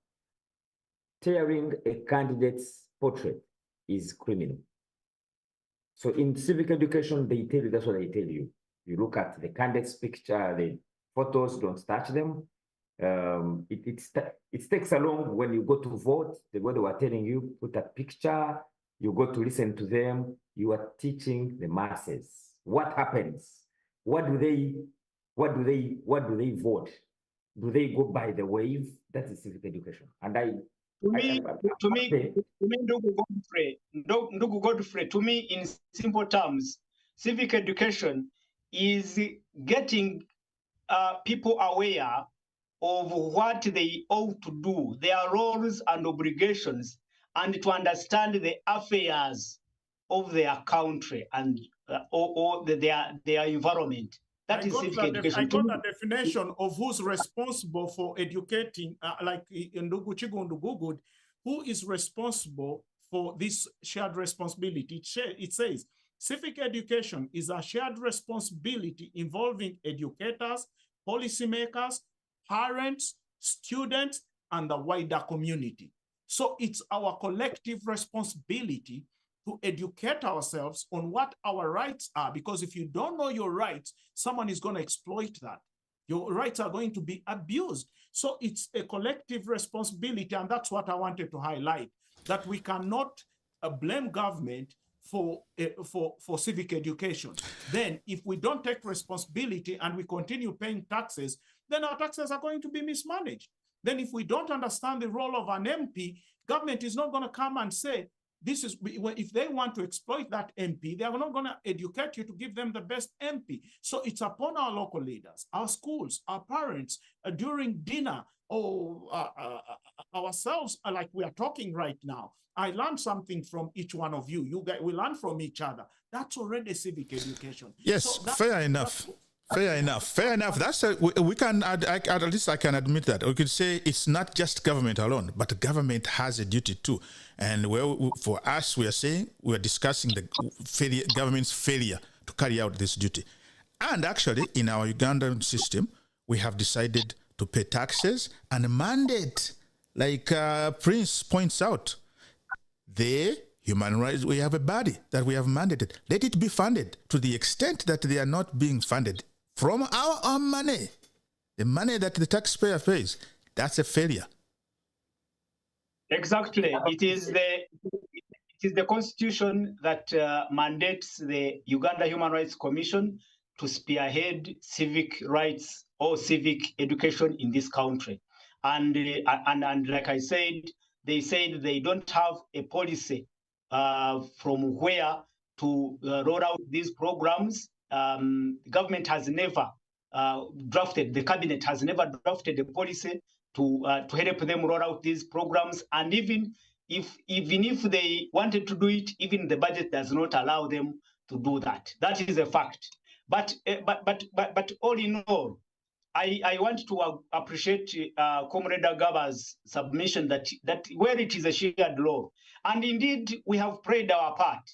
tearing a candidate's portrait is criminal. So in civic education, they tell you, that's what they tell you. You look at the candidate's picture, the photos, don't touch them. It takes along when you go to vote, the way they were telling you, put a picture, you go to listen to them, you are teaching the masses. What happens? What do they vote? Do they go by the wave? That is civic education. And to me, Ndugu Godfrey, to me, in simple terms, civic education is getting people aware of what they ought to do, their roles and obligations, and to understand the affairs of their country and or their environment. That is civic education. I got a definition of who's responsible for educating, like in Ndugu, who is responsible for this shared responsibility. It says, civic education is a shared responsibility involving educators, policymakers, parents, students, and the wider community. So it's our collective responsibility to educate ourselves on what our rights are, because if you don't know your rights, someone is going to exploit that. Your rights are going to be abused. So it's a collective responsibility, and that's what I wanted to highlight, that we cannot blame government for civic education. Then if we don't take responsibility and we continue paying taxes, then our taxes are going to be mismanaged. Then if we don't understand the role of an MP, government is not going to come and say, this is, if they want to exploit that MP, they are not going to educate you to give them the best MP. So it's upon our local leaders, our schools, our parents, during dinner, or ourselves, like we are talking right now. I learned something from each one of you. You guys, we learn from each other. That's already civic education. Yes, so fair enough. Fair enough. That's we can at least I can admit that. We could say it's not just government alone, but the government has a duty too. And for us, we are discussing the government's failure to carry out this duty. And actually, in our Ugandan system, we have decided to pay taxes and mandate, like Prince points out, the human rights. We have a body that we have mandated. Let it be funded. To the extent that they are not being funded from our own money, the money that the taxpayer pays, that's a failure. Exactly. It is the Constitution that mandates the Uganda Human Rights Commission to spearhead civic rights or civic education in this country. And like I said, they said they don't have a policy from where to roll out these programs. The government has never the cabinet has never drafted a policy to help them roll out these programs. And even if they wanted to do it, even the budget does not allow them to do that. That is a fact. But all in all, I want to appreciate Comrade Agaba's submission that where it is a shared law, and indeed we have played our part.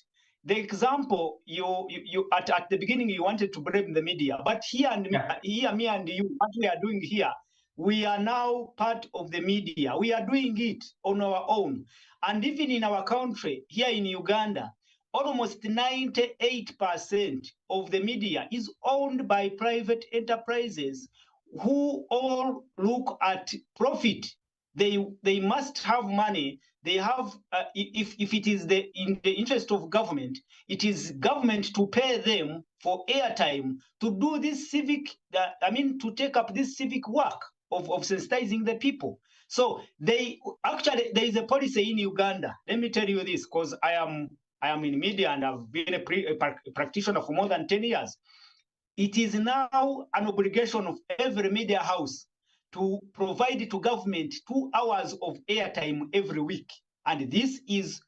The example you at the beginning you wanted to blame the media, but here me and you, what we are doing here, we are now part of the media. We are doing it on our own, and even in our country here in Uganda, almost 98% of the media is owned by private enterprises who all look at profit. They must have money. They have, if it is in the interest of government, it is government to pay them for airtime to do this civic, to take up this civic work of sensitizing the people. So there is a policy in Uganda. Let me tell you this, because I am in media and I've been a practitioner for more than 10 years. It is now an obligation of every media house to provide to government 2 hours of airtime every week. And this is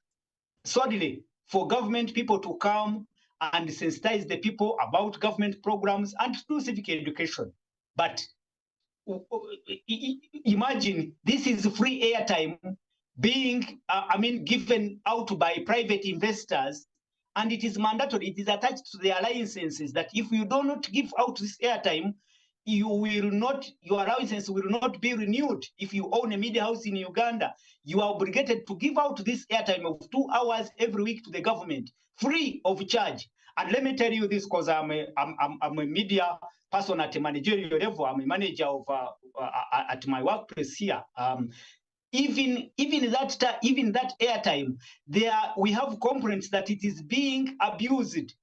solely for government people to come and sensitize the people about government programs and do civic education. But imagine this is free airtime being, given out by private investors, and it is mandatory. It is attached to their licenses that if you do not give out this airtime, your license will not be renewed. If you own a media house in Uganda, you are obligated to give out this airtime of 2 hours every week to the government, free of charge. And let me tell you this, because I'm a media person at a managerial level. I'm a manager of at my workplace here. Even that airtime, we have complaints that it is being abused.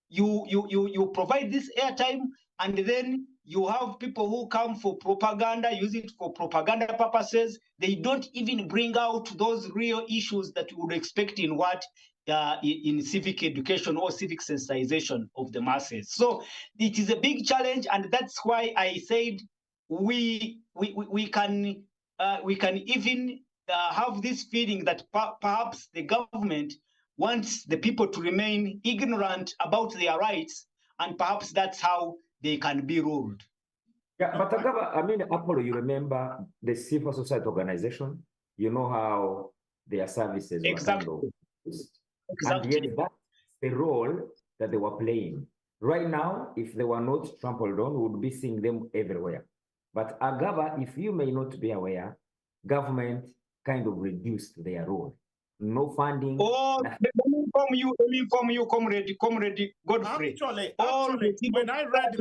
You provide this airtime, and then you have people who come for propaganda, use it for propaganda purposes. They don't even bring out those real issues that you would expect in in civic education or civic sensitization of the masses. So it is a big challenge, and that's why I said we can even have this feeling that perhaps the government wants the people to remain ignorant about their rights, and perhaps that's how they can be ruled. Yeah, but Apollo, you remember the civil society organization? You know how their services were handled. Exactly. And yet that's the role that they were playing. Right now, if they were not trampled on, we would be seeing them everywhere. But Agaba, if you may not be aware, government kind of reduced their role. No funding. Oh, let me inform you, comrade Godfrey. Actually, when I read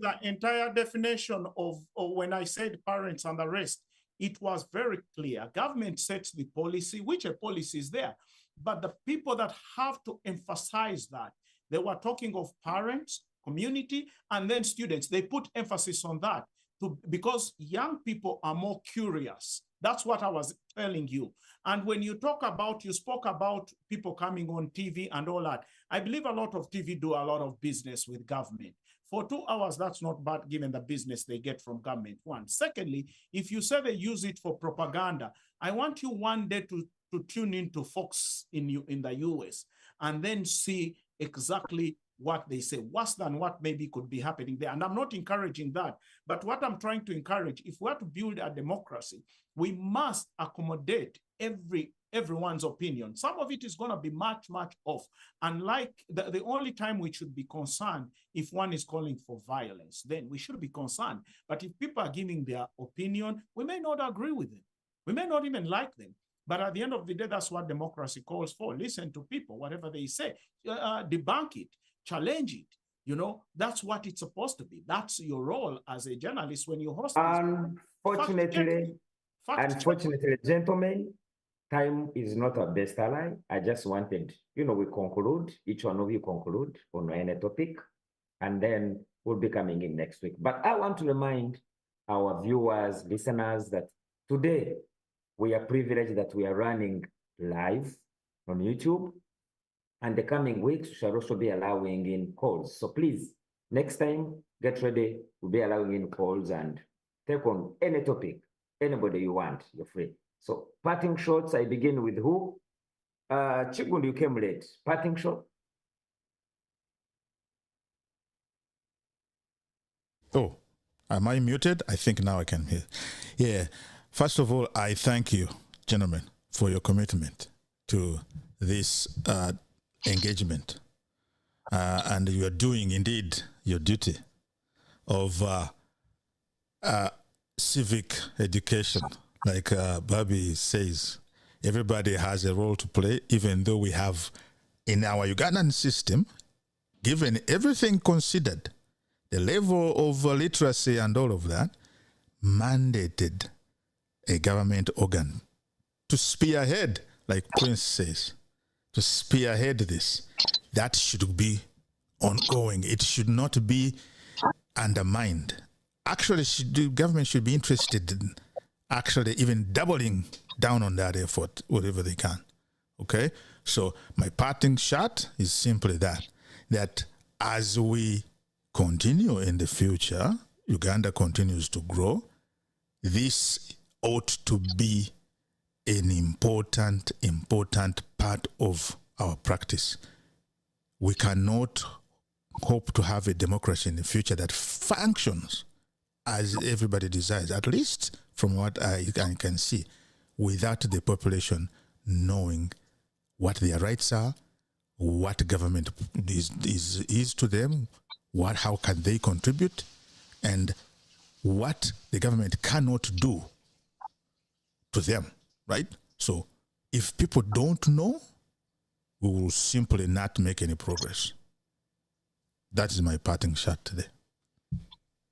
the entire definition of when I said parents and the rest, it was very clear. Government sets the policy, which a policy is there. But the people that have to emphasize that, they were talking of parents, community, and then students. They put emphasis on that because young people are more curious. That's what I was telling you. And when you spoke about people coming on TV and all that, I believe a lot of TV do a lot of business with government. For 2 hours, that's not bad given the business they get from government, one. Secondly, if you say they use it for propaganda, I want you one day to tune into Fox in the US and then see exactly what they say, worse than what maybe could be happening there. And I'm not encouraging that. But what I'm trying to encourage, if we are to build a democracy, we must accommodate everyone's opinion. Some of it is going to be much, much off. And like the only time we should be concerned if one is calling for violence, then we should be concerned. But if people are giving their opinion, we may not agree with them. We may not even like them. But at the end of the day, that's what democracy calls for. Listen to people, whatever they say, debunk it, challenge it. You know, that's what it's supposed to be. That's your role as a journalist when you host. Unfortunately, gentlemen, time is not our best ally. I just wanted, we conclude, each one of you conclude on any topic, and then we'll be coming in next week. But I want to remind our viewers, listeners, that today we are privileged that we are running live on YouTube, and the coming weeks we shall also be allowing in calls. So please, next time, get ready. We'll be allowing in calls and take on any topic, anybody you want, you're free. So parting shots, I begin with who? Chigundu, you came late. Parting shot. Oh, am I muted? I think now I can hear. Yeah. First of all, I thank you, gentlemen, for your commitment to this engagement. And you are doing, indeed, your duty of civic education. Like Bobby says, everybody has a role to play, even though we have, in our Ugandan system, given everything considered, the level of literacy and all of that, mandated a government organ to spearhead, like Prince says, to spearhead this. That should be ongoing. It should not be undermined. Actually, the government should be interested in actually even doubling down on that effort, whatever they can. Okay? So my parting shot is simply that as we continue in the future, Uganda continues to grow, this ought to be an important part of our practice. We cannot hope to have a democracy in the future that functions as everybody desires, at least from what I can see, without the population knowing what their rights are, what government is to them, how can they contribute, and what the government cannot do to them, right? So if people don't know, we will simply not make any progress. That is my parting shot today.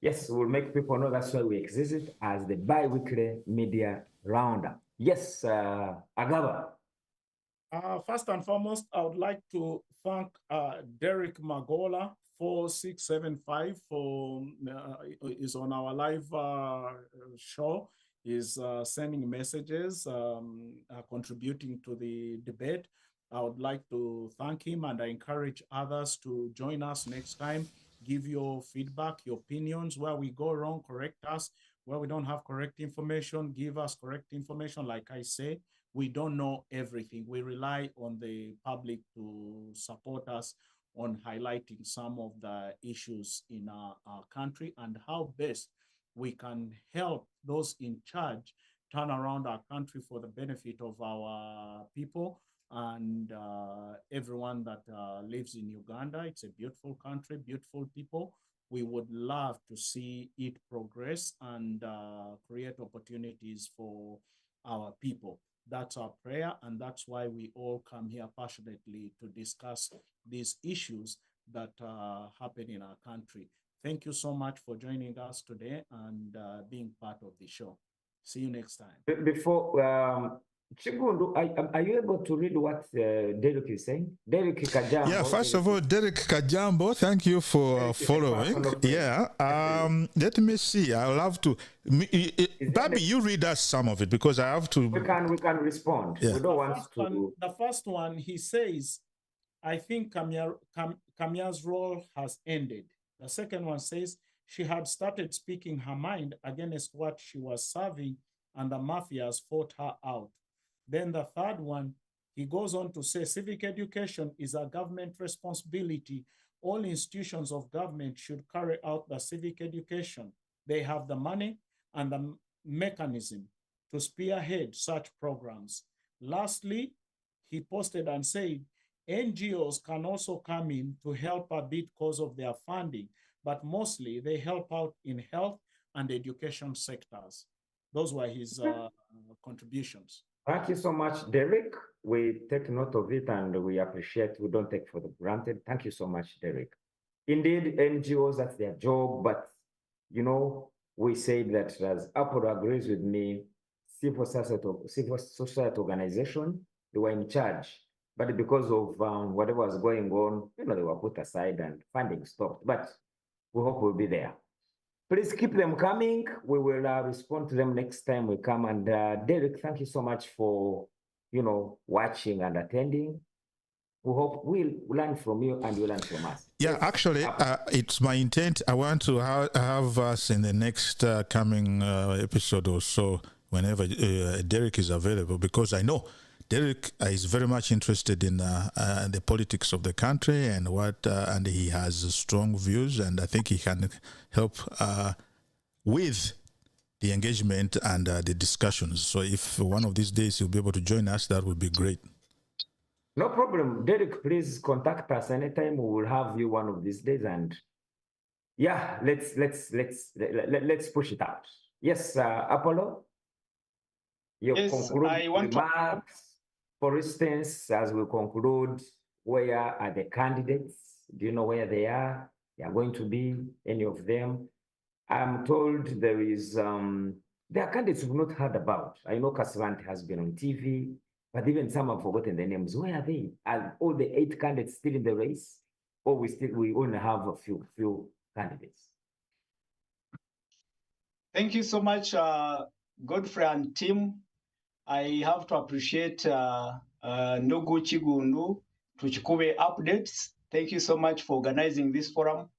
Yes, we'll make people know. That's why we exist as the bi-weekly media roundup. Yes, Agaba. First and foremost, I would like to thank Derek Magola 4675 for is on our live show. Is sending messages, contributing to the debate. I would like to thank him, and I encourage others to join us next time. Give your feedback, your opinions. Where we go wrong, correct us. Where we don't have correct information, give us correct information. Like I say, we don't know everything. We rely on the public to support us on highlighting some of the issues in our country and how best we can help those in charge turn around our country for the benefit of our people and everyone that lives in Uganda. It's a beautiful country, beautiful people. We would love to see it progress and create opportunities for our people. That's our prayer, and that's why we all come here passionately to discuss these issues that happen in our country. Thank you so much for joining us today and being part of the show. See you next time. Before Chigundu, are you able to read what Derek is saying? Derek Kajambo. Yeah, first of all, Derek Kajambo, thank you for following. Yeah, let me see. I'll have to. Babi, you read us some of it because I have to. We can respond. Yeah. We don't want to. The first one, he says, I think Kamia's role has ended. The second one says she had started speaking her mind against what she was serving and the mafias fought her out. Then the third one, he goes on to say civic education is a government responsibility. All institutions of government should carry out the civic education. They have the money and the mechanism to spearhead such programs. Lastly, he posted and said, NGOs can also come in to help a bit because of their funding, but mostly they help out in health and education sectors. Those were his contributions. Thank you so much, Derek. We take note of it and we appreciate, we don't take for granted. Thank you so much, Derek. Indeed, NGOs, that's their job, but you know, we say that as Apple agrees with me, civil society organization, they were in charge. But because of whatever was going on, you know, they were put aside and funding stopped. But we hope we'll be there. Please keep them coming. We will respond to them next time we come. And Derek, thank you so much for, you know, watching and attending. We hope we'll learn from you and you learn from us. Yeah, actually, it's my intent. I want to have us in the next coming episode or so, whenever Derek is available, because I know Derek is very much interested in the politics of the country and and he has strong views, and I think he can help with the engagement and the discussions. So if one of these days he'll be able to join us, that would be great. No problem, Derek. Please contact us anytime. We will have you one of these days, and yeah, let's push it out. Yes, Apollo. Your concluding remarks. For instance, as we conclude, where are the candidates? Do you know where they are? They are going to be, any of them? I'm told there are candidates we've not heard about. I know Kasvant has been on TV, but even some have forgotten their names. Where are they? Are all the 8 candidates still in the race? Or we only have a few candidates? Thank you so much, Godfrey and Tim. I have to appreciate Nogu Chigundu, Tukikube Updates. Thank you so much for organizing this forum.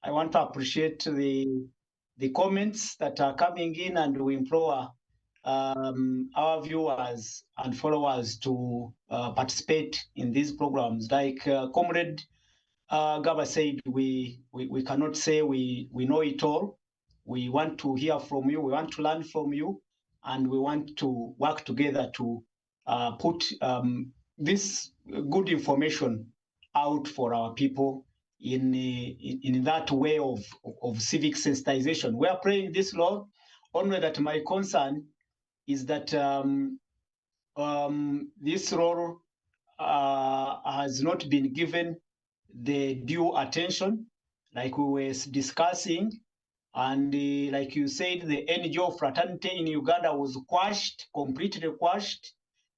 I want to appreciate the comments that are coming in, and we implore our viewers and followers to participate in these programs. Like Comrade Gaba said, we cannot say we know it all. We want to hear from you. We want to learn from you. And we want to work together to put this good information out for our people in that way of civic sensitization. We are playing this role, only that my concern is that this role has not been given the due attention, like we were discussing. And like you said, the NGO fraternity in Uganda was quashed, completely quashed.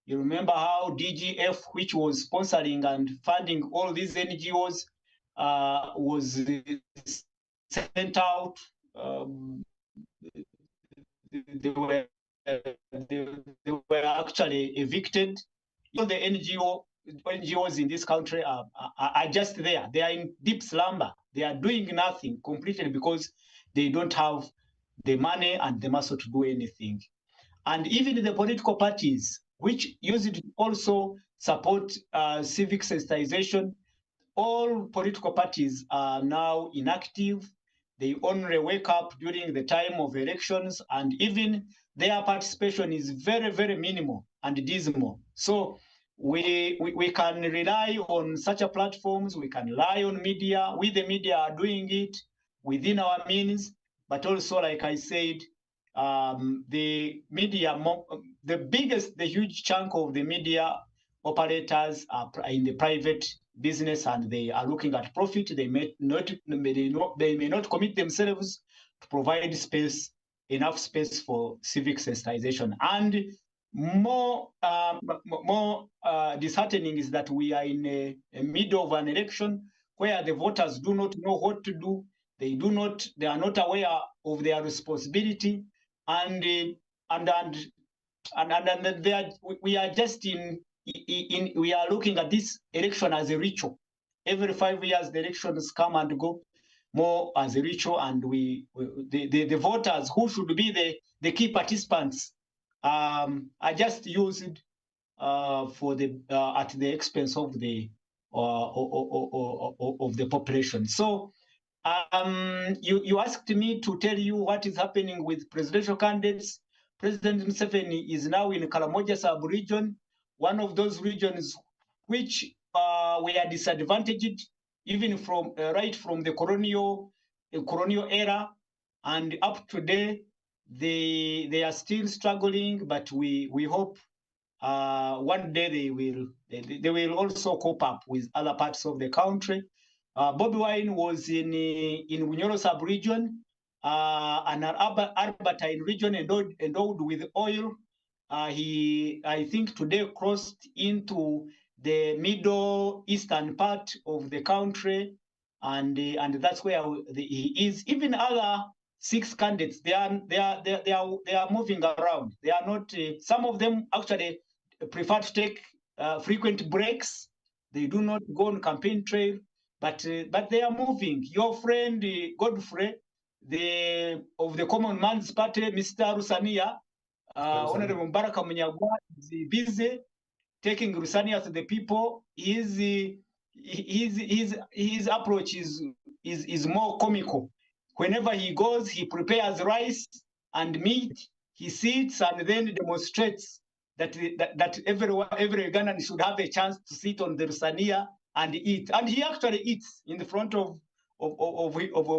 You remember how DGF, which was sponsoring and funding all these NGOs, was sent out. They were actually evicted. All the NGOs in this country are just there. They are in deep slumber. They are doing nothing completely because they don't have the money and the muscle to do anything. And even the political parties, which used to also support civic sensitization, all political parties are now inactive. They only wake up during the time of elections, and even their participation is very, very minimal and dismal. So we can rely on such a platforms, we can rely on media. We, the media, are doing it within our means, but also, like I said, the media, the huge chunk of the media operators are in the private business, and they are looking at profit. They may not commit themselves to provide enough space for civic sensitization. And more disheartening is that we are in a middle of an election where the voters do not know what to do. They are not aware of their responsibility, and we are just we are looking at this election as a ritual. Every 5 years, the elections come and go more as a ritual, and the voters who should be the key participants are just used for at the expense of the population. So you asked me to tell you what is happening with presidential candidates. President Museveni is now in Karamoja sub-region, one of those regions which were disadvantaged even from right from the colonial era, and up to today they are still struggling, but we hope one day they will also cope up with other parts of the country. Bobi Wine was in Bunyoro sub-region, an Albertine region endowed with oil. I think today crossed into the middle eastern part of the country, and that's where he is. Even other 6 candidates, they are moving around. They are not. Some of them actually prefer to take frequent breaks. They do not go on campaign trail, but they are moving. Your friend Godfrey, of the Common Man's Party, Mr. Rusania, Honorable Mbaraka Munyagwa, is busy taking Rusania to the people. His approach is more comical. Whenever he goes, he prepares rice and meat. He sits and then demonstrates that every Ugandan should have a chance to sit on the Rusania and eat. And he actually eats in the front of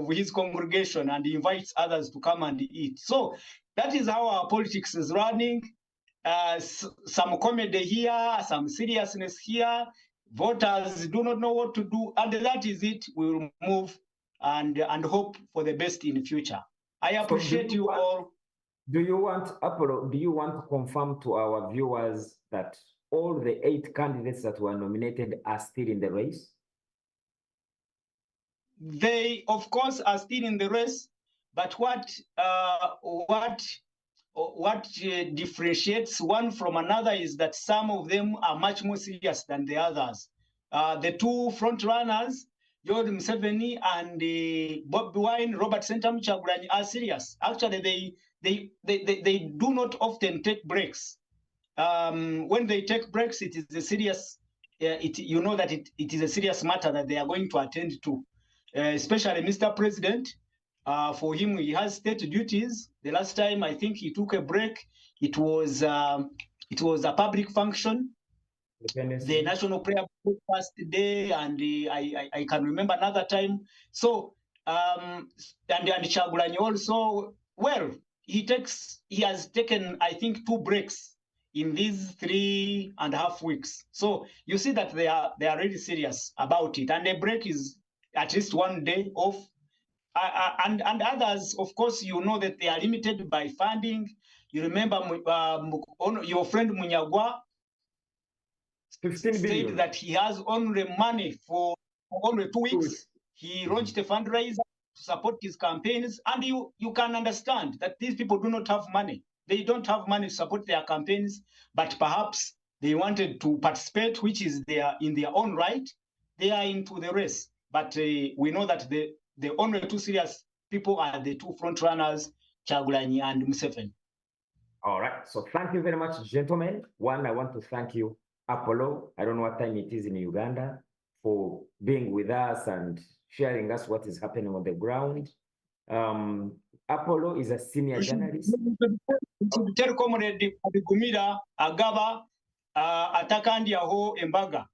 his congregation, and he invites others to come and eat. So that is how our politics is running. Some comedy here, some seriousness here. Voters do not know what to do, and that is it. We will move and hope for the best in the future. I appreciate you all. Do you want, Apollo, do you want to confirm to our viewers that all the 8 candidates that were nominated are still in the race? They, of course, are still in the race, but what differentiates one from another is that some of them are much more serious than the others. The 2 front runners, Yoweri Museveni and Bobi Wine, Robert Sentamu Kyagulanyi, are serious. Actually, they do not often take breaks. When they take breaks, it is a serious. You know that it is a serious matter that they are going to attend to. Especially Mr. President, for him, he has state duties. The last time I think he took a break, it was a public function, the National Prayer Breakfast Day, and I can remember another time. So and Kyagulanyi also, well, he has taken, I think, 2 breaks in these 3.5 weeks. So you see that they are really serious about it, and a break is at least 1 day off. And others, of course, you know that they are limited by funding. You remember your friend Munyagwa said that he has only money for only 2 weeks. He launched a fundraiser to support his campaigns, and you can understand that these people do not have money. They don't have money to support their campaigns, but perhaps they wanted to participate, which is in their own right. They are into the race, but we know that the only 2 serious people are the 2 front runners, Kyagulanyi and Museveni. All right. So thank you very much, gentlemen. One, I want to thank you, Apollo. I don't know what time it is in Uganda, for being with us and sharing us what is happening on the ground. Apollo is a senior journalist. Tell Comrade Gumira Agaba Atakandi Aho Embaga.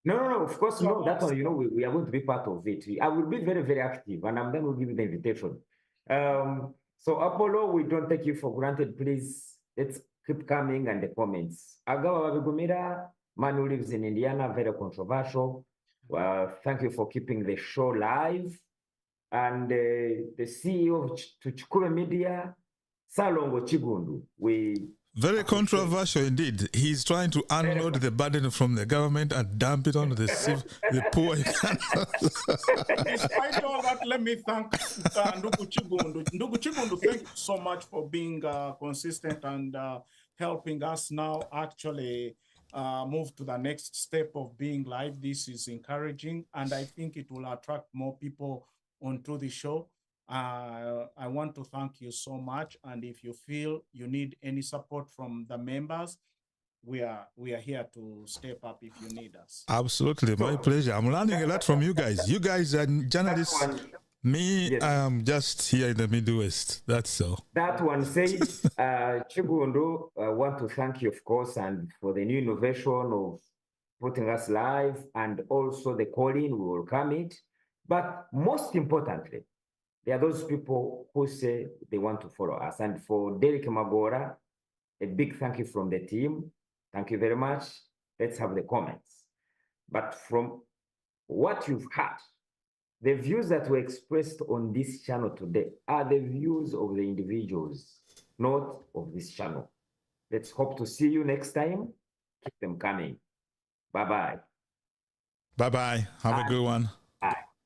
No, of course, no. That one, you know, we are going to be part of it. I will be very, very active, and then we'll give you the invitation. So, Apollo, we don't take you for granted. Please, let's keep coming and the comments. Agawa Wabigumira, man who lives in Indiana, very controversial. Thank you for keeping the show live. And the CEO of Tukikube Media, Salongo Chigundu, we Very controversial indeed. He's trying to unload the burden from the government and dump it on the poor. Despite all that, let me thank Ndugu Chigundu. Ndugu Chigundu, thank you so much for being consistent and helping us now actually move to the next step of being live. This is encouraging, and I think it will attract more people onto the show. I want to thank you so much, and if you feel you need any support from the members, we are here to step up if you need us. Absolutely, my pleasure. I'm learning a lot from you guys. You guys are journalists. Me, yes. I'm just here in the Midwest. That's all. That one says, Chigundu, I want to thank you, of course, and for the new innovation of putting us live, and also the calling, we will come it. But most importantly, there are those people who say they want to follow us. And for Derek Magora, a big thank you from the team. Thank you very much. Let's have the comments. But from what you've heard, the views that were expressed on this channel today are the views of the individuals, not of this channel. Let's hope to see you next time. Keep them coming. Bye-bye. Bye-bye. Have a good one. Bye.